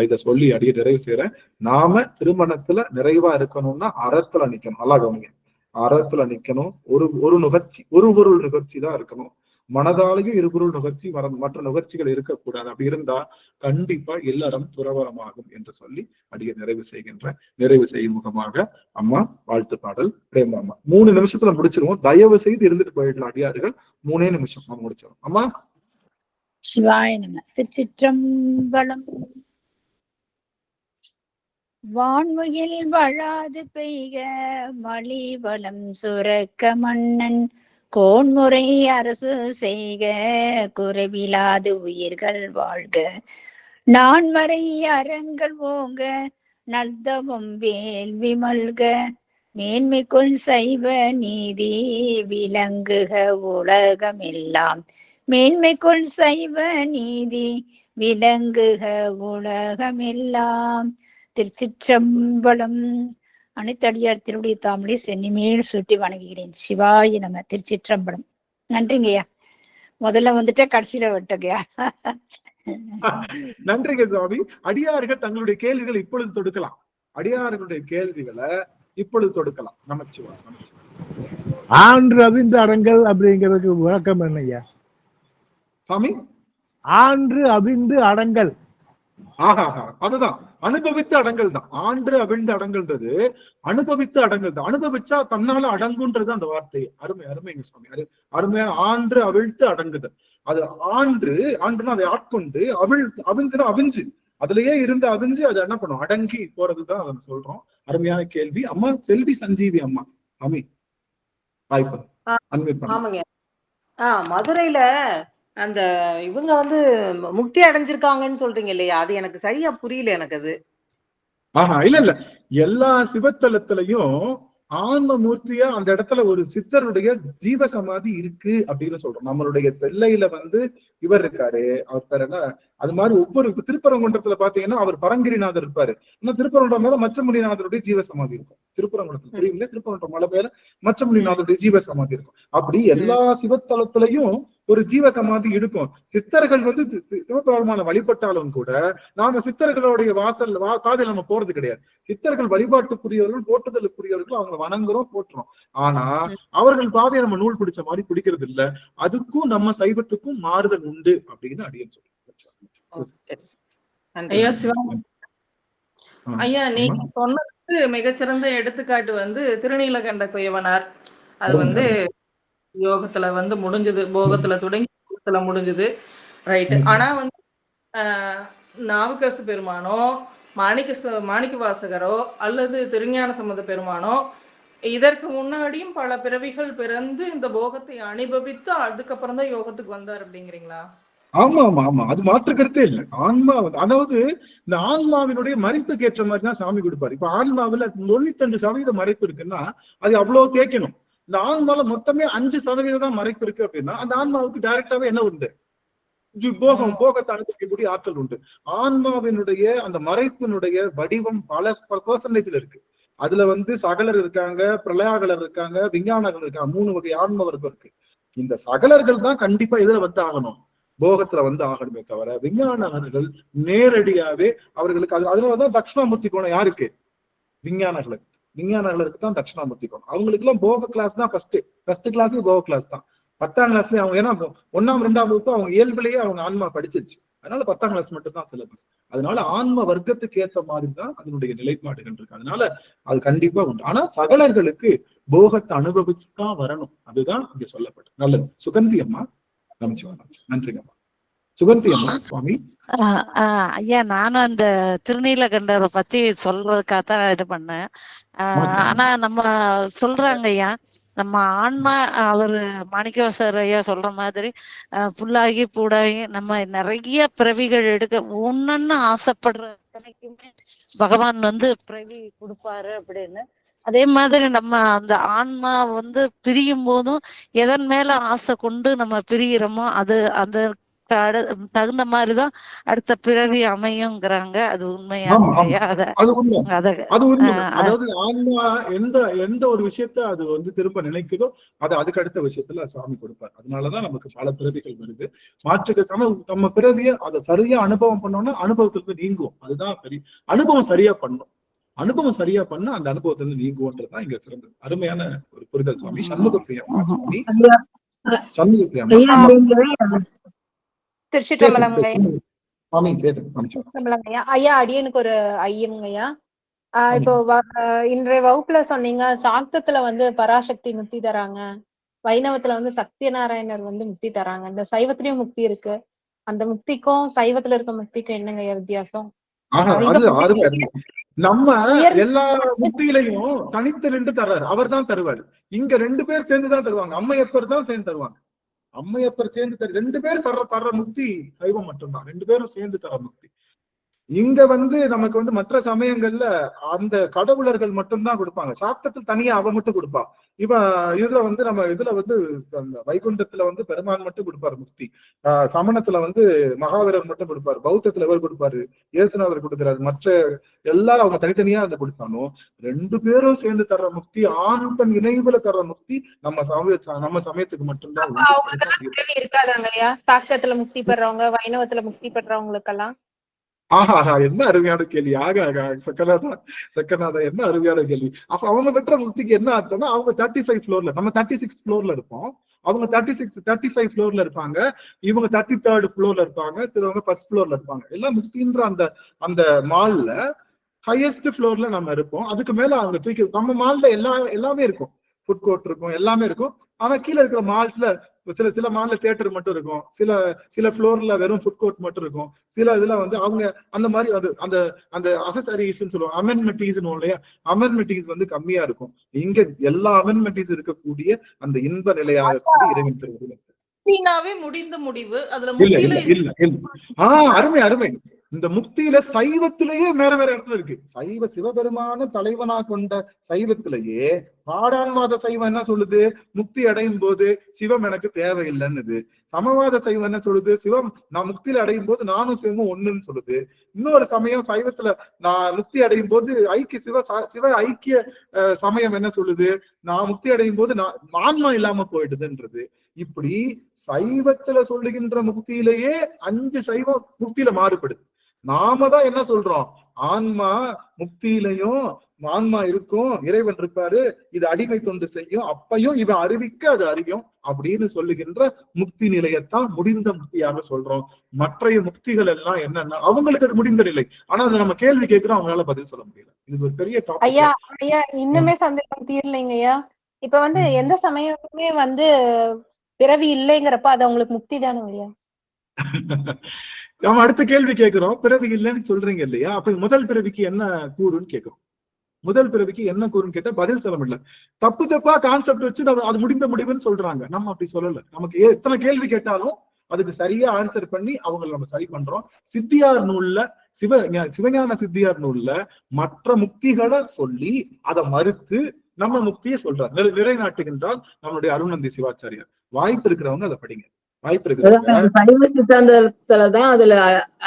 இதை சொல்லி அடிய நிறைவு செய்யறேன். நாம திருமணத்துல நிறைவா இருக்கணும்னா அறத்துல நிக்கணும். நல்லா கவனிங்க, அறத்துல நிக்கணும். ஒரு பொருள் நுகர்ச்சி தான் இருக்கணும். மனதாலேயும் இருபொருள் நுகர்ச்சி, மற்ற நுகர்ச்சிகள் இருக்கக்கூடாது. அப்படி இருந்தா கண்டிப்பா இல்லறம் துறவரமாகும் என்று சொல்லி அடிய நிறைவு செய்யும் முகமாக அம்மா வாழ்த்து பாடல் பிரேமாமா 3 நிமிஷத்துல முடிச்சிருவோம். தயவு செய்து இருந்துட்டு போயிடலாம் அடியார்கள். 3 நிமிஷம் நம்ம முடிச்சிடும். அம்மா சிவாய நம. திருச்சிற்றம்பலம். வான்முகில் வழாது பெய்க மழி வளம் சுரக்க மன்னன் கோன்முறை அரசு செய்க குறைவிலாது உயிர்கள் வாழ்க நான்மறை அறங்கள் ஓங்க நல்தவம் வேள்வி மல்க மேன்மைக்குள் சைவ நீதி விளங்குக உலகமெல்லாம் மேன்மைக்குள் சைவ நீதி விளங்குக உலகமெல்லாம். திருச்சிற்றம்பலம். அனைத்தடியார் திருடைய தாமரை சென்னிமேல் சுட்டி வணங்குகிறேன். சிவாய நம. திருச்சிற்றம்பலம். நன்றிங்கய்யா. முதல்ல வந்துட்டு கடைசியில விட்டங்கய்யா. நன்றிங்க சுவாமி. அடியார்கள் தங்களுடைய கேள்விகளை இப்பொழுது தொடுக்கலாம். அடியார்களுடைய கேள்விகளை இப்பொழுது தொடுக்கலாம். நமச்சிவாய். ஆன்று அவிந்த அடங்கல் அப்படிங்கிறதுக்கு விளக்கம் என்னய்யா சாமி? ஆன்று அவிந்து அடங்கல். அதுதான் அனுபவித்த அடங்கல் தான். ஆண்டு அவிழ்ந்து அடங்கல்ன்றது அனுபவித்த அடங்கல் தான். அனுபவிச்சா தன்னால அடங்குன்றது அந்த வார்த்தை. அருமை அருமைங்க சுவாமி. அருமையா ஆண்டு அவிழ்த்து அடங்குதல். அது ஆண்டுனா அதை ஆட்கொண்டு அவிஞ்சுனா அவிஞ்சு அதுலயே இருந்து அவிஞ்சு அதை என்ன பண்ணும், அடங்கி போறதுதான் அதை சொல்றோம். அருமையான கேள்வி. அம்மா செல்வி சஞ்சீவி அம்மா சாமி வாய்ப்பு. ஆமாங்க. மதுரையில அந்த இவங்க வந்து முக்தி அடைஞ்சிருக்காங்கன்னு சொல்றீங்க இல்லையா, அது எனக்கு சரியா புரியல எனக்கு அது. இல்ல எல்லா சிவத்தலத்திலையும் ஆன்ம மூர்த்தியா அந்த இடத்துல ஒரு சித்தருடைய ஜீவ சமாதி இருக்கு அப்படின்னு சொல்றோம். நம்மளுடைய தெல்லையில வந்து இவர் இருக்காரு, அவர் பேர் என்ன, அது மாதிரி ஒவ்வொரு திருப்பரங்குன்றத்துல பாத்தீங்கன்னா அவர் பரங்கிரிநாதர் இருப்பாரு. இன்னும் திருப்பரங்குன்றம் மச்சமுனிநாதருடைய ஜீவ சமாதி இருக்கும். திருப்பரங்குன்றத்துல தெரியுங்களே, திருப்பரங்குன்றம் மலை பேர மச்சமுனிநாதருடைய ஜீவ சமாதி இருக்கும். அப்படி எல்லா சிவத்தலத்திலையும் ஒரு ஜீவ சமாதி இருக்கும். சித்தர்கள் வந்து சிவபெருமான வழிபட்டாலும் கூட நாம சித்தர்களுடைய காதில் நம்ம போறது கிடையாது. சித்தர்கள் வழிபாட்டுக்குரியவர்கள், போட்டுதலுக்குரியவர்கள், அவங்க வணங்குறோம், போட்டுறோம். ஆனா அவர்கள் பாதையை நம்ம நூல் பிடிச்ச மாதிரி பிடிக்கிறது இல்ல. அதுக்கும் நம்ம சைவத்துக்கும் மாறுதல் உண்டு அப்படின்னு அடியேன் சொல்றேன். ஐயா சிவா, ஐயா நீங்க சொன்னதுக்கு மிகச்சிறந்த எடுத்துக்காட்டு வந்து திருநீலகண்ட குயவனார். அது வந்து யோகத்துல வந்து முடிஞ்சது, போகத்துல தொடங்கி யோகத்துல முடிஞ்சது, ரைட். ஆனா வந்து நாவுக்கரசு பெருமானோ மாணிக்க வாசகரோ அல்லது திருஞான சம்பந்த பெருமானோ இதற்கு முன்னாடியும் பல பிறவிகள் பிறந்து இந்த போகத்தை அனுபவித்து அதுக்கப்புறம் தான் யோகத்துக்கு வந்தார் அப்படிங்கிறீங்களா? ஆமா ஆமா ஆமா, அது மாற்றுக்கருத்தே இல்லை. ஆன்மா அதாவது இந்த ஆன்மாவினுடைய மறைப்புக்கு ஏற்ற மாதிரி தான் சாமி கொடுப்பாரு. இப்ப ஆன்மாவில 95% மறைப்பு இருக்குன்னா அது அவ்வளவு தேய்க்கணும். இந்த ஆன்மால மொத்தமே 5% தான் மறைப்பு இருக்கு அப்படின்னா அந்த ஆன்மாவுக்கு டைரக்டாவே என்ன உண்டு, போகத்தை அனுபவிக்கக்கூடிய ஆற்றல் உண்டு. ஆன்மாவினுடைய அந்த மறைப்பினுடைய வடிவம் பல பெர்சன்டேஜ்ல இருக்கு. அதுல வந்து சகலர் இருக்காங்க, பிரளயாகலர் இருக்காங்க, விஞ்ஞானர்கள் இருக்காங்க. 3 வகை ஆன்ம வர்க்கம் இருக்கு. இந்த சகலர்கள் தான் கண்டிப்பா இதுல வந்து ஆகணும், போகத்துல வந்து ஆகணுமே தவிர விஞ்ஞானர்கள் நேரடியாவே அவர்களுக்கு அதனாலதான் தட்சிணாமூர்த்தி கோணம் யாருக்கு, விஞ்ஞானர்களுக்கு தான் தட்சிணாமூர்த்தி கோணம். அவங்களுக்கு எல்லாம் போக கிளாஸ் தான் ஃபர்ஸ்ட் கிளாஸ் போக கிளாஸ் தான். 10ஆம் கிளாஸ்லயே அவங்க, ஏன்னா 1ஆம் 2ஆம் வகுப்பு அவங்க இயல்பிலேயே அவங்க ஆன்மா படிச்சிருச்சு. அதனால 10ஆம் கிளாஸ் மட்டும் தான் சிலபஸ். அதனால ஆன்ம வர்க்கத்துக்கு ஏற்ற மாதிரி தான் அதனுடைய நிலைப்பாடுகள் இருக்கு. அதனால அது கண்டிப்பா உண்டு. ஆனா சகலர்களுக்கு போகத்தை அனுபவிச்சுதான் வரணும். அதுதான் இங்க சொல்லப்பட்டது. நல்லது. சுகந்தி அம்மா நன்றிங்க அம்மா. சுகந்தி அம்மா சுவாமி. ஐயா, நானும் அந்த திருநீலகண்டரை பத்தி சொல்றதுக்காகத்தான் இது பண்ணேன். ஆனா நம்ம சொல்றாங்க ஐயா, நம்ம ஆன்மா அவரு மாணிக்கவாசகர் ஐயா சொல்ற மாதிரி புல்லாகி பூடாகி நம்ம நிறைய பிறவிகள் எடுக்க ஒன்னொன்னு ஆசைப்படுற பகவான் வந்து பிறவி கொடுப்பாரு அப்படின்னு. அதே மாதிரி நம்ம அந்த ஆன்மா வந்து பிரியும் போதும் எதன் மேல ஆசை கொண்டு நம்ம பிரிகிறோமோ அது அந்த தகுந்த மாதிரிதான் அடுத்த பிறவி அமையுங்கிறாங்க. அது உண்மையா? அதாவது ஆன்மா எந்த ஒரு விஷயத்த அது வந்து திரும்ப நினைக்குதோ அது அதுக்கு அடுத்த விஷயத்துல சாமி கொடுப்பார். அதனாலதான் நமக்கு பல பிறவிகள் வருது. மாற்றுக்கான நம்ம பிறவிய அதை சரியா அனுபவம் பண்ணோம்னா அனுபவத்திலிருந்து நீங்குவோம். அதுதான் பெரிய அனுபவம். சரியா பண்ணணும், அனுபவம் சரியா பண்ண அந்த அனுபவத்திலிருந்து நீங்குவோன்றதுதான் இங்க சிறந்தது. அருமையான ஒரு புரிதல் சுவாமி. சண்முகப்பிரியா சுவாமி. சண்முகப்பிரியா ஐயா, அடியனுக்கு ஒரு ஐயம்ங்கய்யா. இப்போ இன்றைய வகுப்புல சொன்னீங்க சாக்தத்துல வந்து பராசக்தி முக்தி தராங்க, வைணவத்துல வந்து சத்யநாராயணர் வந்து முக்தி தராங்க, இந்த சைவத்திலயும் முக்தி இருக்கு. அந்த முக்திக்கும் சைவத்துல இருக்க முக்திக்கும் என்னங்கய்யா வித்தியாசம்? நம்ம எல்லா முக்தியிலையும் தனித்து நின்று தர்றாரு, அவர் தான் தருவாரு. இங்க 2 பேர் சேர்ந்துதான் தருவாங்க, அம்மையப்பர் தான் சேர்ந்து தருவாங்க. அம்மையப்பர் சேர்ந்து 2 பேர் தர்ற முக்தி சைவம் மட்டும்தான், 2 பேரும் சேர்ந்து தர முக்தி. இங்க நமக்கு மற்ற சமயங்கள்ல அந்த கடவுளர்கள் மட்டும்தான் கொடுப்பாங்க. சாப்தத்தில் தனியா அவ மட்டும் கொடுப்பா. இதுல நம்ம இதுல அந்த வைகுண்டத்துல பெருமான் மட்டும் கொடுப்பாரு முக்தி. சமணத்துல மகாவீரர் மட்டும் கொடுப்பாரு. பௌத்தத்துல எவர் கொடுப்பாரு? இயேசுநாதர் கொடுக்கிறாரு. மற்ற எல்லாரும் அவங்க தனித்தனியா அதை கொடுத்தாலும் 2 பேரும் சேர்ந்து தர்ற முக்தி, ஆண் பெண் இணைவுல தர்ற முக்தி நம்ம சமயத்துக்கு மட்டும்தான் இருக்காதாங்கய்யா? சாக்தத்துல முக்தி பெறவங்க, வைணவத்துல முக்தி பெறவங்களுக்கெல்லாம் என்ன அருமையான கேள்வி. சக்கரநாதா என்ன அருமையான கேள்வி. அப்ப அவங்க பெற்ற முக்திக்கு என்ன அர்த்தம்னா, அவங்க 35 ஃப்ளோர்ல, நம்ம 36 ஃப்ளோர்ல இருப்போம். அவங்க 35 ஃப்ளோர்ல இருப்பாங்க, இவங்க 33rd ஃப்ளோர்ல இருப்பாங்க, சிலவங்க 1st ஃப்ளோர்ல இருப்பாங்க. எல்லாம் முக்தின்ற அந்த மால்ல ஹையஸ்ட் ஃப்ளோர்ல நம்ம இருப்போம். அதுக்கு மேல அவங்க தூக்கி, நம்ம மால்ல எல்லாமே இருக்கும், ஃபுட் கோர்ட் இருக்கும், எல்லாமே இருக்கும். ஆனா கீழே இருக்கிற மால்ஸ்ல சில மால்ல தியேட்டர் மட்டும் இருக்கும், சில ஃப்ளோர்ல வெறும் ஃபுட் கோர்ட் மட்டும் இருக்கும். சில இதுல அவங்க அந்த மாதிரி அந்த அசசரிஸ் சொல்லுவாங்க, அமென்மெட்டிஸ் இல்லையா, அமென்மெட்டிஸ் கம்மியா இருக்கும். இங்க எல்லா அமென்மெட்டிஸ் இருக்கக்கூடிய அந்த இன்ப நிலையாக இறைவன் திருவள்ளுவர் முடிந்த முடிவு. அருமை அருமை. இந்த முக்தியில சைவத்திலேயே வேற இடத்துல இருக்கு. சிவபெருமான தலைவனா கொண்ட சைவத்திலேயே பாடான்வாத சைவம் என்ன சொல்லுது? முக்தி அடையும் போது சிவம் எனக்கு தேவையில்லைன்னு. சமவாத சைவம் என்ன சொல்லுது? சிவம் நான் முக்தியில அடையும் போது நானும் சிவமும் ஒண்ணுன்னு சொல்லுது. இன்னொரு சமயம் சைவத்துல நான் முக்தி அடையும் போது சிவ ஐக்கிய சமயம் என்ன சொல்லுது? நான் முக்தி அடையும் போது ஆன்மா இல்லாம போயிடுதுன்றது. இப்படி சைவத்துல சொல்லுகின்ற முக்தியிலேயே 5 சைவம் முக்தியில மாறுபடுது. நாம தான் என்ன சொல்றோம்? ஆன்மா முக்தியிலையும் ஆன்மா இருக்கும், இறைவன் இருப்பாரு, இது அடிமை தொண்டு செய்யும், அப்பையும் இவன் அறிவிக்க அது அறியும் அப்படின்னு சொல்லுகின்ற முக்தி நிலையத்தான் முடிந்த முக்தியாக சொல்றோம். மற்றைய முக்திகள் எல்லாம் என்னன்னா அவங்களுக்கு அது முடிந்த நிலை. ஆனா அதை நம்ம கேள்வி கேட்கிறோம், அவங்களால பதில் சொல்ல முடியல. இது ஒரு பெரிய டாபிக். ஐயா இன்னுமே சந்தேகம் தீரலைங்க ஐயா. இப்ப எந்த சமயமே பிறவி இல்லைங்கிறப்ப அது அவங்களுக்கு முக்தி தானே ஐயா? நம்ம அடுத்த கேள்வி கேட்கிறோம், பிறவி இல்லைன்னு சொல்றீங்க இல்லையா, அப்ப முதல் பிறவிக்கு என்ன கூறுன்னு கேட்கிறோம். முதல் பிறவிக்கு என்ன கூறுன்னு கேட்டா பதில் சொல்ல முடியல. தப்பா கான்செப்ட் வச்சு அது முடிந்த முடிவுன்னு சொல்றாங்க. நம்ம அப்படி சொல்லல. நமக்கு எத்தனை கேள்வி கேட்டாலும் அதுக்கு சரியா ஆன்சர் பண்ணி அவங்களை நம்ம சரி பண்றோம். சித்தியார் நூல்ல சிவஞான சித்தியார் நூல்ல மற்ற முக்திகளை சொல்லி அதை மறுத்து நம்ம முக்தியை சொல்றார், நிலைநாட்டுகின்றால் நம்மளுடைய அருணந்தி சிவாச்சாரியார். வாய்ப்பு இருக்கிறவங்க அதை படிங்க. வாய்ப்பு இருக்கு. சைவ சித்தாந்தத்துலதான் அதுல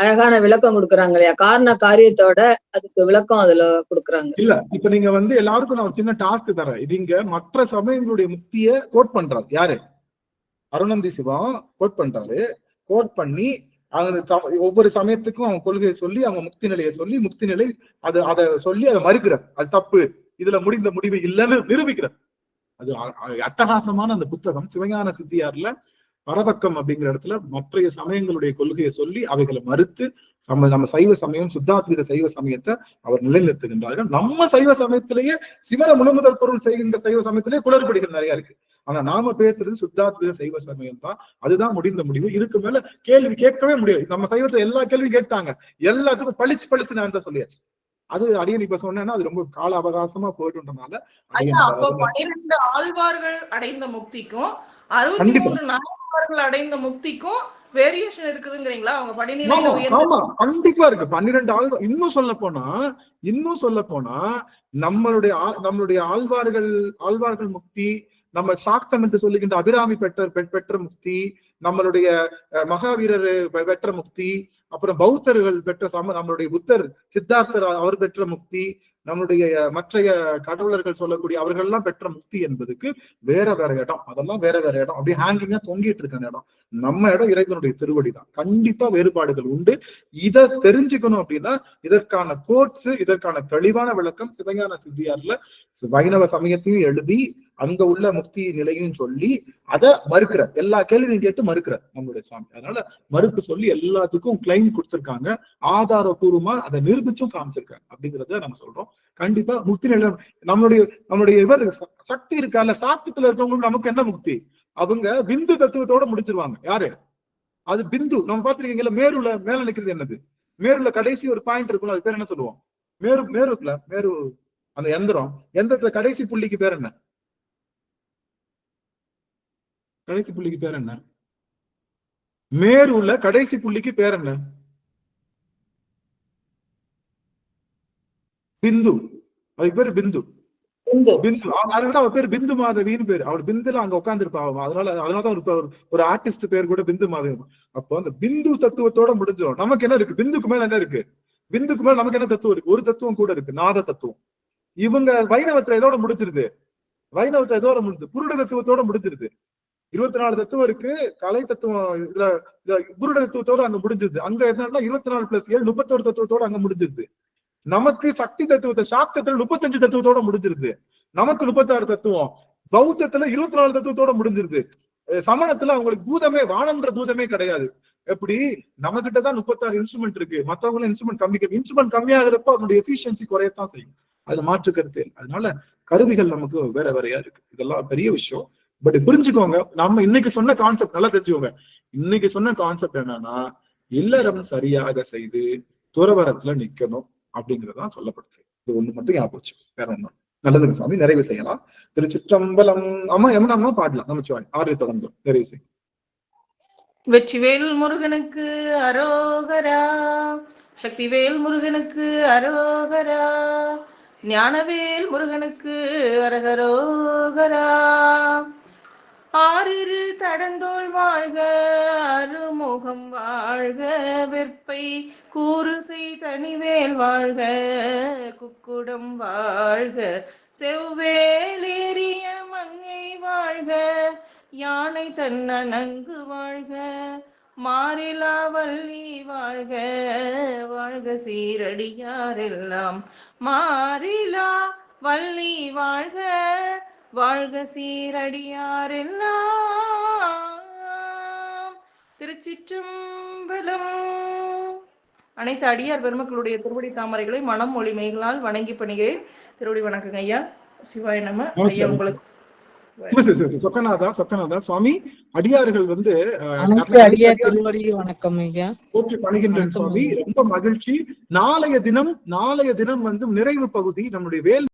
அழகான விளக்கம் கொடுக்குறாங்க இல்லையா, காரண காரியத்தோட அதுக்கு விளக்கம் அதுல கொடுக்குறாங்க. இல்ல இப்ப நீங்க எல்லாருக்கும் நான் ஒரு சின்ன டாஸ்க் தரேன். இது இங்க மற்ற சமயங்களுடைய முக்திய கோட் பண்றாரு. யாரு? அருணந்தி சிவா கோட் பண்றாரு. கோட் பண்ணி ஒவ்வொரு சமயத்துக்கும் அவங்க கொள்கையை சொல்லி, அவங்க முக்தி நிலையை சொல்லி, முக்தி நிலை அதை சொல்லி அதை மறுக்கிறார். அது தப்பு, இதுல முடிந்த முடிவு இல்லைன்னு நிரூபிக்கிறார். அது அட்டகாசமான அந்த புத்தகம் சிவஞான சித்தியார்ல பரபக்கம் அப்படிங்கிற இடத்துல மற்றைய சமயங்களுடைய கொள்கையை சொல்லி அவைகளை மறுத்து நம்ம சைவ சமயம் சுத்தாத்வீத சைவ சமயத்தை அவர் நிலைநிறுத்துகின்றார்கள். நம்ம சைவ சமயத்திலேயே சிவன முழுமுதல் பொருள் செய்கின்ற சைவ சமயத்திலேயே குளறுபடிகள் நிறைய இருக்கு. ஆனா நாம பேசுறது சுத்தாத்வீத சைவ சமயம் தான். அதுதான் முடிந்த முடிவு. இதுக்கு மேல கேள்வி கேட்கவே முடியாது. நம்ம சைவத்துல எல்லா கேள்வியும் கேட்டாங்க, எல்லாத்துக்கும் பளிச்சு ஆன்சர் சொல்லியாச்சு. அது அடியன் இப்ப சொன்னேன்னா அது ரொம்ப கால அவகாசமா போயிட்டுன்றனால 12 ஆழ்வார்கள் அடைந்த முக்திக்கும் 63 நாயன்மார்கள் அடைந்த முக்திக்கும் வேரியேஷன் இருக்குதுங்கிறீங்களா? அவங்க படிநிலையில ஆமா கண்டிப்பா இருக்கு. 12 ஆழ்வார். இன்னும் சொல்ல போனா நம்மளுடைய ஆழ்வார்கள் முக்தி, நம்ம சாக்தம் என்று சொல்லுகின்ற அபிராமி பெற்ற முக்தி, நம்மளுடைய மகாவீரர் பெற்ற முக்தி, அப்புறம் பௌத்தர்கள் பெற்ற நம்மளுடைய புத்தர் சித்தார்த்தர் அவர் பெற்ற முக்தி, நம்மளுடைய மற்றைய கடவுளர்கள் சொல்லக்கூடிய அவர்கள்லாம் பெற்ற முக்தி என்பதுக்கு வேற இடம். அதெல்லாம் வேற இடம். அப்படியே ஹேங்கிங்கா தொங்கிட்டு இருக்க இடம். நம்ம இடம் இறைவனுடைய திருவடி தான். கண்டிப்பா வேறுபாடுகள் உண்டு. இதை தெரிஞ்சுக்கணும் அப்படின்னா இதற்கான கோட்ஸ், இதற்கான தெளிவான விளக்கம் சிவஞான சித்தியார்ல வைணவ சமயத்தையும் எழுதி அங்க உள்ள முக்தி நிலையும் சொல்லி அதை மறுக்கிற எல்லா கேள்வியும் கேட்டு மறுக்கிற நம்மளுடைய சுவாமி. அதனால மறுப்பு சொல்லி எல்லாத்துக்கும் கிளைம் கொடுத்திருக்காங்க, ஆதாரபூர்வமா அதை நிரூபிச்சும் காமிச்சிருக்காங்க அப்படிங்கிறத நம்ம சொல்றோம். கண்டிப்பா முக்தி நிலை நம்மளுடைய இவர் சக்தி இருக்கால, சாத்தத்துல இருக்கவங்களுக்கு நமக்கு என்ன முக்தி? அவங்க பிந்து தத்துவத்தோட முடிச்சிருவாங்க. யாரு? அது பிந்து. நம்ம பாத்திருக்கீங்கல்ல, மேருல மேல நிக்கிறது என்னது? மேருல கடைசி ஒரு பாயிண்ட் இருக்கும்ல, அது பேர் என்ன சொல்லுவோம்? மேருக்குல மேரு அந்த எந்திரத்துல கடைசி புள்ளிக்கு பேர் என்ன? கடைசி புள்ளிக்கு பேர் என்ன? மேருல கடைசி புள்ளிக்கு பேர் என்ன? பிந்து. அதுக்கு பேரு பிந்து. பிந்து. அதனாலதான் அவ பேர் பிந்து மாதவின்னு பேரு. அவள் பிந்துல அங்க உட்கார்ந்து இருப்பாங்க. அதனாலதான் ஒரு ஆர்டிஸ்ட் பேர் கூட பிந்து மாதவி. அப்போ அந்த பிந்து தத்துவத்தோட முடிஞ்சிடும். நமக்கு என்ன இருக்கு? பிந்துக்கு மேல என்ன இருக்கு? பிந்துக்கு மேல நமக்கு என்ன தத்துவம் இருக்கு? ஒரு தத்துவம் கூட இருக்கு, நாத தத்துவம். இவங்க வைணவத்துல இதோட முடிச்சிருது. வைணவத்துல இதோட முடிஞ்சு புருட தத்துவத்தோட முடிஞ்சிருது. 24 தத்துவம் இருக்கு. கலை தத்துவம் இதுல புருட தத்துவத்தோட அங்க முடிஞ்சிருது. அங்க என்னன்னா 24+7 31 தத்துவத்தோட அங்க முடிஞ்சிருது. நமக்கு சக்தி தத்துவத்தை சாக்தத்துல 35 தத்துவத்தோட முடிஞ்சிருது. நமக்கு 36 தத்துவம். பௌத்தத்துல 24 தத்துவத்தோட முடிஞ்சிருது. சமணத்துல அவங்களுக்கு பூதமே, வானம்ன்ற பூதமே கிடையாது. எப்படி நம்ம கிட்டதான் 36 இன்ஸ்ட்ருமெண்ட் இருக்கு, மத்தவங்களும் இன்ஸ்ட்ருமெண்ட் கம்மியாகிறப்போ அதனுடைய எஃபிஷியன்சி குறையத்தான் செய்யும். அது மாற்று கருத்து. அதனால கருவிகள் நமக்கு வேற வேறையா இருக்கு. இதெல்லாம் பெரிய விஷயம். பட் புரிஞ்சுக்கோங்க, நம்ம இன்னைக்கு சொன்ன கான்செப்ட் நல்லா தெரிஞ்சுக்கோங்க. இன்னைக்கு சொன்ன கான்செப்ட் என்னன்னா, இல்லறம் சரியாக செய்து துறவரத்துல நிக்கணும் அப்படிங்கறதான் சொல்லப்படுது. இது ஒண்ணு மட்டும் ஞாபகம், வேற ஒண்ணும். நல்லதுங்க சாமி, நிறைவு செய்யலாம். திருச்சிற்றம்பலம். அம்மா எம்னா பாடலாம். நம்ம ஆறு தொடர்ந்து நிறைவு செய்யும். வெற்றிவேல் முருகனுக்கு அரோகரா, சக்திவேல் முருகனுக்கு அரோகரா, ஞானவேல் முருகனுக்கு அரகரோகரா. ஆறிரு தடந்தோள் வாழ்க, அருமுகம் வாழ்க, வெற்பை கூறுசை தனிவேல் வாழ்க, குக்குடம் வாழ்க, செவ்வேலேறிய மங்கை வாழ்க, யானை தன்னங்கு வாழ்க, மாறிலா வள்ளி வாழ்க, வாழ்க சீரடியாரெல்லாம் மாறிலா வள்ளி வாழ்க, வாழ்க சீரடியாரெல்லாம். திருச்சிற்றம்பலம். அனைத்து அடியார் பெருமக்களுடைய திருவடி தாமரைகளை மனம் மொழி மெய்களால் வணங்கி பணிகிறேன். திருவடி வணக்கங்க ஐயா. சிவாய நம. ஐயா உங்களுக்கு சொக்கநாதா சுவாமி, அடியார்கள் வந்து வணக்கம் ஐயா. போற்றி பணிகின்றேன் சுவாமி. ரொம்ப மகிழ்ச்சி. நாளைய தினம் வந்து நிறைவு பகுதி நம்முடைய வேல்